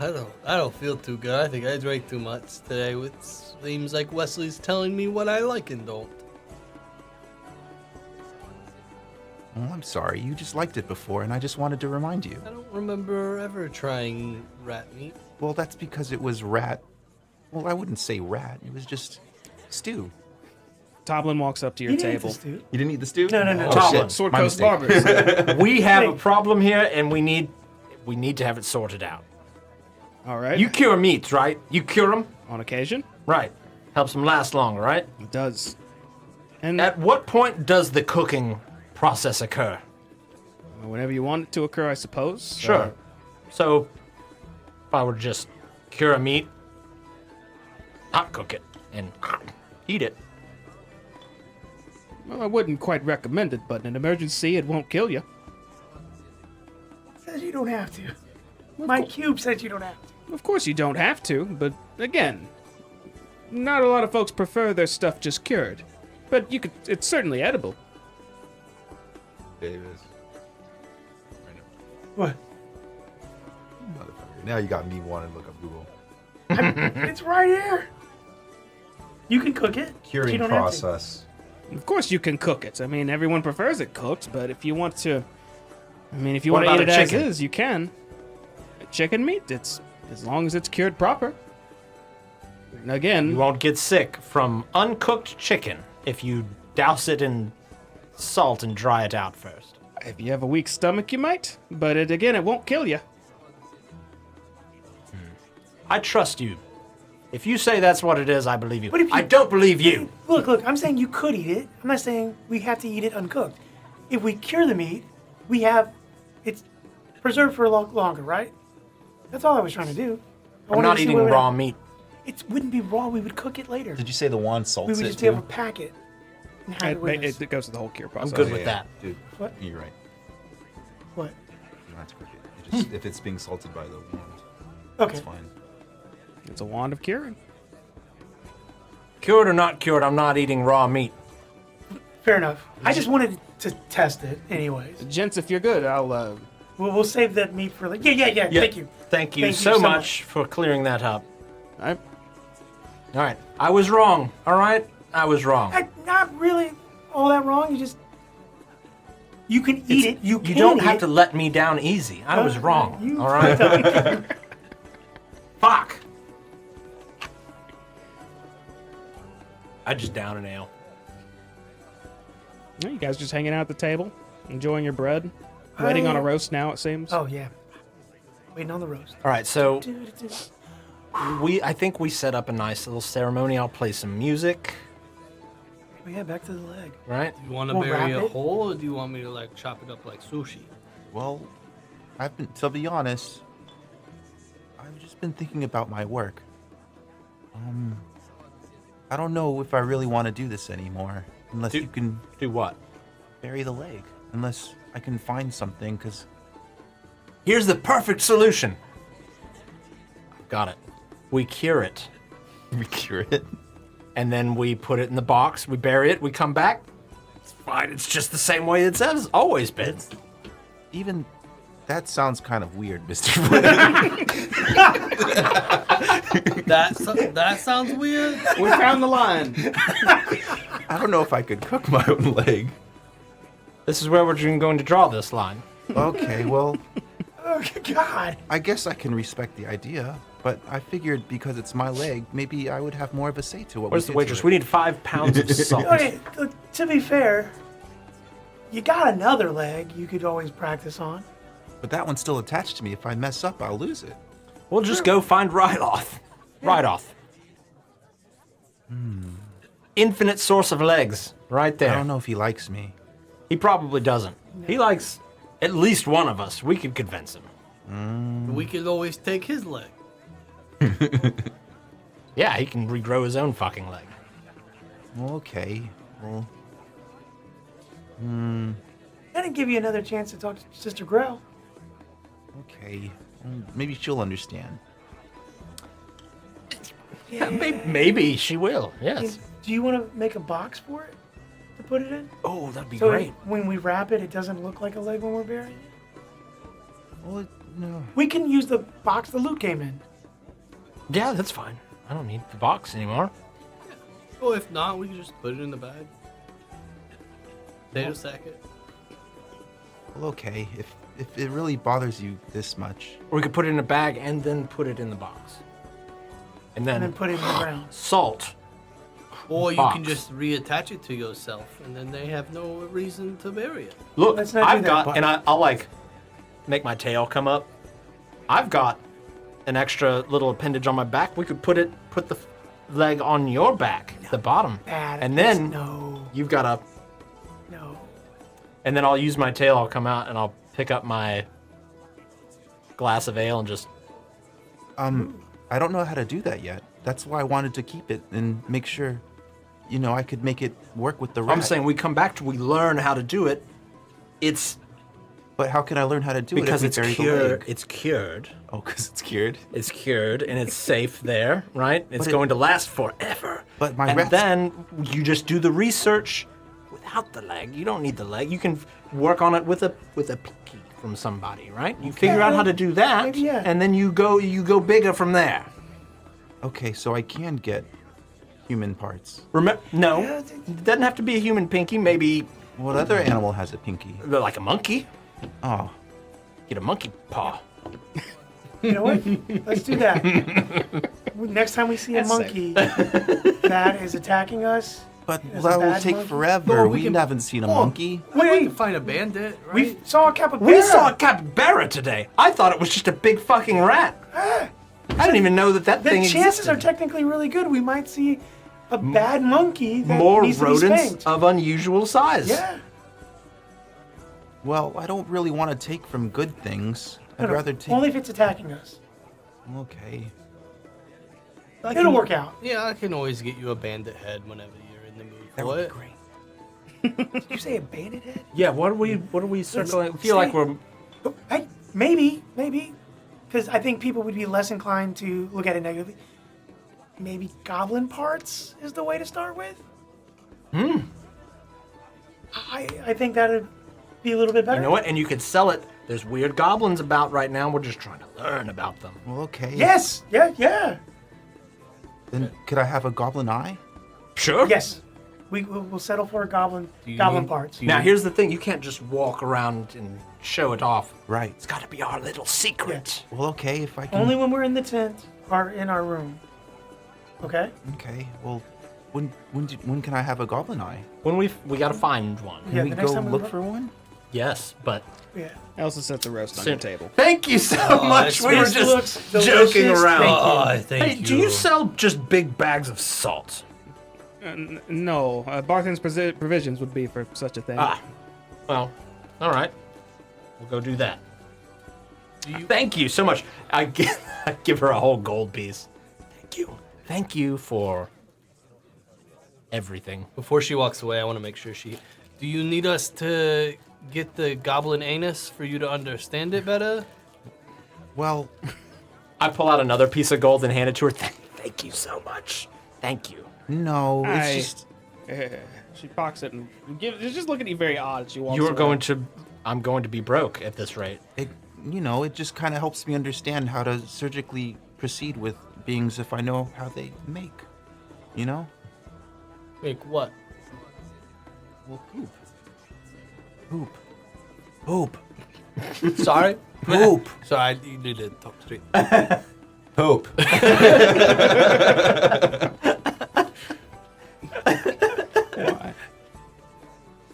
I don't feel too good. I think I drank too much today. It seems like Wesley's telling me what I like and don't. Oh, I'm sorry. You just liked it before, and I just wanted to remind you. I don't remember ever trying rat meat. Well, that's because it was rat. Well, I wouldn't say rat. It was just stew. Toblin walks up to your You didn't eat table. the stew. You didn't eat the stew? No, no, no. Oh, Toblin. shit. Sword My Coast mistake. Barbers. We have a Hey. problem here, and we need to have it sorted out. All right. You cure meats, right? You cure them, On occasion, right? Helps them last longer, right? it does. And At what point does the cooking process occur? whenever you want it to occur, I suppose. Sure. So, if I were to just cure a meat, not cook it, and eat it. Well, I wouldn't quite recommend it, but in an emergency, it won't kill you. Says you don't have to. My cube says you don't have to. Of course, you don't have to, but again, not a lot of folks prefer their stuff just cured. But you could, it's certainly edible. Davis. What? Motherfucker. Now you got me wanting to look up Google. It's right here. You can cook it. but you Curing don't have to. process. Of course, you can cook it. I mean, everyone prefers it cooked, but if you want to, if you What want to eat about it a as chicken? is, you can. Chicken meat, it's as long as it's cured proper. And again, You won't get sick from uncooked chicken if you douse it in salt and dry it out first. if you have a weak stomach, you might. But it won't kill you. I trust you. If you say that's what it is, I believe you. But if you- I don't believe you. Look, I'm saying you could eat it. I'm not saying we have to eat it uncooked. If we cure the meat, it's preserved for a lot longer, right? That's all I was trying to do. I I'm wanted not to see eating what would raw happen. meat. It wouldn't be raw. We would cook it later. Did you say the wand salts We would it just be able too? to pack it and have it with us. It goes through the whole cure process. good with that. Dude, What? you're right. What? You don't have to cook it. It just, if it's being salted by the wand, Okay. it's fine. It's a wand of curing. Cured or not cured, I'm not eating raw meat. Fair enough. I just wanted to test it, anyways. Gents, if you're good, I'll. We'll save that meat for like. Yeah. Thank you. Thank you Thank you so so much for clearing that up. I, All right. I was wrong. All right? I was wrong. Not really all that wrong. You can eat it. You don't eat have it. to let me down easy. I was wrong. You All right? Fuck. I just down an ale. you guys just hanging out at the table, enjoying your bread, waiting on a roast now. It seems. Oh yeah. Waiting on the roast. All right, so I think we set up a nice little ceremony. I'll play some music, Oh yeah, back to the leg. right? You want to We'll bury wrap a it. hole, or do you want me to like chop it up like sushi? Well, to be honest, I've just been thinking about my work. I don't know if I really want to do this anymore, unless you can Do what? bury the leg. Unless I can find something, because Here's the perfect solution. Got it. We cure it, we cure it. and then we put it in the box. We bury it. We come back. It's fine. It's just the same way it's always been. Even that sounds kind of weird, Mr. Flynn. That sounds weird. We found the line. I don't know if I could cook my own leg. This is where we're going to draw this line. Okay, well, Oh God. I guess I can respect the idea, but I figured because it's my leg, maybe I would have more of a say to what Where's we the did waitress? to We it. need 5 pounds of salt. Okay, look, to be fair, you got another leg you could always practice on. But that one's still attached to me. If I mess up, I'll lose it. We'll just go find Ryloth. Ryloth. Infinite source of legs, right I there. don't know if he likes me. He probably doesn't. He likes at least one of us. We could convince him. We could always take his leg. Yeah, he can regrow his own fucking leg. Okay. Well, I didn't give you another chance to talk to Sister Grell. okay. Maybe she'll understand. Yeah, maybe she will. Yes. Do you want to make a box for it to put it in? Oh, that'd be So great. when we wrap it, it doesn't look like a leg when we're burying it. Well, no. We can use the box the loot came in. Yeah, that's fine. I don't need the box anymore. Or if not, we can just put it in the bag. Potato sack it. Well, okay. If it really bothers you this much, Or we could put it in a bag and then put it in the box. And then, And then put it in the ground. salt. Or you Box. can just reattach it to yourself, and then they have no reason to bury it. Look, Let's not do I've that. got, and I'll like make my tail come up. I've got an extra little appendage on my back. We could put the leg on your back, the bottom, Bad. and then No. you've got a, No. and then I'll use my tail. I'll come out and I'll pick up my glass of ale and just. I don't know how to do that yet. That's why I wanted to keep it and make sure, I could make it work with the rat. I'm saying we come back to we learn how to do it. It's But how can I learn how to do because it if it's we bury the cured. leg? It's cured. Oh, because it's cured? It's cured and it's safe there, right? It's But going to last forever. But my and rats- then you just do the research without the leg. You don't need the leg. You can work on it with a pinky from somebody, right? You figure out how to do that, Maybe, yeah. and then you go bigger from there. Okay, so I can get human parts. No, Yeah, it doesn't have to be a human pinky. Maybe What other animal has a pinky? like a monkey. Oh, Get a monkey paw. You know what? Let's do that. Next time we see a That's monkey that is attacking us, but Is a that will bad take monkey? forever. Well, we we can- haven't seen a Oh. monkey. We Wait. can find a bandit, right? we saw a capybara. We saw a capybara today. I thought it was just a big fucking rat. I didn't even know that The thing chances are existed. technically really good. We might see a bad monkey that More needs to be rodents spanked. of unusual size. Yeah. Well, I don't really want to take from good things. I'd No, rather take. Only if it's attacking us. Okay. It'll work out. Yeah, I can always get you a bandit head whenever you're in the mood That for would it. be great. Did you say a bandit head? Yeah, what are we circling? I feel say- like we're Oh, hey, maybe. Because I think people would be less inclined to look at it negatively. Maybe goblin parts is the way to start with. I think that'd be a little bit better. you know what? And you could sell it. There's weird goblins about right now. We're just trying to learn about them. Well, okay. Yes. Yeah. Then could I have a goblin eye? Sure. Yes. We'll settle for a goblin you goblin need- parts. do Now here's the thing: you can't just walk around and show it off. Right. It's got to be our little secret. Well, okay. If I can. Only when we're in the tent or in our room. Okay. Okay. Well, when can I have a goblin eye? When we got to find one. Yeah, Can we the next go time we look look- for one? Yes, but Yeah. Elsa set the roast on your table. Thank you so much. this We were looks just delicious. joking around. Thank you. Oh, thank Hey, you. do you sell just big bags of salt? No, Barthen's provisions would be for such a thing. Ah, well, all right. We'll go do that. Thank you so much. I give her a whole gold piece. Thank you. Thank you for everything. Before she walks away, I want to make sure she. Do you need us to get the goblin anus for you to understand it better? Well, I pull out another piece of gold and hand it to her. Thank you so much. Thank you. no. It's I- just. She pocks it and just looking at you very odd as she walks You are away. going to. I'm going to be broke at this rate. It just kind of helps me understand how to surgically proceed with beings if I know how they make. You know? Make what? Well, poop. Poop. Sorry? Poop. Sorry, you need to talk straight. Poop. Why?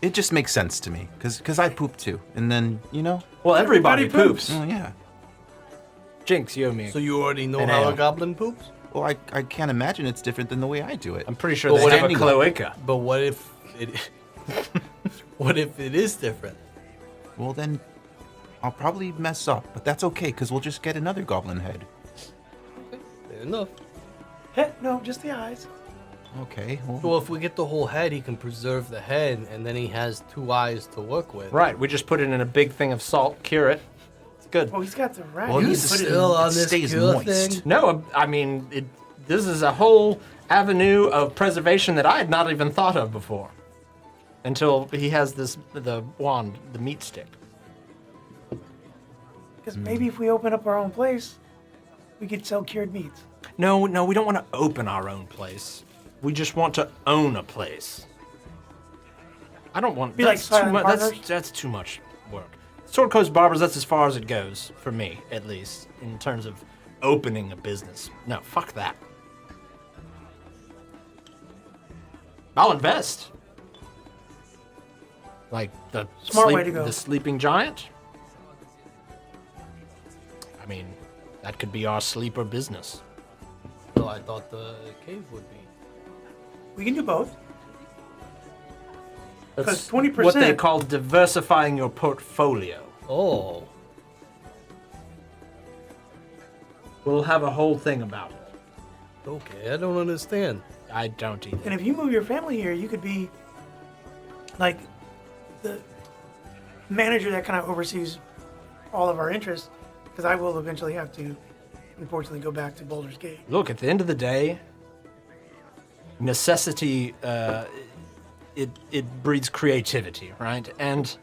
It just makes sense to me, cause I poop too, and then Well, everybody Everybody poops. oh yeah. Jinx, you owe me. So you already know An how ale. a goblin poops? Well, I can't imagine it's different than the way I do it. I'm pretty sure But they what have a if- cloaca. But what if it? What if it is different? Well, then I'll probably mess up, but that's okay, cause we'll just get another goblin head. Fair enough. No, just the eyes. Okay. Well, Well, if we get the whole head, he can preserve the head, and then he has 2 eyes to work with. Right, we just put it in a big thing of salt, cure it. It's good. Oh, he's got the rat. Well, You needs to still on this stays cure moist. thing? No, I mean, this is a whole avenue of preservation that I had not even thought of before. Until he has the wand, the meat stick. Because maybe if we open up our own place, we could sell cured meats. No, we don't want to open our own place. We just want to own a place. I don't want. Be like That's too silent much. partners? That's too much work. Sword Coast Barbers. That's as far as it goes for me, at least in terms of opening a business. No, fuck that. I'll invest. Like the Smart way to go. The sleeping giant. I mean, that could be our sleeper business. So I thought the cave would be. We can do both. That's 20%. what they call diversifying your portfolio. Oh. We'll have a whole thing about it. Okay, I don't understand. I don't either. And if you move your family here, you could be like the manager that kind of oversees all of our interests. Because I will eventually have to, unfortunately, go back to Boulder's Gate. Look, at the end of the day, necessity, it breeds creativity, right? And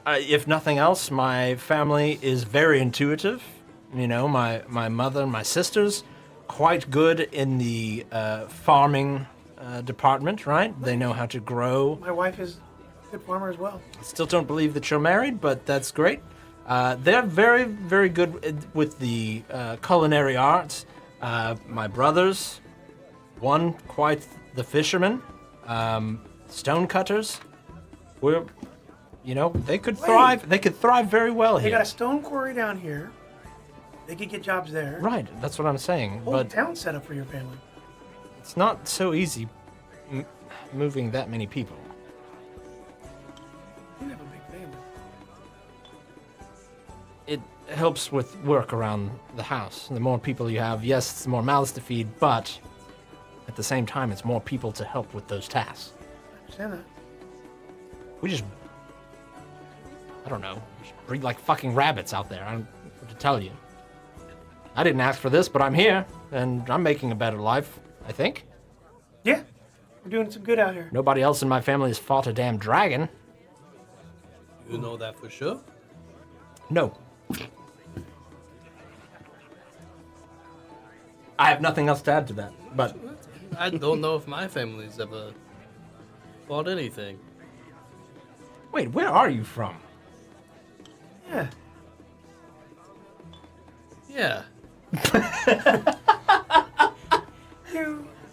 if nothing else, my family is very intuitive. You know, my mother and my sisters, quite good in the farming department, right? They know how to grow. My wife is a good farmer as well. I still don't believe that you're married, but that's great. They're very, very good with the culinary arts. My brothers, one quite the fisherman, stone cutters. We're, you know, they could thrive. They could thrive very well They here. got a stone quarry down here. They could get jobs there. Right, that's what I'm saying. Whole But town set up for your family. it's not so easy moving that many people. You have a big family. It helps with work around the house. The more people you have, yes, it's more mouths to feed, but at the same time, it's more people to help with those tasks. I understand that. We just, I don't know, just breed like fucking rabbits out there. I don't know what to tell you. I didn't ask for this, but I'm here, and I'm making a better life, I think. Yeah, we're doing some good out here. Nobody else in my family has fought a damn dragon. You know that for sure? No. I have nothing else to add to that, but I don't know if my family's ever bought anything. wait, where are you from? Yeah. Yeah.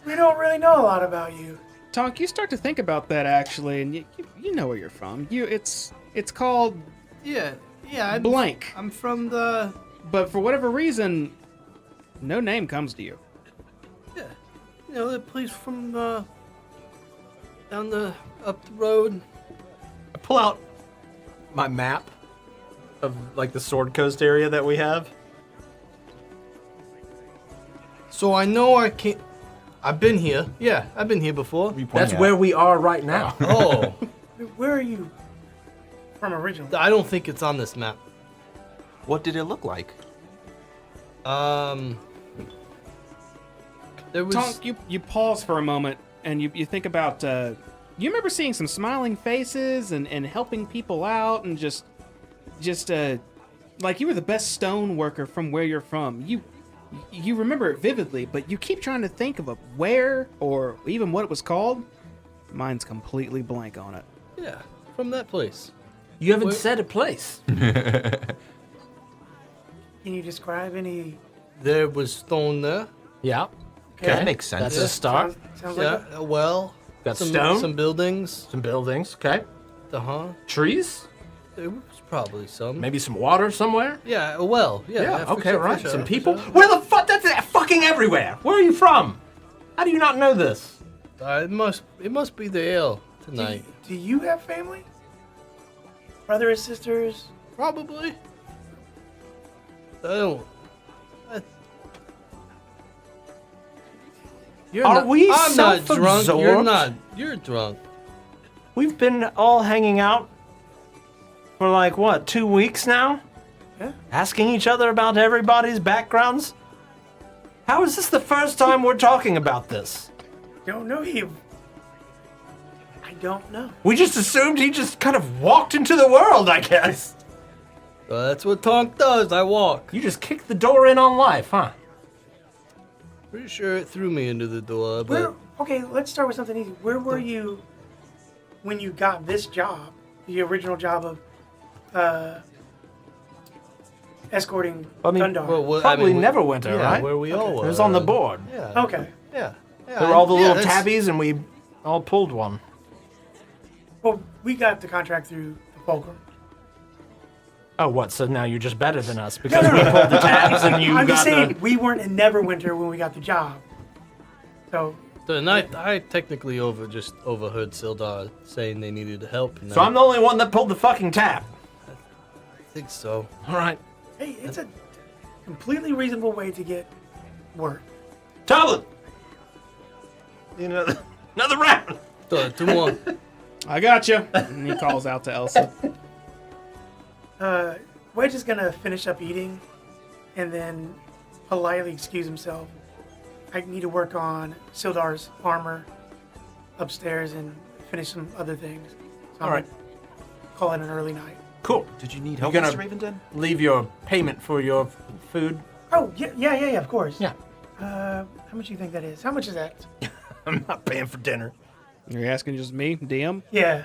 We don't really know a lot about you. Tonk, you start to think about that actually, and you know where you're from. It's called Yeah. Yeah. blank, I'm from the. but for whatever reason, no name comes to you. Yeah. You know, the place from up the road. I pull out my map of like the Sword Coast area that we have. So I know I can't. I've been here. Yeah, I've been here before. That's where we are right now. Oh, Where are you from originally? I don't think it's on this map. What did it look like? There was. Tonk, you pause for a moment and you think about. You remember seeing some smiling faces and helping people out and just like you were the best stone worker from where you're from. You remember it vividly, but you keep trying to think of a where or even what it was called. Mine's completely blank on it. Yeah, from that place. You haven't Where- said a place. Can you describe any? There was stone there. Yeah. Okay. That makes sense. That's a start. Sounds Yeah, like a well. Got some, stone? Some buildings. Some buildings. Okay. Uh-huh. Trees. There was probably some. Maybe some water somewhere. Yeah, a well. Yeah, for okay, sure, for right. sure, Some for people. sure. Where the fuck? That's fucking everywhere. Where are you from? How do you not know this? It must be the ale tonight. Do you have family? Brother or sisters? Probably. I don't. You're Are not, we I'm not drunk. You're self-absorbed? not. You're drunk. We've been all hanging out for like what, 2 weeks now? Yeah. Asking each other about everybody's backgrounds? How is this the first time we're talking about this? Don't know you. I don't know. We just assumed he just kind of walked into the world, I guess. That's what Tonk does. I walk. You just kicked the door in on life, huh? Pretty sure it threw me into the door, Where, but okay, let's start with something easy. Where were you when you got this job, the original job of escorting I mean, Dundar? Probably Neverwinter, yeah, right? where we all were. It was on the board. Yeah. Okay. Yeah. Yeah. There were all the little that's- tabbies, and we all pulled one. Well, we got the contract through the Fulcrum. Oh, what? So now you're just better than us because we pulled the tabs and you I'm got just saying, the... we weren't in Neverwinter when we got the job. So, And I technically just overheard Sildar saying they needed help. And So I'm the only one that pulled the fucking tab. I think so. All right. hey, it's a completely reasonable way to get work. Talon! You know, another round. Two more. I got you. And he calls out to Elsa. Wedge is gonna finish up eating, and then politely excuse himself. I need to work on Sildar's armor upstairs and finish some other things. So All right. Call it an early night. Cool. Did you need help, gonna- Mr. Ravenden? Leave your payment for your food. Oh, yeah, of course. Yeah. How much do you think that is? How much is that? I'm not paying for dinner. You're asking just me, DM? Yeah.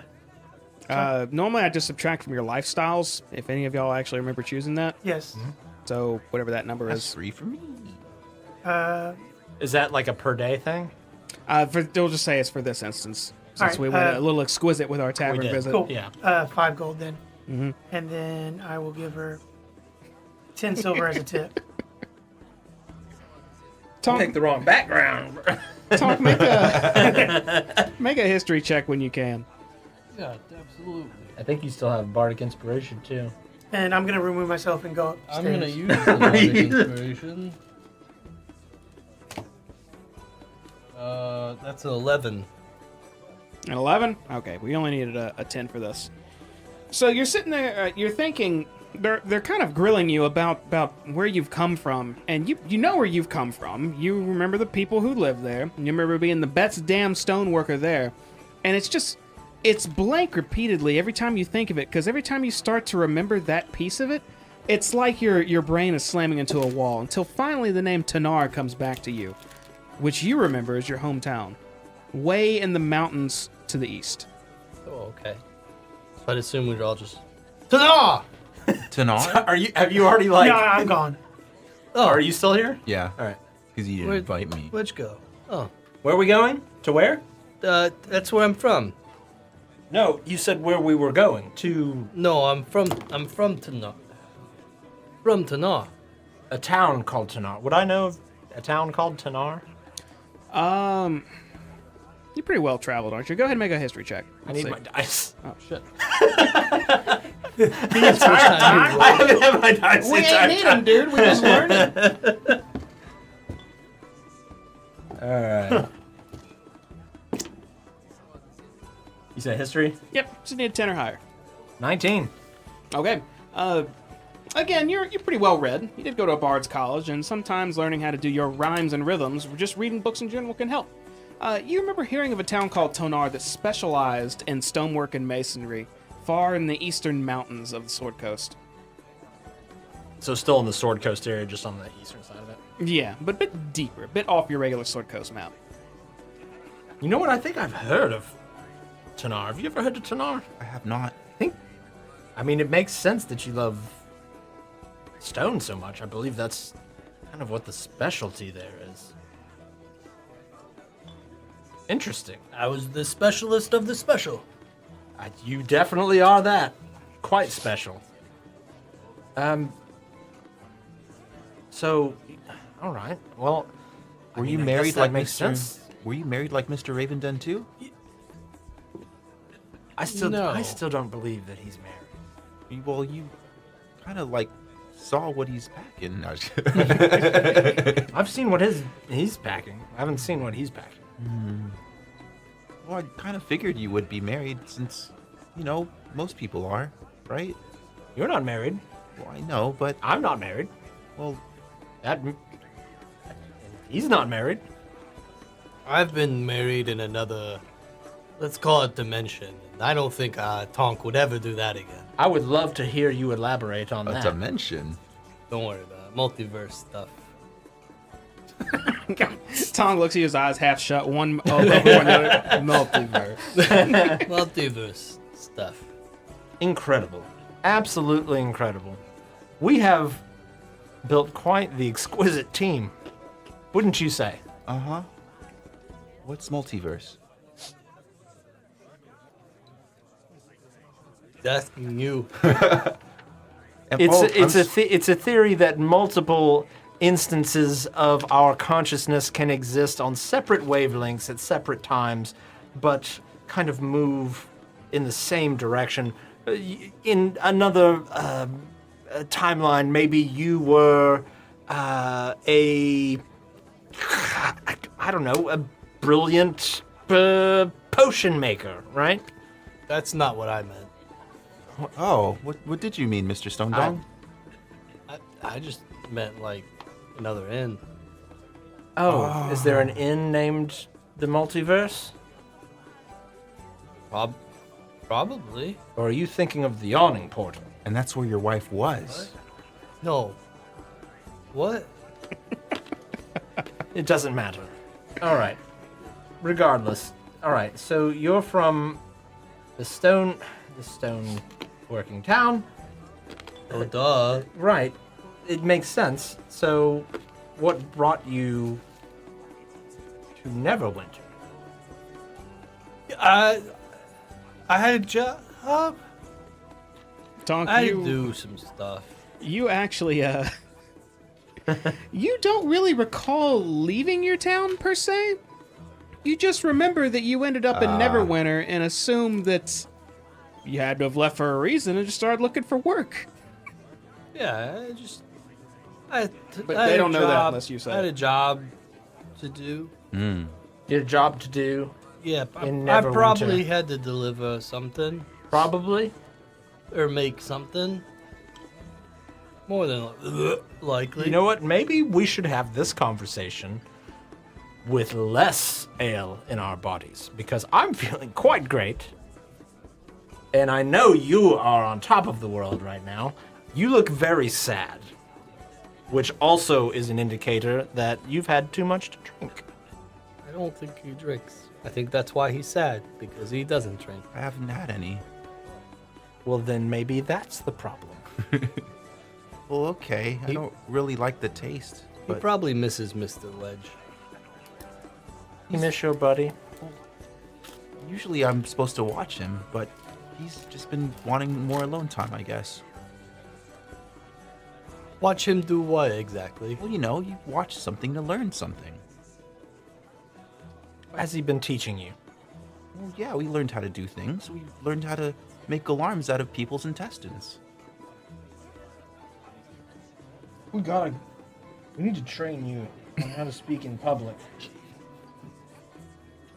Normally I just subtract from your lifestyles, if any of y'all actually remember choosing that. Yes. So whatever that number That's is. free for me. Is that like a per day thing? They'll just say it's for this instance. Since Alright, we went a little exquisite with our tavern did. visit. Cool. Yeah. 5 gold then. And then I will give her 10 silver as a tip. Talk, the wrong background. make a history check when you can. Yeah, absolutely. I think you still have Bardic Inspiration too. And I'm gonna remove myself and go upstairs. I'm gonna use the Bardic Inspiration. That's an 11. An 11? Okay, we only needed a 10 for this. So you're sitting there, you're thinking, they're kind of grilling you about where you've come from, and you know where you've come from. You remember the people who live there, and you remember being the best damn stoneworker there, and it's blank repeatedly every time you think of it, because every time you start to remember that piece of it, it's like your brain is slamming into a wall, until finally the name Tanar comes back to you, which you remember as your hometown, way in the mountains to the east. Oh, okay. So I'd assume we'd all just. Ta-da! Tanar? Have you already like? No, I'm gone. Oh, Are you still here? Yeah. All right. Because you didn't Where'd- invite me. Where'd you go? Oh, Where are we going? To where? that's where I'm from. No, you said where we were going to No, I'm from Tanar. From Tanar. a town called Tanar. Would I know of a town called Tanar? You're pretty well traveled, aren't you? Go ahead and make a history check. I Let's need see. my dice. Oh shit. The entire time. I haven't had my dice. We ain't need them, dude. We just learned it. All right. You said history? Yep. Just need a 10 or higher. 19. Okay. Again, you're pretty well read. You did go to a bard's college, and sometimes learning how to do your rhymes and rhythms, or just reading books in general, can help. You remember hearing of a town called Tonar that specialized in stonework and masonry, far in the eastern mountains of the Sword Coast. So still in the Sword Coast area, just on the eastern side of it. Yeah, but a bit deeper, a bit off your regular Sword Coast map. You know what? I think I've heard of Tanar. Have you ever heard of Tanar? I have not. I mean, it makes sense that you love stone so much. I believe that's kind of what the specialty there is. Interesting. I was the specialist of the special. You definitely are that. Quite special. So, all right. Well, Were you I guess married that like makes Mr. sense. Were you married like Mr. Ravenden too? I still No. don't believe that he's married. Well, you kind of like saw what he's packing. No, I've seen what he's packing. I haven't seen what he's packing. well, I kind of figured you would be married since, you know, most people are, right? You're not married. Well, I know, but I'm not married. well, He's not married. I've been married in another, let's call it dimension. I don't think Tonk would ever do that again. I would love to hear you elaborate on a that. dimension. Don't worry about it. Multiverse stuff. Tong looks at you, his eyes half shut, one over one other. Multiverse. Multiverse stuff. Incredible. Absolutely incredible. We have built quite the exquisite team. Wouldn't you say? Uh-huh. What's multiverse? Asking you. It's a theory that multiple instances of our consciousness can exist on separate wavelengths at separate times, but kind of move in the same direction. In another timeline, maybe you were I don't know, a brilliant potion maker, right? That's not what I meant. Oh, what did you mean, Mr. Stone Dong? I just meant like another inn. Oh, is there an inn named the multiverse? Probably. Or are you thinking of the yawning portal? And that's where your wife was. No. What? It doesn't matter. All right. Regardless. All right. So you're from the stone working town. Oh, duh. Right. It makes sense. So what brought you to Neverwinter? I had a job. Tonk, I had to do some stuff. you actually, you don't really recall leaving your town, per se. You just remember that you ended up in Neverwinter and assume that you had to have left for a reason and just started looking for work. Yeah, But they don't know that unless you say I had it. a job to do. You had a job to do. Yeah, In I Neverwinter. probably had to deliver something Probably. or make something. More than likely. You know what? Maybe we should have this conversation with less ale in our bodies, because I'm feeling quite great. And I know you are on top of the world right now. You look very sad, which also is an indicator that you've had too much to drink. I don't think he drinks. I think that's why he's sad, because he doesn't drink. I haven't had any. Well, then maybe that's the problem. Well, okay. I don't really like the taste. He But probably misses Mr. Ledge. You miss your buddy? usually I'm supposed to watch him, but he's just been wanting more alone time, I guess. Watch him do what exactly? Well, you watch something to learn something. Has he been teaching you? Well, yeah, we learned how to do things. We learned how to make alarms out of people's intestines. We need to train you on how to speak in public.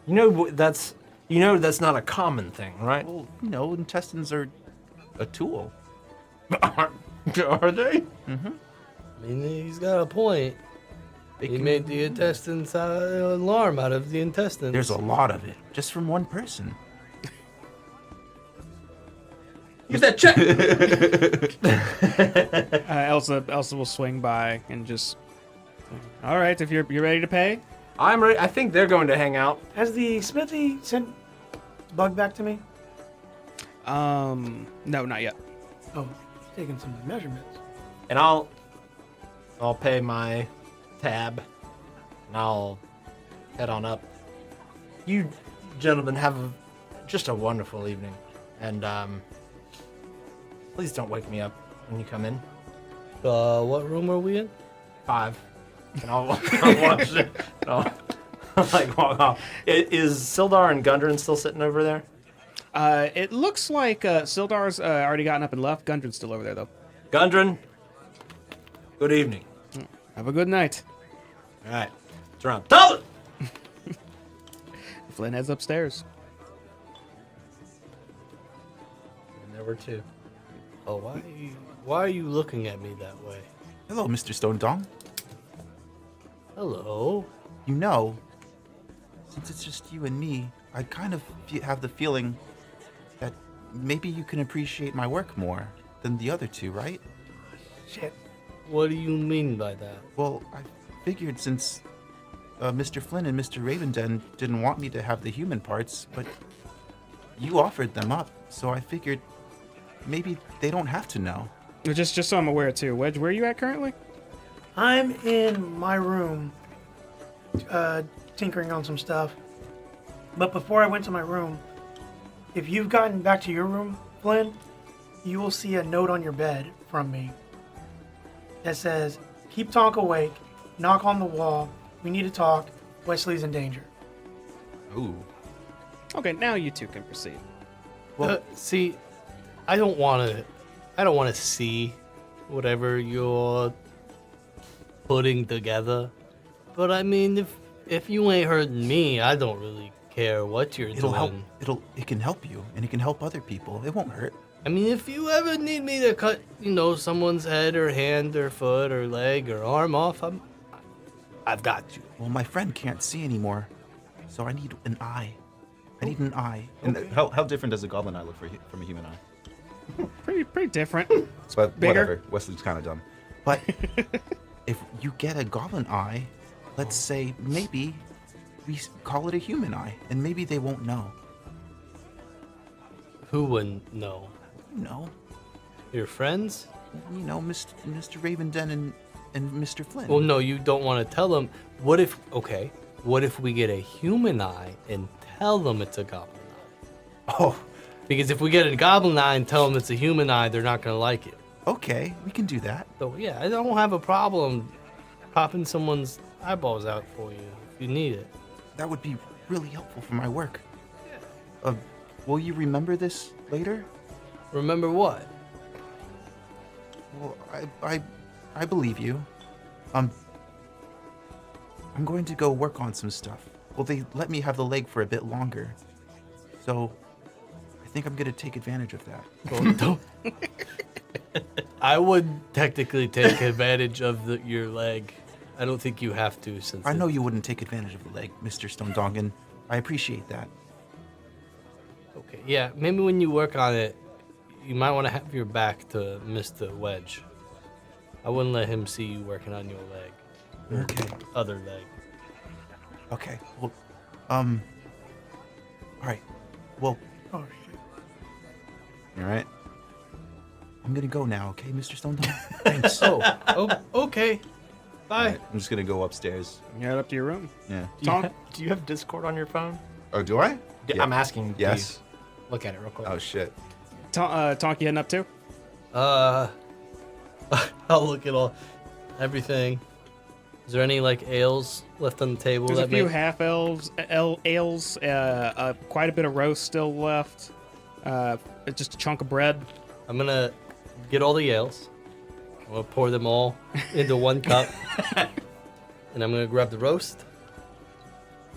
That's not a common thing, right? Well, intestines are a tool. Are they? I mean, he's got a point. He made the intestines alarm out of the intestines. There's a lot of it, just from one person. Get that check. Elsa will swing by and just. All right, if you're ready to pay. I'm ready. I think they're going to hang out. Has the smithy sent bug back to me? No, not yet. Oh, he's taking some measurements. And I'll pay my tab, and I'll head on up. You gentlemen have just a wonderful evening, and please don't wake me up when you come in. What room are we in? 5, and I'll watch it. And I'll walk off. Is Sildar and Gundren still sitting over there? It looks like Sildar's already gotten up and left. Gundren's still over there, though. Gundren, good evening. Have a good night. All right, it's around. Talbot! Flynn heads upstairs. And there were 2. Oh, why are you looking at me that way? Hello, Mr. Stone Dong. Hello. Since it's just you and me, I kind of have the feeling that maybe you can appreciate my work more than the other two, right? Shit. What do you mean by that? Well, I figured since Mr. Flynn and Mr. Ravenden didn't want me to have the human parts, but you offered them up, so I figured maybe they don't have to know. Just so I'm aware too, Wedge, where are you at currently? I'm in my room, tinkering on some stuff. But before I went to my room, if you've gotten back to your room, Flynn, you will see a note on your bed from me that says, "Keep Tonk awake, knock on the wall, we need to talk, Wesley's in danger." Ooh. Okay, now you two can proceed. Well, see, I don't want to see whatever you're putting together. But I mean, if you ain't hurting me, I don't really care what you're It'll doing. help. It can help you, and it can help other people. It won't hurt. I mean, if you ever need me to cut, someone's head or hand or foot or leg or arm off, I've got you. Well, my friend can't see anymore, so I need an eye. I need an eye. And how different does a goblin eye look from a human eye? Pretty different. But Bigger. whatever. Wesley's kind of dumb. But if you get a goblin eye, let's say maybe we call it a human eye, and maybe they won't know. Who wouldn't know? You know, Your friends? Mr. Ravenden and Mr. Flynn. Well, no, you don't want to tell them. What if we get a human eye and tell them it's a goblin eye? Oh, Because if we get a goblin eye and tell them it's a human eye, they're not going to like it. okay, we can do that. So, yeah, I don't have a problem popping someone's eyeballs out for you if you need it. That would be really helpful for my work. Will you remember this later? Remember what? Well, I believe you. I'm going to go work on some stuff. Well, they let me have the leg for a bit longer, so I think I'm gonna take advantage of that. Well, don't. I would technically take advantage of your leg. I don't think you have to, since I know you wouldn't take advantage of the leg, Mr. Stone Dongan. I appreciate that. Okay, yeah, maybe when you work on it, you might want to have your back to Mr. Wedge. I wouldn't let him see you working on your leg. Your Okay. Other leg. Okay. Well, all right. Well, Oh, shit. all right. I'm gonna go now, okay, Mr. Stone Dongan? Thanks. Okay. Bye. Alright, I'm just gonna go upstairs. You head up to your room. Yeah. Do you have Discord on your phone? Oh, do I? Yeah. I'm asking. do Yes. you- Look at it real quick. Oh shit. Tonk, you heading up too? I'll look at everything. Is there any ales left on the table? There's a that few make- half ales, quite a bit of roast still left. Just a chunk of bread. I'm gonna get all the ales. I'm gonna pour them all into one cup, and I'm gonna grab the roast.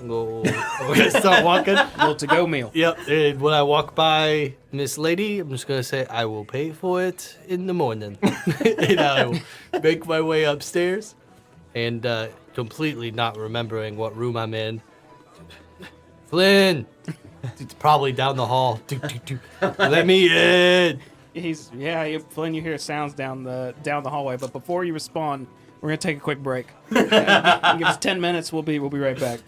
I'm gonna start walking. Little to-go meal. Yep. And when I walk by Miss Lady, I'm just gonna say I will pay for it in the morning, and I will make my way upstairs, and completely not remembering what room I'm in. Flynn, it's probably down the hall. Let me in. Flynn, you hear sounds down the hallway, but before you respond, we're gonna take a quick break. Give us 10 minutes. We'll be right back.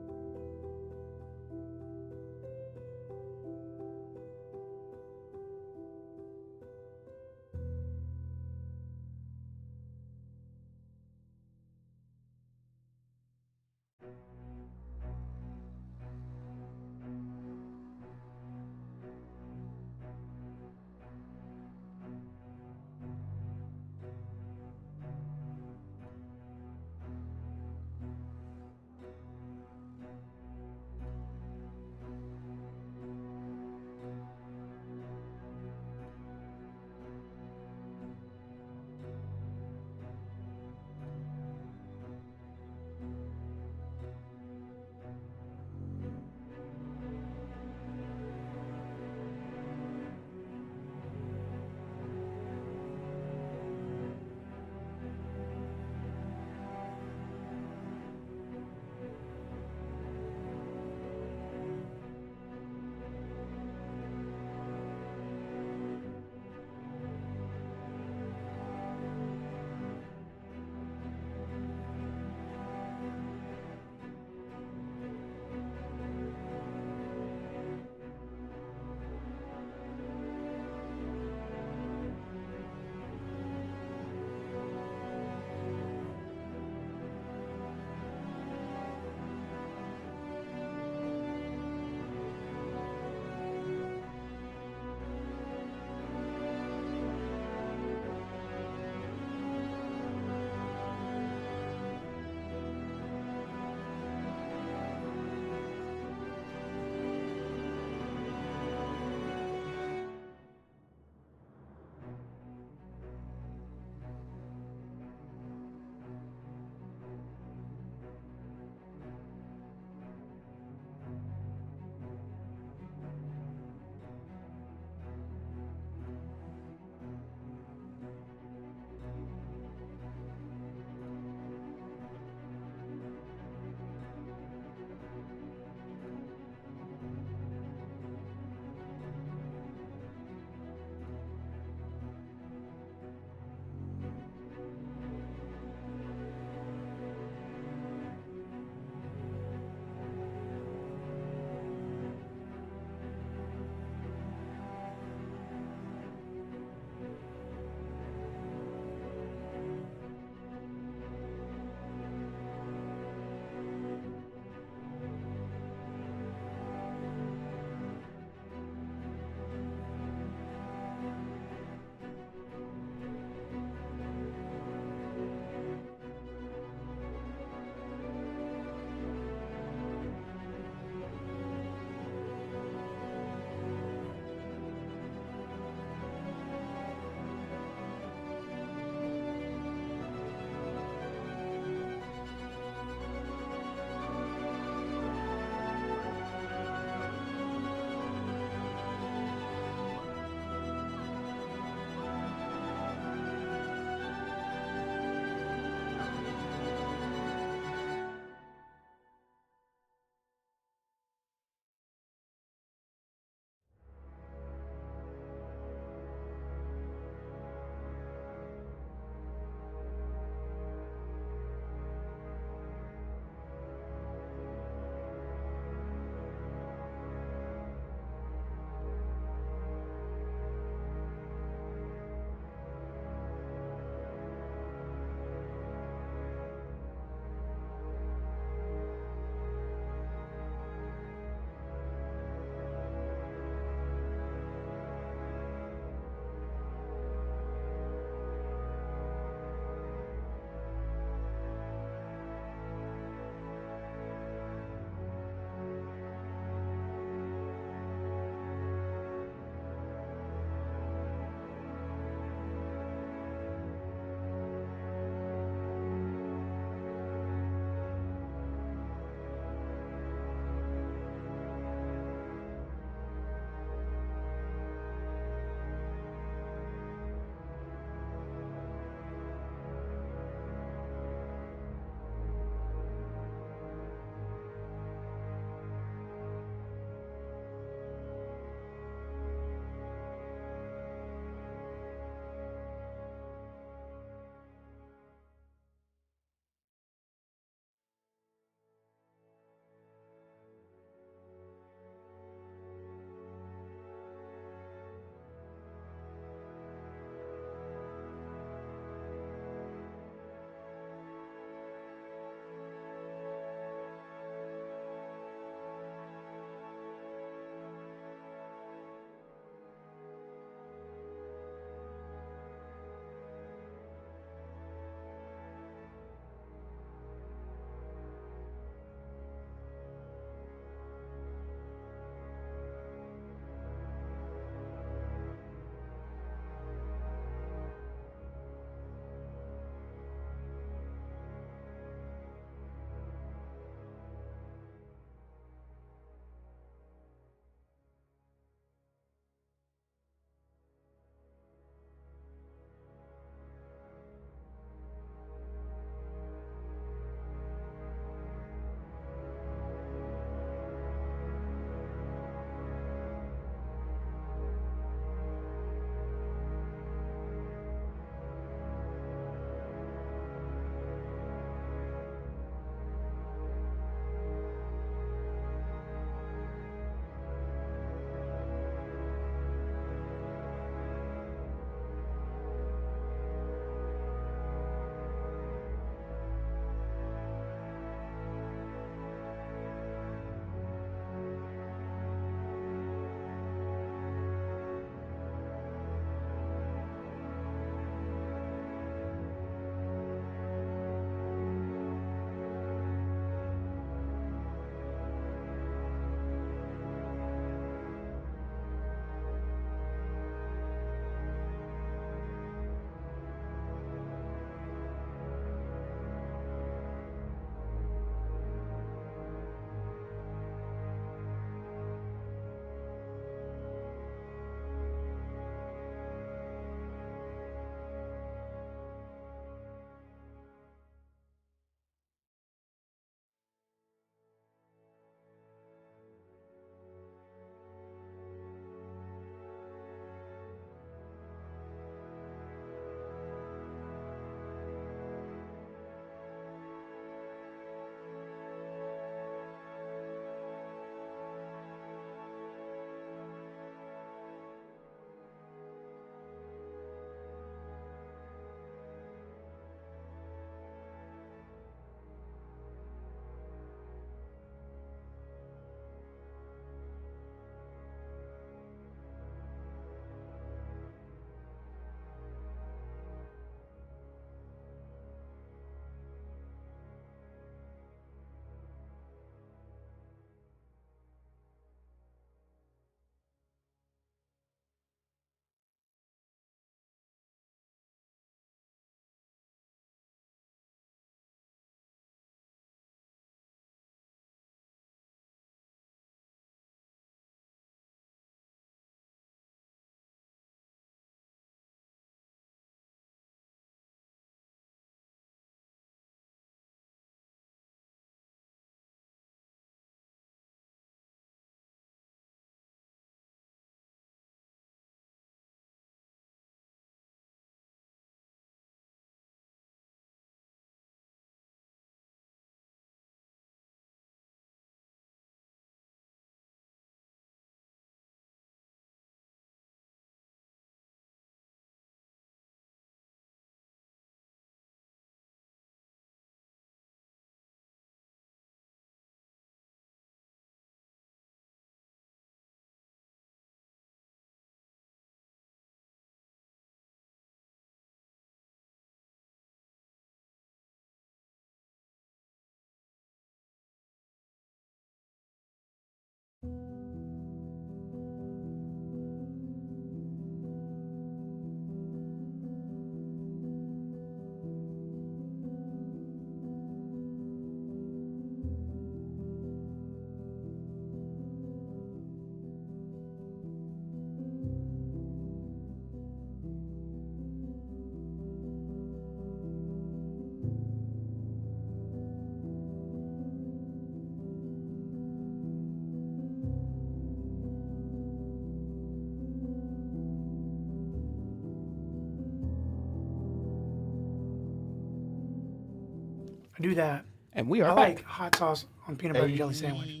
I do that. And we are I back. like hot sauce on peanut butter and jelly sandwich.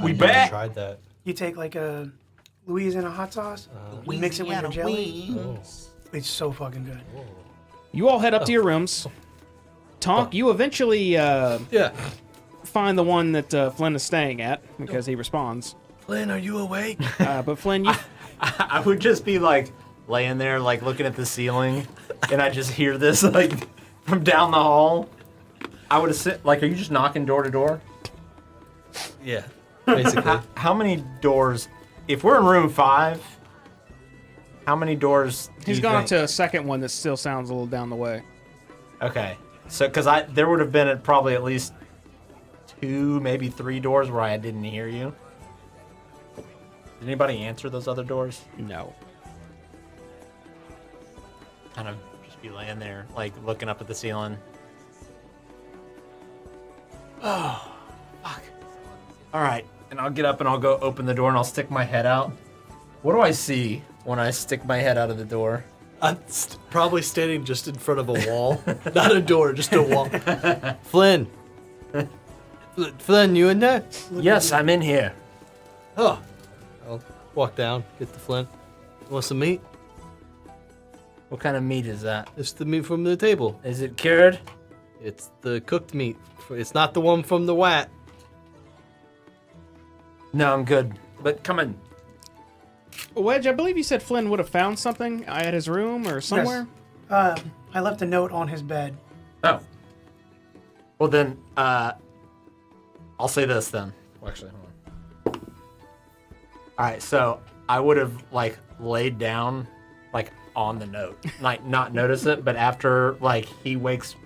We bet. Tried that. You take like a Louisiana hot sauce, you mix it with your jelly. It's so fucking good. You all head up to your rooms. Tonk, you eventually Yeah. find the one that Flynn is staying at because he responds. Flynn, are you awake? But Flynn, you I would just be like laying there, like looking at the ceiling, and I just hear this like from down the hall. I would have sit like, are you just knocking door to door? Yeah. Basically. How many doors? If we're in room 5, how many doors? he's gone up to a second one that still sounds a little down the way. Okay, so because there would have been probably at least 2, maybe 3 doors where I didn't hear you. Did anybody answer those other doors? No. Kind of just be laying there, like looking up at the ceiling. Oh, fuck. All right, and I'll get up and I'll go open the door and I'll stick my head out. What do I see when I stick my head out of the door? I'm probably standing just in front of a wall. Not a door, just a wall. Flynn. Flynn, you in there? Yes, I'm in here. Oh. I'll walk down, get the Flynn. Want some meat? What kind of meat is that? It's the meat from the table. Is it cured? It's the cooked meat. It's not the one from the wat. No, I'm good. But come in. Wedge, I believe you said Flynn would have found something at his room or somewhere. I left a note on his bed. Oh. Well then, I'll say this then. Well, actually, hold on. All right, so I would have like laid down, like on the note, like not notice it, but after like he wakes,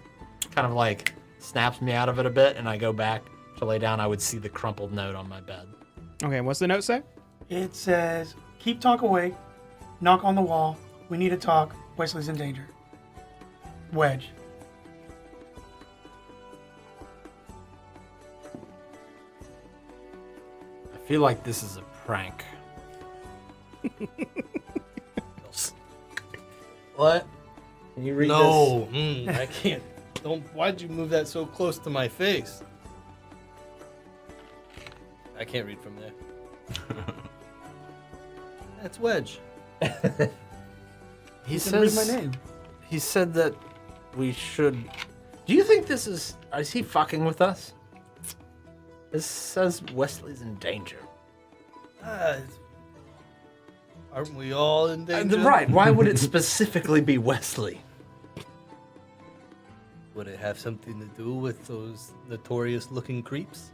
kind of like snaps me out of it a bit, and I go back to lay down, I would see the crumpled note on my bed. Okay, what's the note say? It says, keep Tonk awake, knock on the wall, we need to talk, Wesley's in danger. Wedge. I feel like this is a prank. What? Can you read No. I can't. Don't. Why'd you move that so close to my face? I can't read from there. That's Wedge. this? He You can read says. my name. He said that we should. Do you think this is? Is he fucking with us? This says Wesley's in danger. Aren't we all in danger? Right. Why would it specifically be Wesley? Would it have something to do with those notorious-looking creeps?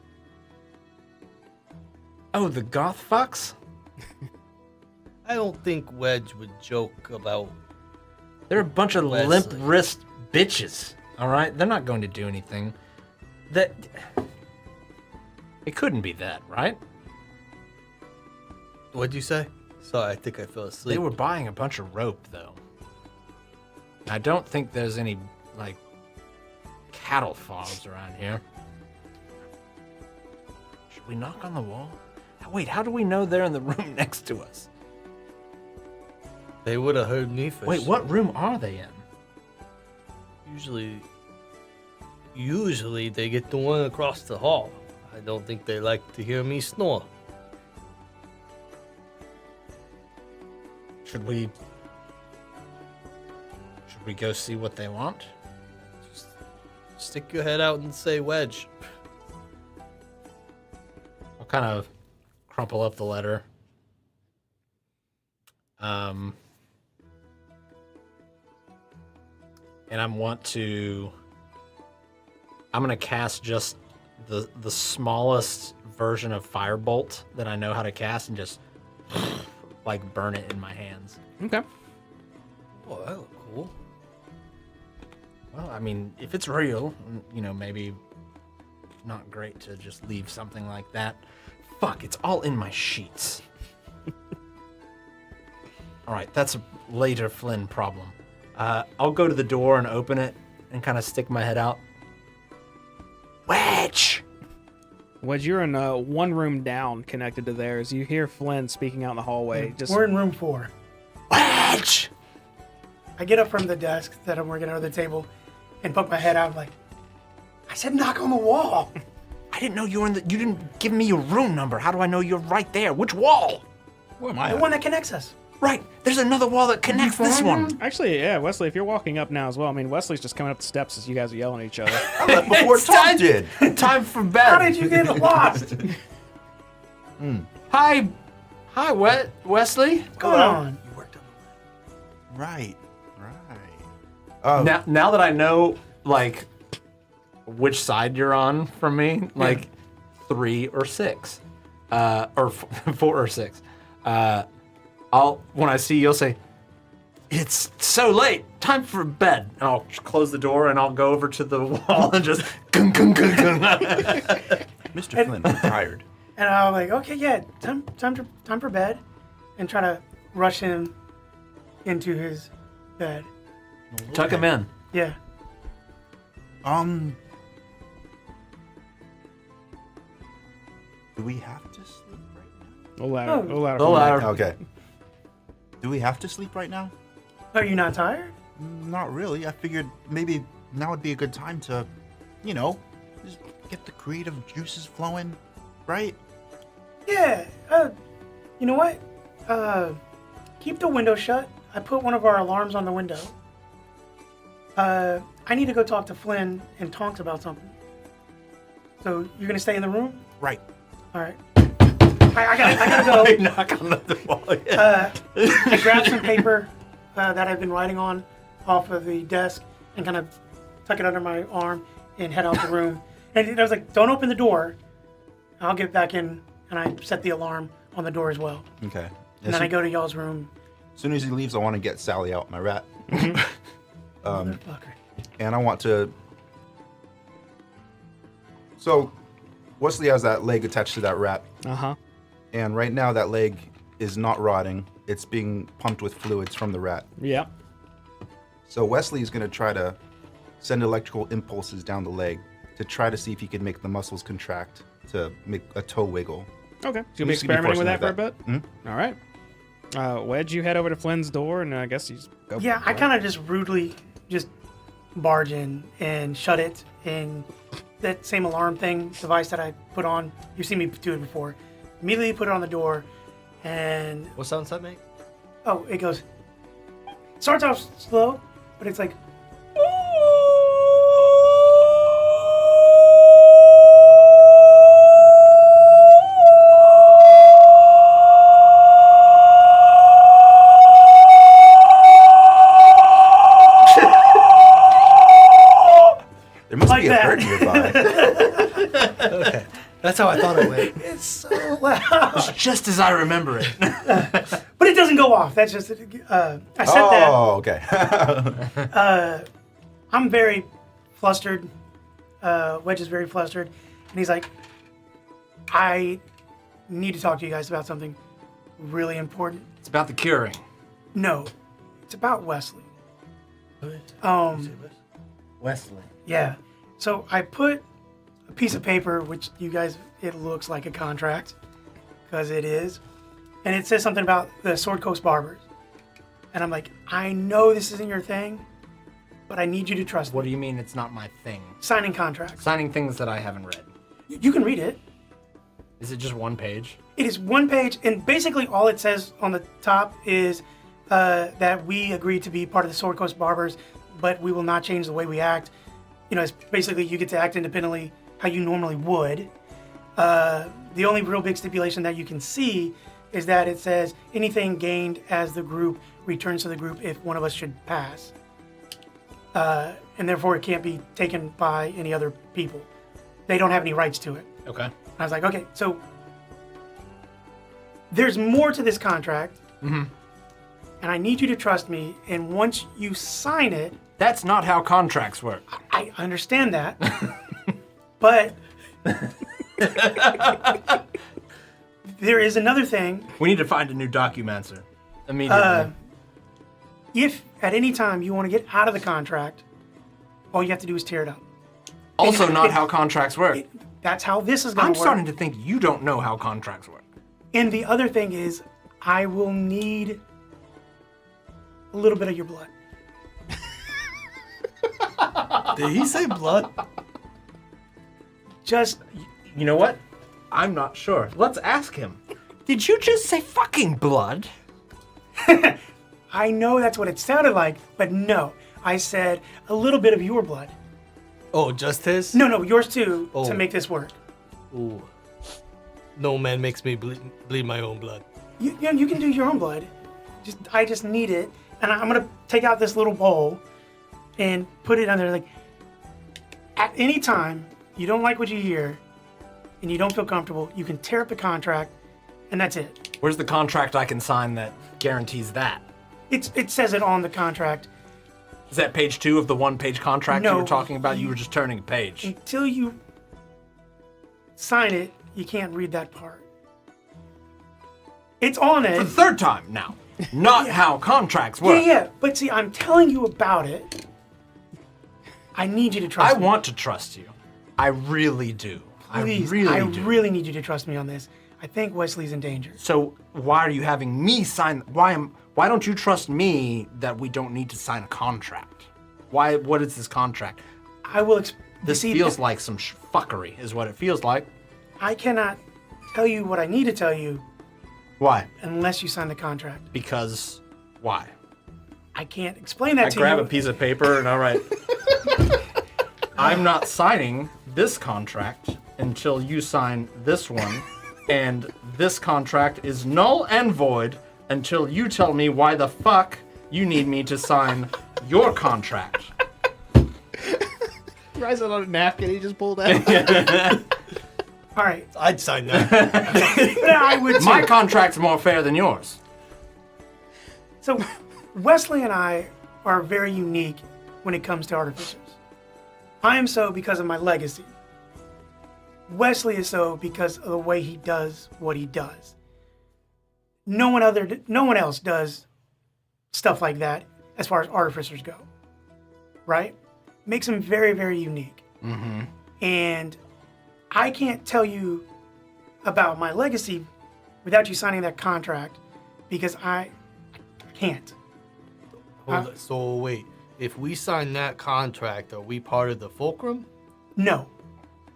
Oh, the goth fucks? I don't think Wedge would joke about. They're a bunch of Wesley. limp wrist bitches. All right, they're not going to do anything. That. It couldn't be that, right? What'd you say? Sorry, I think I fell asleep. They were buying a bunch of rope, though. I don't think there's any, like, cattle farms around here. Should we knock on the wall? Wait, how do we know they're in the room next to us? They would have heard me first. Wait, what room are they in? Usually they get the one across the hall. I don't think they like to hear me snore. Should we go see what they want? Stick your head out and say Wedge. I'll kind of crumple up the letter. And I'm gonna cast just the smallest version of Firebolt that I know how to cast and just like burn it in my hands. Okay. Oh, that look cool. Well, I mean, if it's real, maybe not great to just leave something like that. Fuck, it's all in my sheets. All right, that's a later Flynn problem. I'll go to the door and open it and kind of stick my head out. Wedge! Wedge, you're in one room down connected to theirs. You hear Flynn speaking out in the hallway. We're in room 4. Wedge! I get up from the desk that I'm working at, or the table, and poke my head out. I'm like, I said knock on the wall. I didn't know you were in the. You didn't give me your room number. How do I know you're right there? Which wall? Where am I? The at? one that connects us. Right. There's another wall that connects this one. Actually, yeah, Wesley, if you're walking up now as well, I mean, Wesley's just coming up the steps as you guys are yelling at each other. I left before Tom did. Time for bed. How did you get lost? Hi, Wesley. What's going on? Right. Oh, Now that I know like which side you're on from me, like 3 or 6, or 4 or 6, when I see you, you'll say, "It's so late, time for bed." And I'll close the door and I'll go over to the wall and just gung, gung, gung, gung. Mr. Flynn, I'm tired. And I'm like, okay, yeah, time for bed, and try to rush him into his bed. Tuck him in. Yeah. Do we have to sleep right now? A ladder. Oh. A ladder. The ladder. Okay. Do we have to sleep right now? Are you not tired? Not really. I figured maybe now would be a good time to, just get the creative juices flowing, right? Yeah. You know what? Keep the window shut. I put one of our alarms on the window. I need to go talk to Flynn and Tonks about something. So you're gonna stay in the room? Right. All right. I gotta go. Knock on the wall. Yeah. I grabbed some paper that I've been writing on off of the desk and kind of tuck it under my arm and head out the room. And I was like, don't open the door. I'll get back in, and I set the alarm on the door as well. Okay. And then I go to y'all's room. As soon as he leaves, I want to get Sally out, my rat. Motherfucker. And I want to. So, Wesley has that leg attached to that rat. Uh-huh. And right now, that leg is not rotting. It's being pumped with fluids from the rat. Yeah. So, Wesley is going to try to send electrical impulses down the leg to try to see if he can make the muscles contract to make a toe wiggle. Okay. So you'll be Just gonna be experimenting with forcing that for a like bit? All right. Wedge, you head over to Flynn's door, and I guess you just go. Yeah, I kind of just rudely just barge in and shut it. And that same alarm device that I put on, you've seen me do it before. Immediately put it on the door, and What sounds that make? oh, it goes. Starts off slow, but it's like. There must Like be a that. bird nearby. Okay. That's how I thought it went. It's so loud. Just as I remember it. But it doesn't go off. That's just I said that. Oh, okay. I'm very flustered. Wedge is very flustered, and he's like, "I need to talk to you guys about something really important." It's about the curing. No, it's about Wesley. Wesley. Yeah. So I put a piece of paper, which you guys, it looks like a contract, because it is, and it says something about the Sword Coast Barbers. And I'm like, I know this isn't your thing, but I need you to trust What me. do you mean it's not my thing? Signing contracts. Signing things that I haven't read. You can read it. Is it just one page? It is one page, and basically all it says on the top is that we agree to be part of the Sword Coast Barbers, but we will not change the way we act. You know, it's basically you get to act independently how you normally would. The only real big stipulation that you can see is that it says anything gained as the group returns to the group if one of us should pass. And therefore it can't be taken by any other people. They don't have any rights to it. Okay. I was like, okay, so there's more to this contract, and I need you to trust me, and once you sign it, That's not how contracts work. I understand that, but there is another thing. We need to find a new documancer immediately. If at any time you want to get out of the contract, all you have to do is tear it up. Also, not how contracts work. That's how this is going I'm to work. starting to think you don't know how contracts work. And the other thing is, I will need a little bit of your blood. Did he say blood? Just You know what? I'm not sure. Let's ask him. Did you just say fucking blood? I know that's what it sounded like, but no. I said a little bit of your blood. Oh, just his? No, yours too, Oh. to make this work. Ooh. No man makes me bleed my own blood. You can do your own blood. I just need it, and I'm gonna take out this little bowl and put it under. Like, at any time you don't like what you hear, and you don't feel comfortable, you can tear up the contract, and that's it. Where's the contract I can sign that guarantees that? It says it on the contract. Is that page 2 of the one-page contract you No, were talking about? You were just turning a page. Until you sign it, you can't read that part. It's on For it. the third time now. Not how contracts work. Yeah. But see, I'm telling you about it. I need you to trust I me. want to trust you. I really do. Please, I really do. need you to trust me on this. I think Wesley's in danger. So why are you having me sign? Why don't you trust me that we don't need to sign a contract? Why? What is this contract? I will. This feels like some fuckery, is what it feels like. I cannot tell you what I need to tell you Why? unless you sign the contract. Because why? I can't explain that I to grab you. a piece of paper and all right. I'm not signing this contract until you sign this one, and this contract is null and void until you tell me why the fuck you need me to sign your contract. Rise on a napkin he just pulled out. All right. I'd sign that. I would too. My contract's more fair than yours. So, Wesley and I are very unique when it comes to artificers. I am so because of my legacy. Wesley is so because of the way he does what he does. No one else does stuff like that as far as artificers go, right? Makes him very, very unique. Mm-hmm. And I can't tell you about my legacy without you signing that contract because I can't. Hold on. So wait, if we sign that contract, are we part of the fulcrum? No.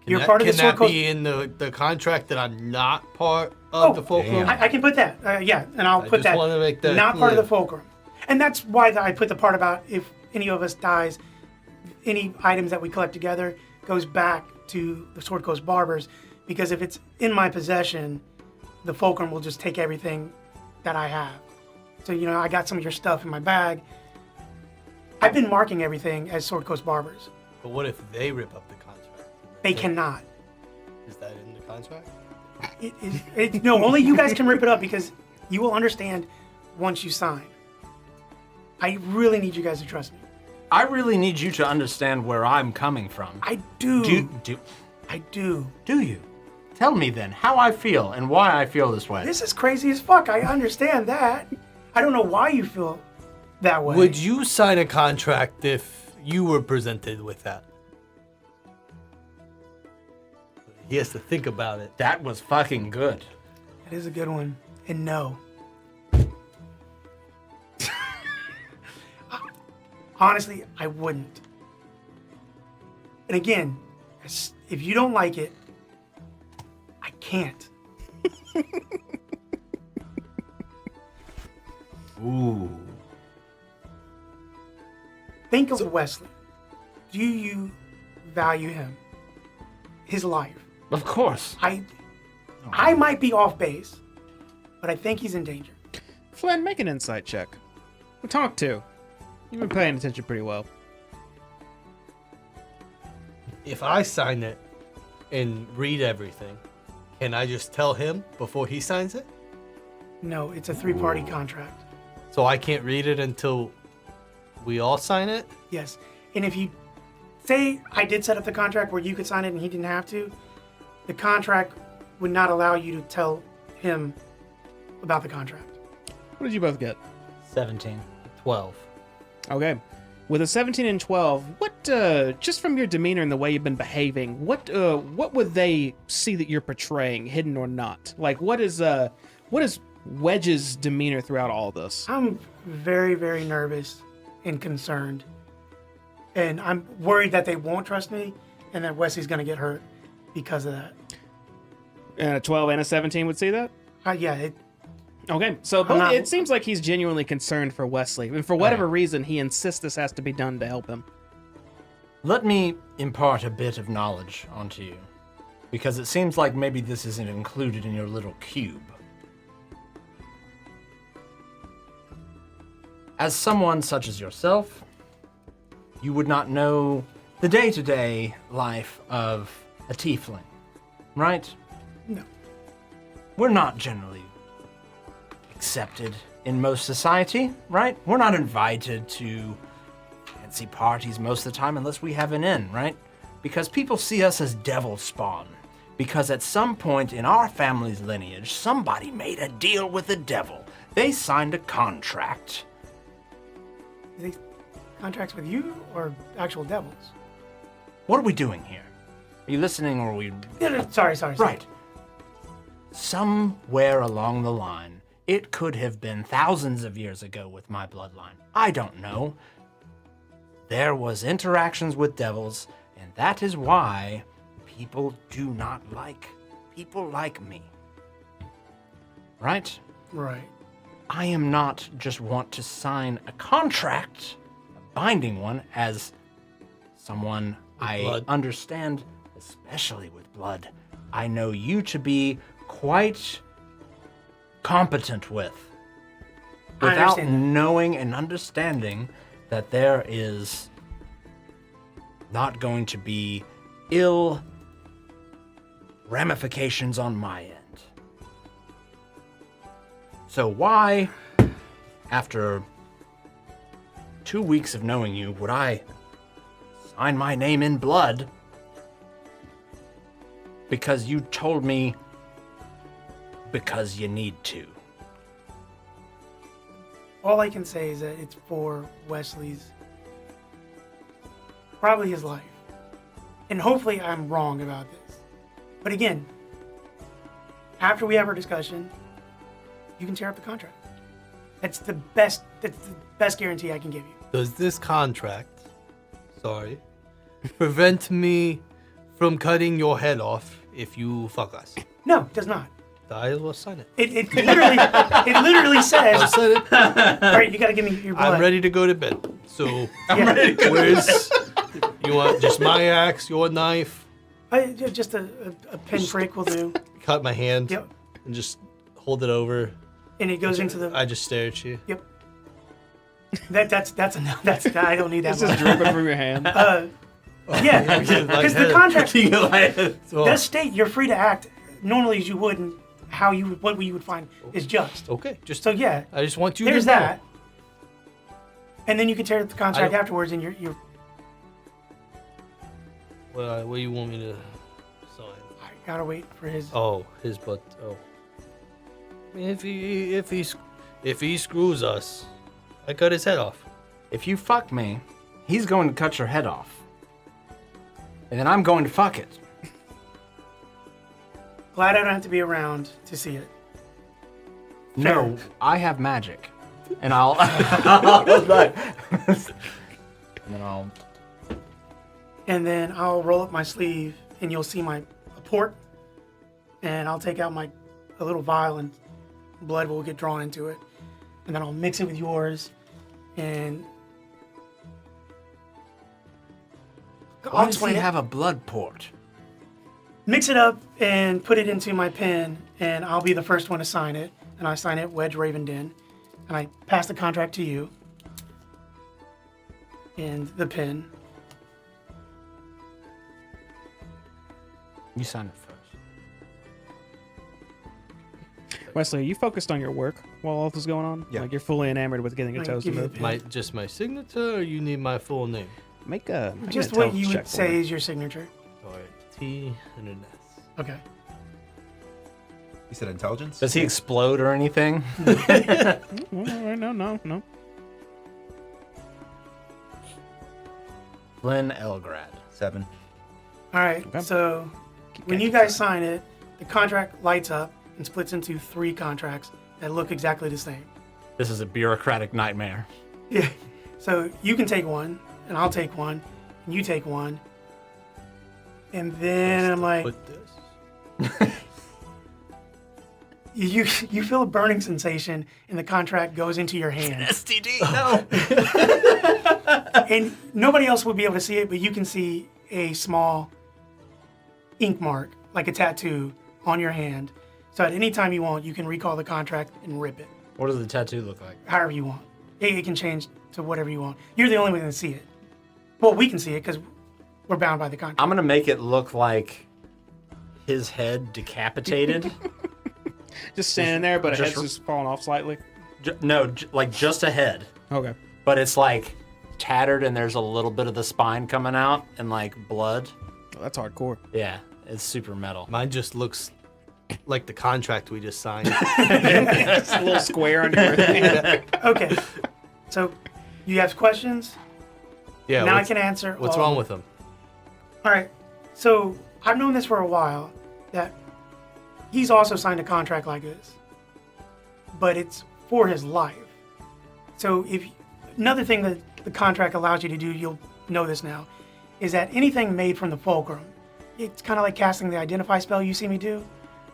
Can You're that, part of the Can that Sword Coast. be in the contract that I'm not part of the fulcrum? I can put that. Yeah, and I'll I put just that. wanna make that not part of clear. the fulcrum. And that's why I put the part about if any of us dies, any items that we collect together goes back to the Sword Coast Barbers, because if it's in my possession, the fulcrum will just take everything that I have. So, I got some of your stuff in my bag. I've been marking everything as Sword Coast Barbers. But what if they rip up the contract? They cannot. Is that in the contract? No, only you guys can rip it up because you will understand once you sign. I really need you guys to trust me. I really need you to understand where I'm coming from. I do. I do. Do you? Tell me then how I feel and why I feel this way. This is crazy as fuck. I understand that. I don't know why you feel that way. Would you sign a contract if you were presented with that? He has to think about it. That was fucking good. That is a good one. And no. Honestly, I wouldn't. And again, if you don't like it, I can't. Ooh. Think of Wesley. Do you value him? His life? Of course. I might be off base, but I think he's in danger. Flynn, make an insight check. Talk to. You've been paying attention pretty well. If I sign it and read everything, can I just tell him before he signs it? No, it's a three-party contract. So I can't read it until we all sign it? Yes. And if you say I did set up the contract where you could sign it and he didn't have to, the contract would not allow you to tell him about the contract. What did you both get? 17. 12. Okay. With a 17 and 12, what, just from your demeanor and the way you've been behaving, what would they see that you're portraying, hidden or not? Like, what is Wedge's demeanor throughout all this? I'm very, very nervous and concerned. And I'm worried that they won't trust me and that Wesley's going to get hurt. because of that. A 12 and a 17 would see that? Yeah, Okay, so I'm not- it seems like he's genuinely concerned for Wesley. And for whatever reason, he insists this has to be done to help him. Let me impart a bit of knowledge onto you, because it seems like maybe this isn't included in your little cube. As someone such as yourself, you would not know the day-to-day life of a tiefling, right? No. We're not generally accepted in most society, right? We're not invited to fancy parties most of the time unless we have an in, right? Because people see us as devil spawn. Because at some point in our family's lineage, somebody made a deal with the devil. They signed a contract. These contracts with you or actual devils? What are we doing here? Are you listening or are we... No, sorry. Right. Somewhere along the line, it could have been thousands of years ago with my bloodline. I don't know. There was interactions with devils, and that is why people do not like people like me. Right? Right. I am not just want to sign a contract, a binding one, as someone I blood. understand, especially with blood, I know you to be quite competent with. I Without understand that. knowing and understanding that there is not going to be ill ramifications on my end. So why, after 2 weeks of knowing you, would I sign my name in blood because you told me because you need to? All I can say is that it's for Wesley's, probably his life. And hopefully I'm wrong about this. But again, after we have our discussion, you can tear up the contract. That's the best guarantee I can give you. Does this contract, prevent me from cutting your head off if you fuck us? No, it does not. I will sign it. It literally I'll says, sign it. all right, you got to give me your blood. I'm ready to go to bed. So, Yeah. where's... You want just my axe, your knife? Just a pin prick will do. Cut my hand Yep. and just hold it over. And it goes into the. I just stare at you. Yep. That's enough. I don't need that It's just much. dripping from your hand. Yeah, because the contract So, does state you're free to act normally as you would, and what you would find is just. okay, just So yeah, I just want you there's to know. that. And then you can tear up the contract don't- afterwards, and you're. What do you want me to sign? I gotta wait for his. Oh, his butt. Oh. I mean, if he screws us, I cut his head off. If you fuck me, he's going to cut your head off. And then I'm going to fuck it. Glad I don't have to be around to see it. No, I have magic. And I'll... And then I'll roll up my sleeve, and you'll see a port, and I'll take out a little vial, and blood will get drawn into it, and then I'll mix it with yours, and Why I'll does explain he it. have a blood port? Mix it up and put it into my pen, and I'll be the first one to sign it, and I sign it Wedge Ravenden, and I pass the contract to you, and the pen. You sign it first. Wesley, are you focused on your work while all this is going on? Yeah. Like you're fully enamored with getting your I toes give you the moved? pen. Just my signature, or you need my full name? Make an Just what intelligence you check would for say me. is your signature. All right, T and an S. Okay. You said intelligence? Does he explode or anything? All right, no. Flynn Elgrad. 7. All right. Okay. So when you catching guys sign it, the contract lights up and splits into 3 contracts that look exactly the same. This is a bureaucratic nightmare. Yeah. So you can take one, and I'll take one, and you take one, And then I'm like, Put this. you feel a burning sensation, and the contract goes into your hand. STD. No. And nobody else will be able to see it, but you can see a small ink mark, like a tattoo, on your hand. So at any time you want, you can recall the contract and rip it, What does the tattoo look like? however you want. It can change to whatever you want. You're the only one that can see it. Well, we can see it because we're bound by the contract. I'm gonna make it look like his head decapitated. Just standing there, but a just- head's just falling off slightly. Like just a head, Okay. but it's like tattered and there's a little bit of the spine coming out and like blood. Well, that's hardcore. Yeah, it's super metal. Mine just looks like the contract we just signed. It's a little square under your hand. Okay. So you have questions? Yeah. now I what's- can answer. What's all of wrong them. with him? All right. So I've known this for a while, that he's also signed a contract like this, but it's for his life. So another thing that the contract allows you to do, you'll know this now, is that anything made from the fulcrum, it's kind of like casting the identify spell you see me do,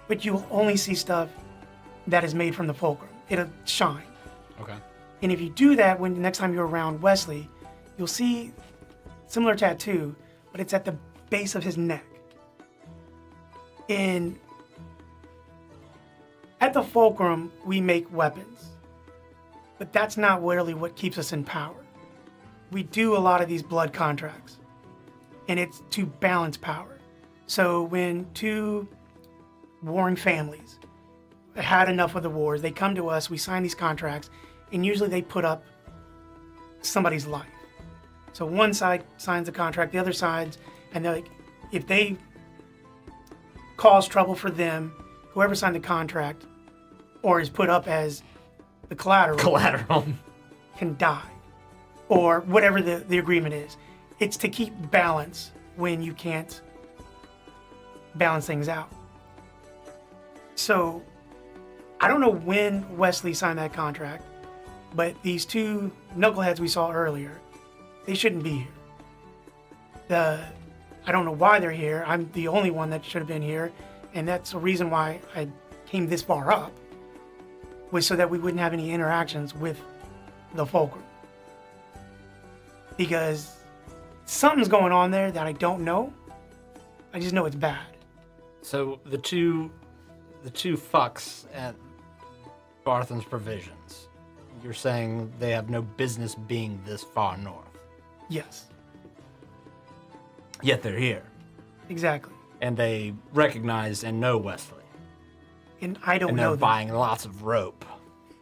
but you'll only see stuff that is made from the fulcrum. It'll shine. Okay. And if you do that, when the next time you're around Wesley, you'll see similar tattoo, but it's at the base of his neck. And at the fulcrum, we make weapons, but that's not really what keeps us in power. We do a lot of these blood contracts, and it's to balance power. So when two warring families had enough of the wars, they come to us, we sign these contracts, and usually they put up somebody's life. So one side signs the contract, the other side, and they're like, if they cause trouble for them, whoever signed the contract or is put up as the collateral can die, or whatever the agreement is. It's to keep balance when you can't balance things out. So I don't know when Wesley signed that contract, but these two knuckleheads we saw earlier, they shouldn't be here. I don't know why they're here. I'm the only one that should have been here, and that's the reason why I came this far up, was so that we wouldn't have any interactions with the fulcrum. Because something's going on there that I don't know. I just know it's bad. So the two fucks at Barthen's Provisions, you're saying they have no business being this far north, Yes, yet they're here, exactly. and they recognize and know Wesley, And I don't and know they're them. buying lots of rope.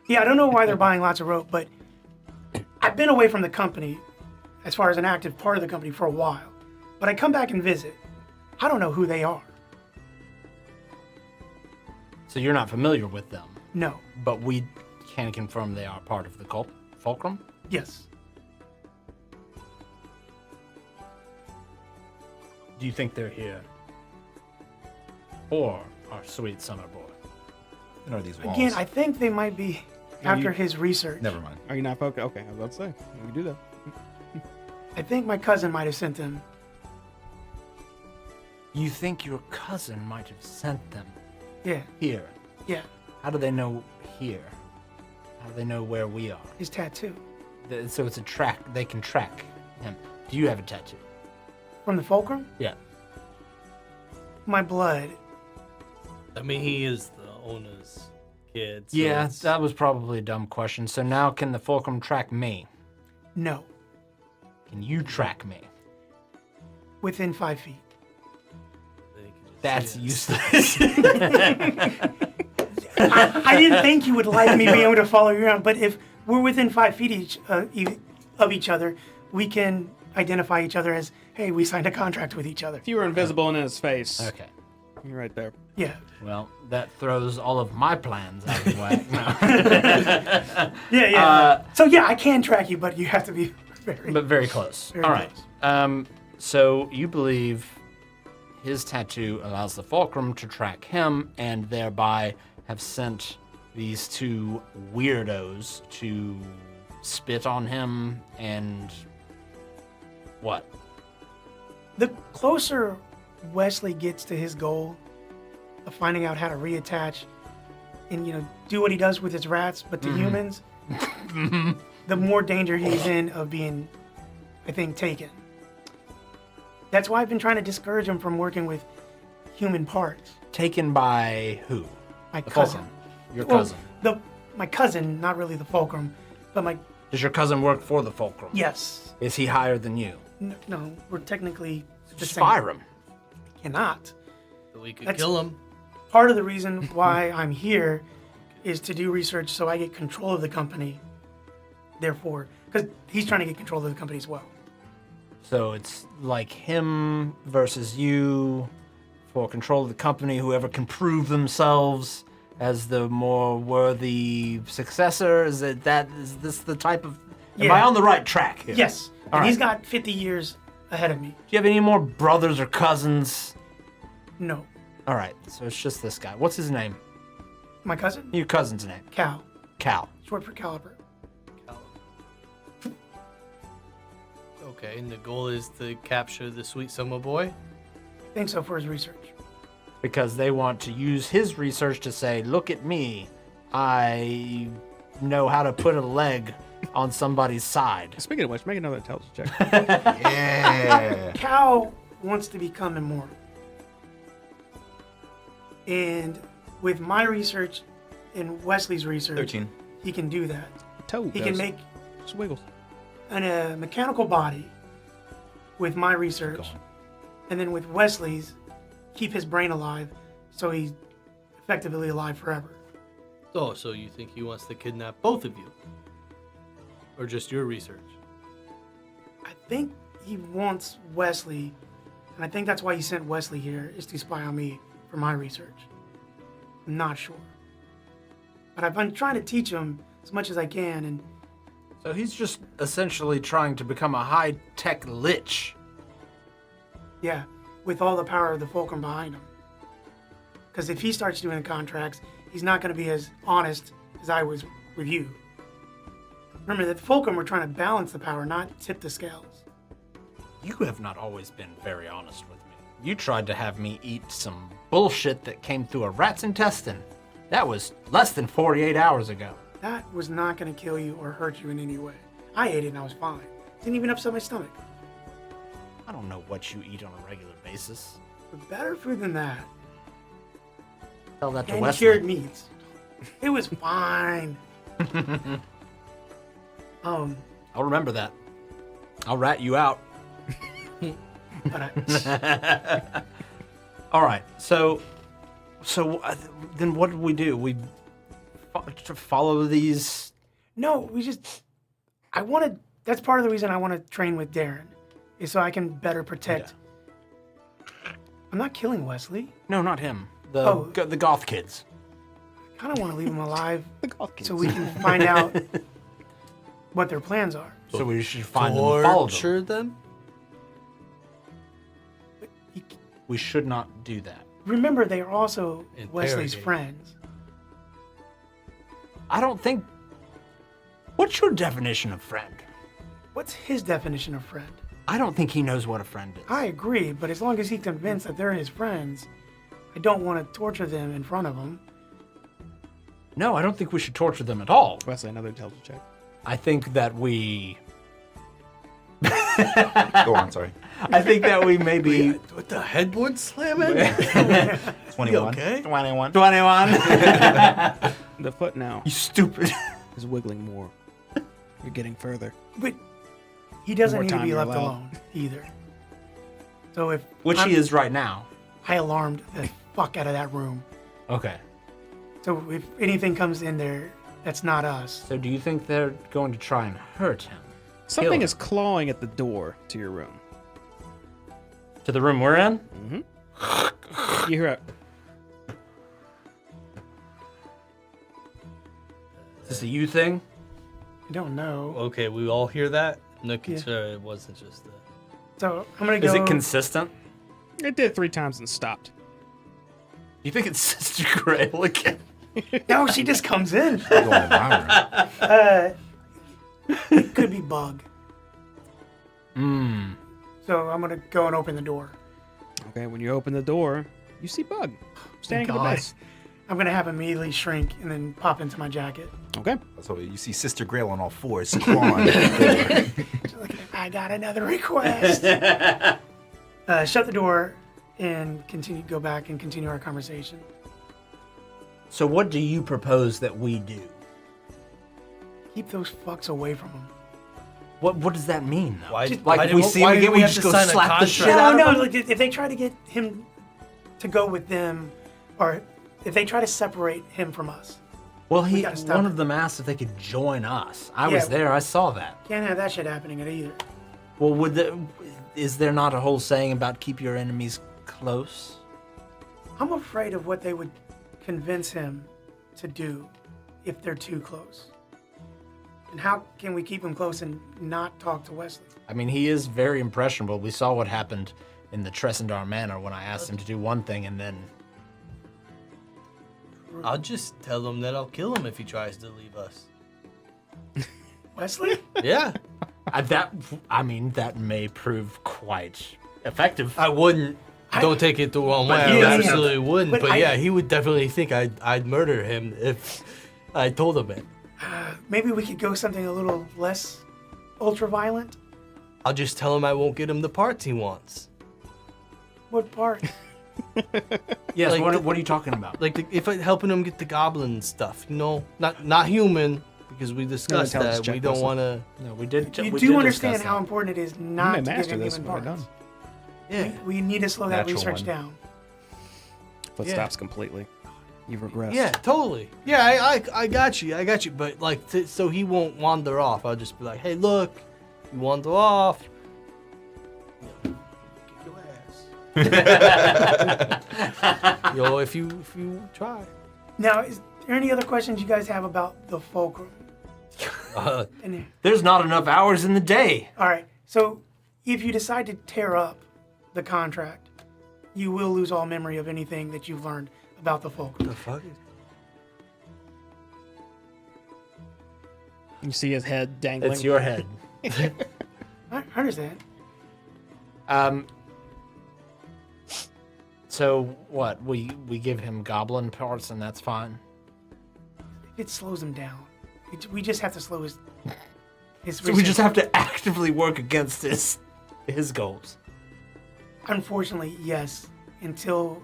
Yeah, I don't know why they're buying lots of rope, but I've been away from the company, as far as an active part of the company, for a while. But I come back and visit. I don't know who they are. So you're not familiar with them, No. but we can confirm they are part of the fulcrum. Yes. Do you think they're here for our sweet summer boy? You know these walls. Again, I think they might be after his research. Never mind. Are you not focused? Okay, I was about to say. We can do that. I think my cousin might have sent them. You think your cousin might have sent them Yeah, here? yeah. How do they know here? How do they know where we are? His tattoo. So it's a track. They can track him. Do you have a tattoo? From the fulcrum? Yeah. My blood. I mean, he is the owner's kid. So Yeah, it's- that was probably a dumb question. So now can the fulcrum track me? No. Can you track me? Within 5 feet. then he can just That's see useless. us. I didn't think you would like me being able to follow you around, but if we're within 5 feet of each other, we can identify each other as, hey, we signed a contract with each other. If you were invisible in his face, Okay. you're right there. Yeah. Well, that throws all of my plans out of whack. No. Yeah, yeah. So yeah, I can track you, but you have to be very. But very close. Very All right. close. So you believe his tattoo allows the fulcrum to track him, and thereby have sent these two weirdos to spit on him and what? The closer Wesley gets to his goal of finding out how to reattach and, do what he does with his rats, but to humans, the more danger he's in of being, I think, taken. That's why I've been trying to discourage him from working with human parts. Taken by who? My The cousin. Fulcrum. Your Well, cousin. My cousin, not really the Fulcrum, but Does your cousin work for the Fulcrum? yes. Is he higher than you? No, we're technically the Just same. fire him. Cannot. We could That's- kill him. Part of the reason why I'm here is to do research so I get control of the company. Therefore, because he's trying to get control of the company as well. So it's like him versus you for control of the company. Whoever can prove themselves as the more worthy successor. Is this the type of? Am I Yeah. on the right track here? Yes, All and he's right. got 50 years ahead of me. Do you have any more brothers or cousins? No, All right, so it's just this guy. What's his name? my cousin, Your cousin's name? Cal, Cal. short for Caliber. Okay, and the goal is to capture the sweet summer boy. I think so for his research. Because they want to use his research to say, look at me, I know how to put a leg on somebody's side. Speaking of which, make another intelligence check. Yeah. Cal wants to become immortal. And with my research and Wesley's research, 13. he can do that. Toe He does. can make Just wiggles. a mechanical body with my research, and then with Wesley's, keep his brain alive so he's effectively alive forever. Oh, so you think he wants to kidnap both of you? Or just your research? I think he wants Wesley, and I think that's why he sent Wesley here, is to spy on me for my research. I'm not sure. But I've been trying to teach him as much as I can, and So he's just essentially trying to become a high-tech lich. yeah, with all the power of the Fulcrum behind him. Because if he starts doing the contracts, he's not going to be as honest as I was with you. Remember that the Fulcrum were trying to balance the power, not tip the scales. You have not always been very honest with me. You tried to have me eat some bullshit that came through a rat's intestine. That was less than 48 hours ago. That was not going to kill you or hurt you in any way. I ate it and I was fine. Didn't even upset my stomach. I don't know what you eat on a regular basis. But better food than that. Tell that to And Wesley. cured meats. It was fine. I'll remember that. I'll rat you out. But I, All right. So then what did we do? We follow these. no, that's part of the reason I want to train with Darren, is so I can better protect. I'm not killing Wesley. No, not him. Oh. The goth kids. I kind of want to leave him alive golf so we can find out what their plans are. So we should find them and follow them. Torture them? We should not do that. Remember, they are also Wesley's Interrogate. friends. I don't think. What's your definition of friend? What's his definition of friend? I don't think he knows what a friend is. I agree, but as long as he's convinced that they're his friends, I don't want to torture them in front of him. No, I don't think we should torture them at all. Wesley, another intelligence check. I think that we. Go on, sorry. I think that we maybe. With the headboard slamming? 21. Okay. 21. 21. The foot now You stupid. is wiggling more. You're getting further. But he doesn't More need to time be you're left allowed. alone either. So if Which he is right now. I alarmed the fuck out of that room. Okay. So if anything comes in there, that's not us. So do you think they're going to try and hurt him? Something him. is clawing at the door to your room. To the room we're in? You hear it. Is this a you thing? I don't know. Okay, we all hear that? No, Yeah. sure, it wasn't just that. So I'm gonna go. Is it consistent? It did 3 times and stopped. You think it's Sister Grail again? No, she just comes in. Going viral. It could be bug. Hmm. So I'm gonna go and open the door. Okay, when you open the door, you see Bug standing at the God. base. I'm gonna have him immediately shrink and then pop into my jacket. Okay. So you see Sister Grail on all fours, squawing. I got another request. Shut the door and go back and continue our conversation. So what do you propose that we do? Keep those fucks away from him. What does that mean, though? Why, Just- Like, if we see him why do again, we we have just to go sign a slap the shit contract? out of him? No. Like, if they try to get him to go with them, or if they try to separate him from us, Well, We gotta stop one it. of them asked if they could join us. I was Yeah. there. I saw that. can't have that shit happening either. Well, is there not a whole saying about keep your enemies close? I'm afraid of what they would convince him to do if they're too close. And how can we keep him close and not talk to Wesley? I mean, he is very impressionable. We saw what happened in the Tressendar Manor when I asked him to do one thing and then... I'll just tell him that I'll kill him if he tries to leave us. Wesley? Yeah. That may prove quite effective. I wouldn't. Don't take it the wrong way. I yeah, absolutely wouldn't. but But I- yeah, he would definitely think I'd murder him if I told him it. Maybe we could go something a little less ultra-violent? I'll just tell him I won't get him the parts he wants. What part? Yes, like what are you talking about? Like if I helping him get the goblin stuff, not human, because we discussed intelligence that. check, We don't Wesley. want to. No, we did. You we do did understand discuss how that. important it is You not may to give master him this human when we're parts. done. Yeah. We need to slow that Natural research one. down. Foot Yeah. stops completely. You've regressed. Yeah, totally. Yeah, I got you. But like, so he won't wander off. I'll just be like, hey, look, you wander off. Kick your ass. Yo, if you try. Now, is there any other questions you guys have about the fulcrum? In there? There's not enough hours in the day. All right. So, if you decide to tear up the contract, you will lose all memory of anything that you've learned about the fulcrum. The fuck? You see his head dangling. It's your head. I understand. So what? We give him goblin parts and that's fine. It slows him down. We just have to slow his. So we just have to actively work against his goals. Unfortunately, yes. Until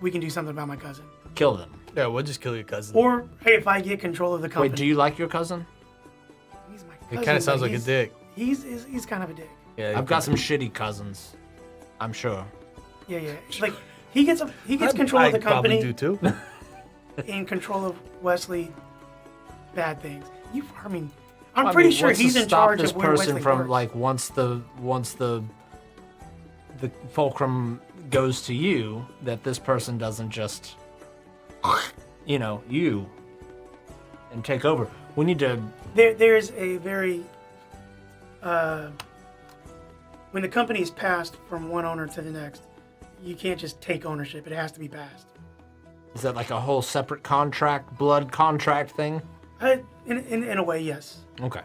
we can do something about my cousin, Kill them. Yeah, we'll just kill your cousin. or hey, if I get control of the company. Wait, do you like your cousin? He's my cousin. It kind of sounds but like a he's- dick. He's kind of a dick. Yeah, I've got some shitty cousins. I'm sure. Yeah. Like he gets control of the company Probably do too. in control of Wesley. Bad things. I'm pretty sure what's to he's in stop charge this of where person Wesley from works. like once the fulcrum goes to you, that this person doesn't just you and take over. We need to There's a very when the company is passed from one owner to the next, you can't just take ownership. It has to be passed. is that like a whole separate contract, blood contract thing? In a way, yes. Okay.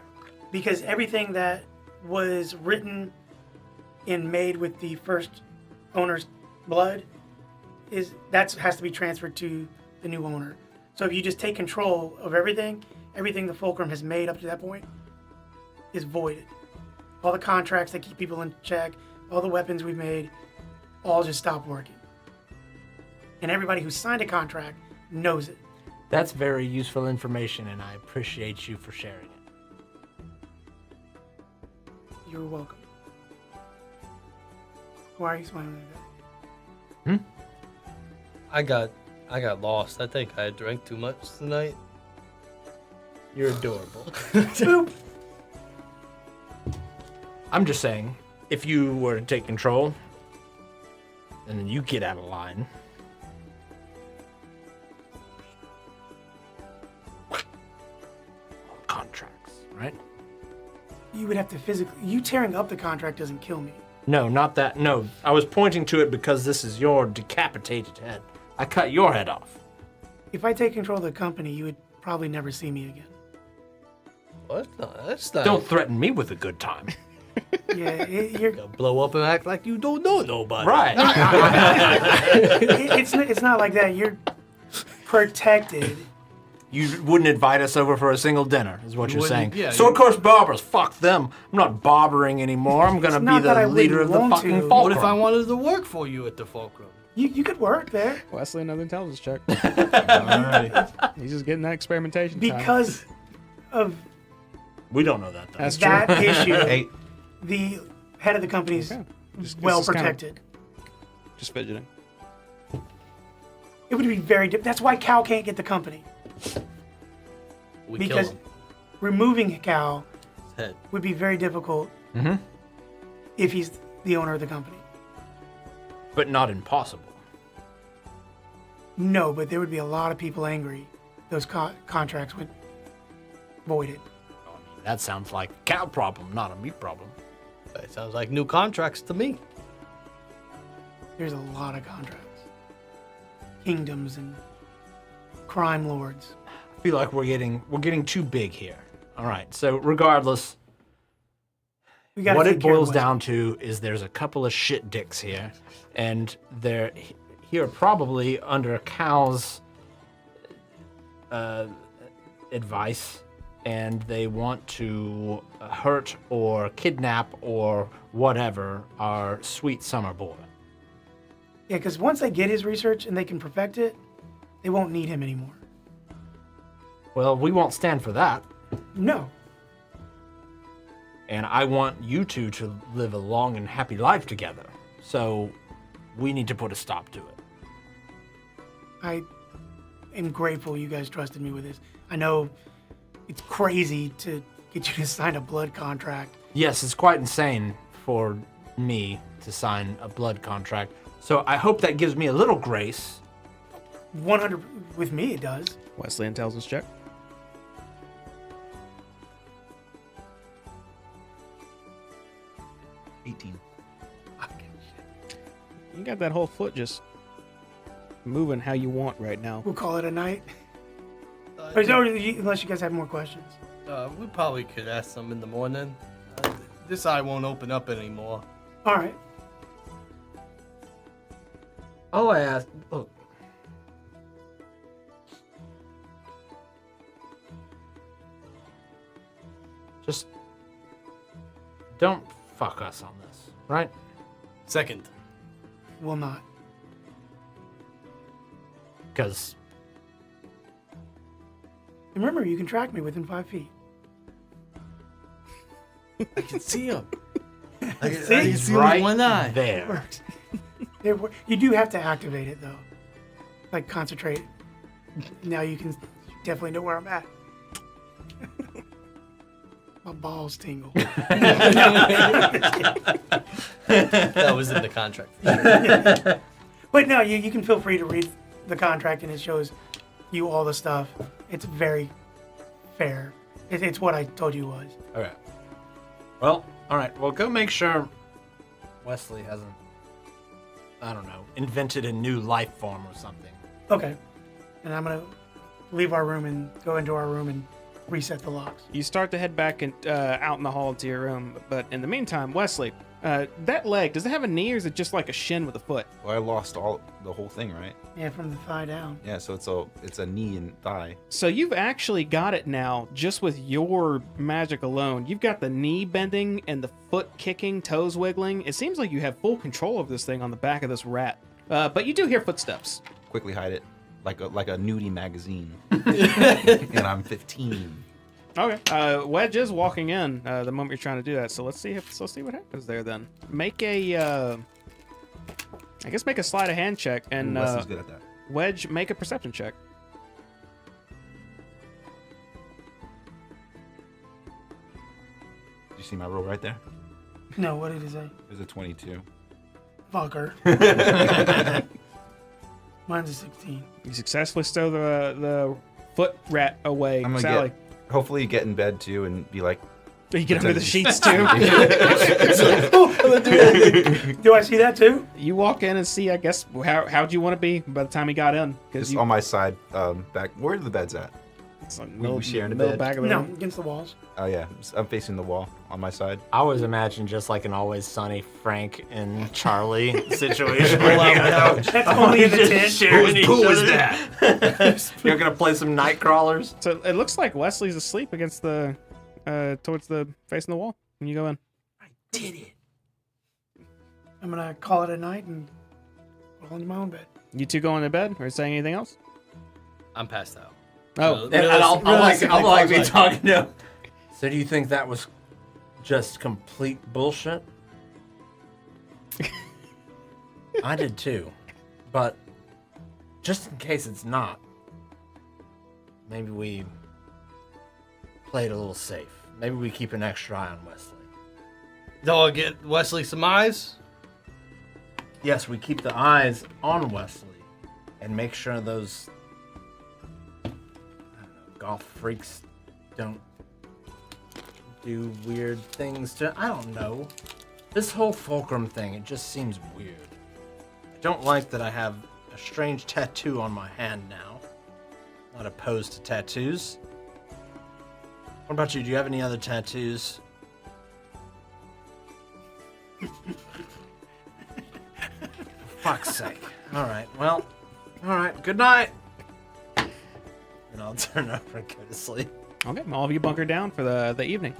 Because everything that was written and made with the first owner's blood has to be transferred to the new owner. So if you just take control of everything the fulcrum has made up to that point is voided. All the contracts that keep people in check, all the weapons we've made, all just stop working. And everybody who signed a contract knows it. That's very useful information, and I appreciate you for sharing it. You're welcome. Why are you smiling like that? I got lost. I think I drank too much tonight. You're adorable. Boop. I'm just saying, if you were to take control, and then you get out of line, contracts, right? You would have to physically. You tearing up the contract doesn't kill me. No, not that. No, I was pointing to it because this is your decapitated head. I cut your head off. If I take control of the company, you would probably never see me again. What? No, that's not. Don't threaten me with a good time. Yeah, you're, Blow up and act like you don't know nobody. Right. it's not like that. You're protected. You wouldn't invite us over for a single dinner, is what you're saying. wouldn't- yeah, So, of course, barbers, fuck them. I'm not barbering anymore. I'm going to It's be not that I the leader of wouldn't the want fucking to. fulcrum. What if I wanted to work for you at the Fulcrum? You could work there Wesley, another intelligence check. Alright. He's just getting that experimentation time. because of We don't know that, though. That's true. that issue. 8. The head of the company is Okay. Just- well this is kinda- protected. Just fidgeting. It would be very. That's why Cal can't get the company We because kill him. removing Cal His head. would be very difficult if he's the owner of the company. But not impossible. No, but there would be a lot of people angry. Those contracts would voided. That sounds like a cow problem, not a meat problem. It sounds like new contracts to me. There's a lot of contracts, kingdoms and crime lords. I feel like we're getting too big here. All right. So regardless, We got what take it care of boils Wesley. down to is there's a couple of shit dicks here, and they're here probably under Cal's advice, and they want to hurt or kidnap or whatever our sweet summer boy. Yeah, because once they get his research and they can perfect it, they won't need him anymore. Well, we won't stand for that, No. and I want you two to live a long and happy life together. So we need to put a stop to it. I am grateful you guys trusted me with this. I know it's crazy to get you to sign a blood contract. Yes, it's quite insane for me to sign a blood contract. So I hope that gives me a little grace. 100 with me it does. Wesley, intelligence check. You got that whole foot just moving how you want right now. We'll call it a night. Uh, Unless you guys have more questions. we probably could ask them in the morning. This eye won't open up anymore. All right. All I ask, look. Just don't fuck us on this, right? Second. Will not. Because Remember, you can track me within 5 feet. I can see him. I can See? see right with one eye. there. Works. You do have to activate it though. Like concentrate. Now you can definitely know where I'm at. My balls tingle. That was in the contract. But no, you can feel free to read the contract and it shows you all the stuff. It's very fair. It's what I told you was. Okay. Well, all right. Well, go make sure Wesley hasn't, I don't know, invented a new life form or something. Okay. And I'm going to leave our room and go into our room and reset the locks. You start to head back and out in the hall to your room, but in the meantime, Wesley, that leg, does it have a knee or is it just like a shin with a foot? Well, I lost the whole thing, right? Yeah, from the thigh down. Yeah, so it's a knee and thigh. So you've actually got it now just with your magic alone. You've got the knee bending and the foot kicking, toes wiggling. It seems like you have full control of this thing on the back of this rat. But you do hear footsteps. Quickly hide it, like a nudie magazine. And I'm 15. Okay. Wedge is walking in the moment you're trying to do that. So let's see what happens there then. Make a I guess make a sleight of hand check and Wesley's good at that. Wedge, make a perception check. Did you see my roll right there? No, what did it say? There's a 22. Fucker. Mine's a 16. You successfully stow the foot rat away. I'm gonna Sally. hopefully get in bed too and be like, You get under the sheets too. Do I see that too? You walk in and see, I guess, how'd you want to be by the time he got in? Because just on my side, back. Where are the beds at? It's like We sharing a middle bed? back of the No, room. against the walls. Oh yeah, I'm facing the wall on my side. I always imagine just like an Always Sunny Frank and Charlie situation. where you guys are That's only in the just tent. sharing each Who is other. that? You're gonna play some night crawlers. So it looks like Wesley's asleep against the, towards the facing the wall when you go in. Did it. I'm gonna call it a night and roll into my own bed. You two going to bed or saying anything else? I'm passed out. Oh, And I'll like be Realistically, talking to him. So do you think that was just complete bullshit? I did too. But just in case it's not, maybe we play it a little safe. Maybe we keep an extra eye on Wesley. Y'all get Wesley some eyes? Yes, we keep the eyes on Wesley and make sure those golf freaks don't do weird things to. I don't know. This whole fulcrum thing, it just seems weird. I don't like that I have a strange tattoo on my hand now. Not opposed to tattoos. What about you? Do you have any other tattoos? For fuck's sake. Alright, well, alright, good night. And I'll turn over and go to sleep. okay. All of you bunker down for the evening.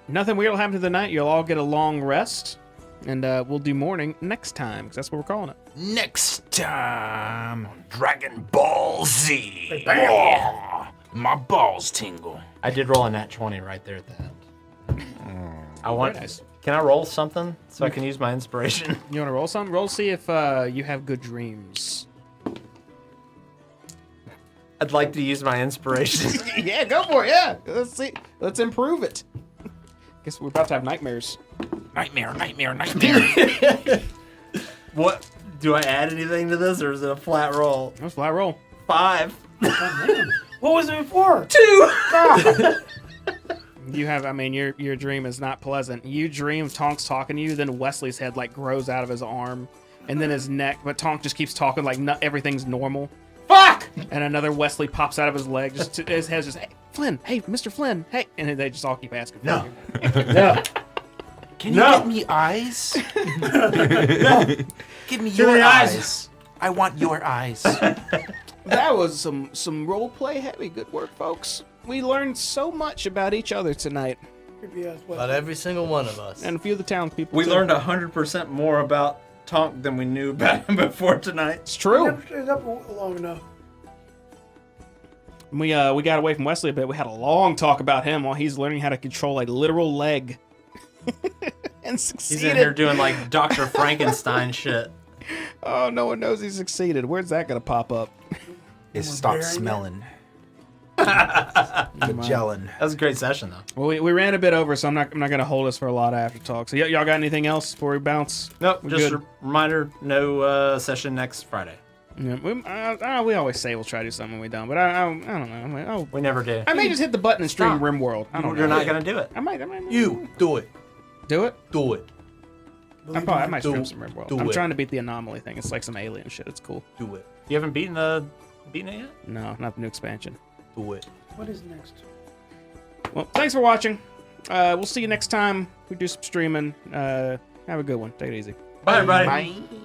Nothing weird will happen to the night. You'll all get a long rest, and we'll do morning next time because that's what we're calling it. Next time, Dragon Ball Z. Oh, my balls tingle. I did roll a nat 20 right there at the end. I want. Very nice. Can I roll something so I can use my inspiration? You want to roll some? Roll, see if you have good dreams. I'd like to use my inspiration. Yeah, go for it. Yeah, let's see. Let's improve it. Guess we're about to have nightmares. Nightmare, nightmare, nightmare. What? Do I add anything to this, or is it a flat roll? That was flat roll. 5. What was it before? 2. You have, I mean, your dream is not pleasant. You dream Tonk's talking to you, then Wesley's head like grows out of his arm, and then his neck. But Tonk just keeps talking like everything's normal. Fuck! And another Wesley pops out of his leg. Just his head's just, hey, Flynn, hey, Mr. Flynn, hey, and they just all keep asking. For No. you. No. Can you No. get me eyes? Give me Give your me eyes. eyes. I want your eyes. That was some role play heavy. Good work, folks. We learned so much about each other tonight, Could be us. About every single one of us. and a few of the townspeople. We too. learned 100% more about Tonk than we knew about him before tonight. It's true. Never stayed up long enough. We got away from Wesley a bit. We had a long talk about him while he's learning how to control a literal leg, and He's succeeded. in here doing like Dr. Frankenstein shit. Oh, no one knows he succeeded. Where's that gonna pop up? It Someone stopped bearing it? smelling. Magellan. That was a great session, though. Well, we ran a bit over, so I'm not gonna hold us for a lot of after talk. So y'all got anything else before we bounce? Nope, We're just good. a reminder, no session next Friday. Yeah, we always say we'll try to do something when we don't, but I don't know. I'm like, oh, We never did. I may just hit the button and stream Stop. RimWorld. I don't know. You're not going to do it. I might. You do it. do it. Do it. I might stream Do- some RimWorld. do I'm it. trying to beat the anomaly thing. It's like some alien shit. It's cool. Do it. You haven't beaten it yet? No, not the new expansion. Do it. What is next? Well, thanks for watching. We'll see you next time. We do some streaming. Have a good one. Take it easy. Bye, everybody. Bye.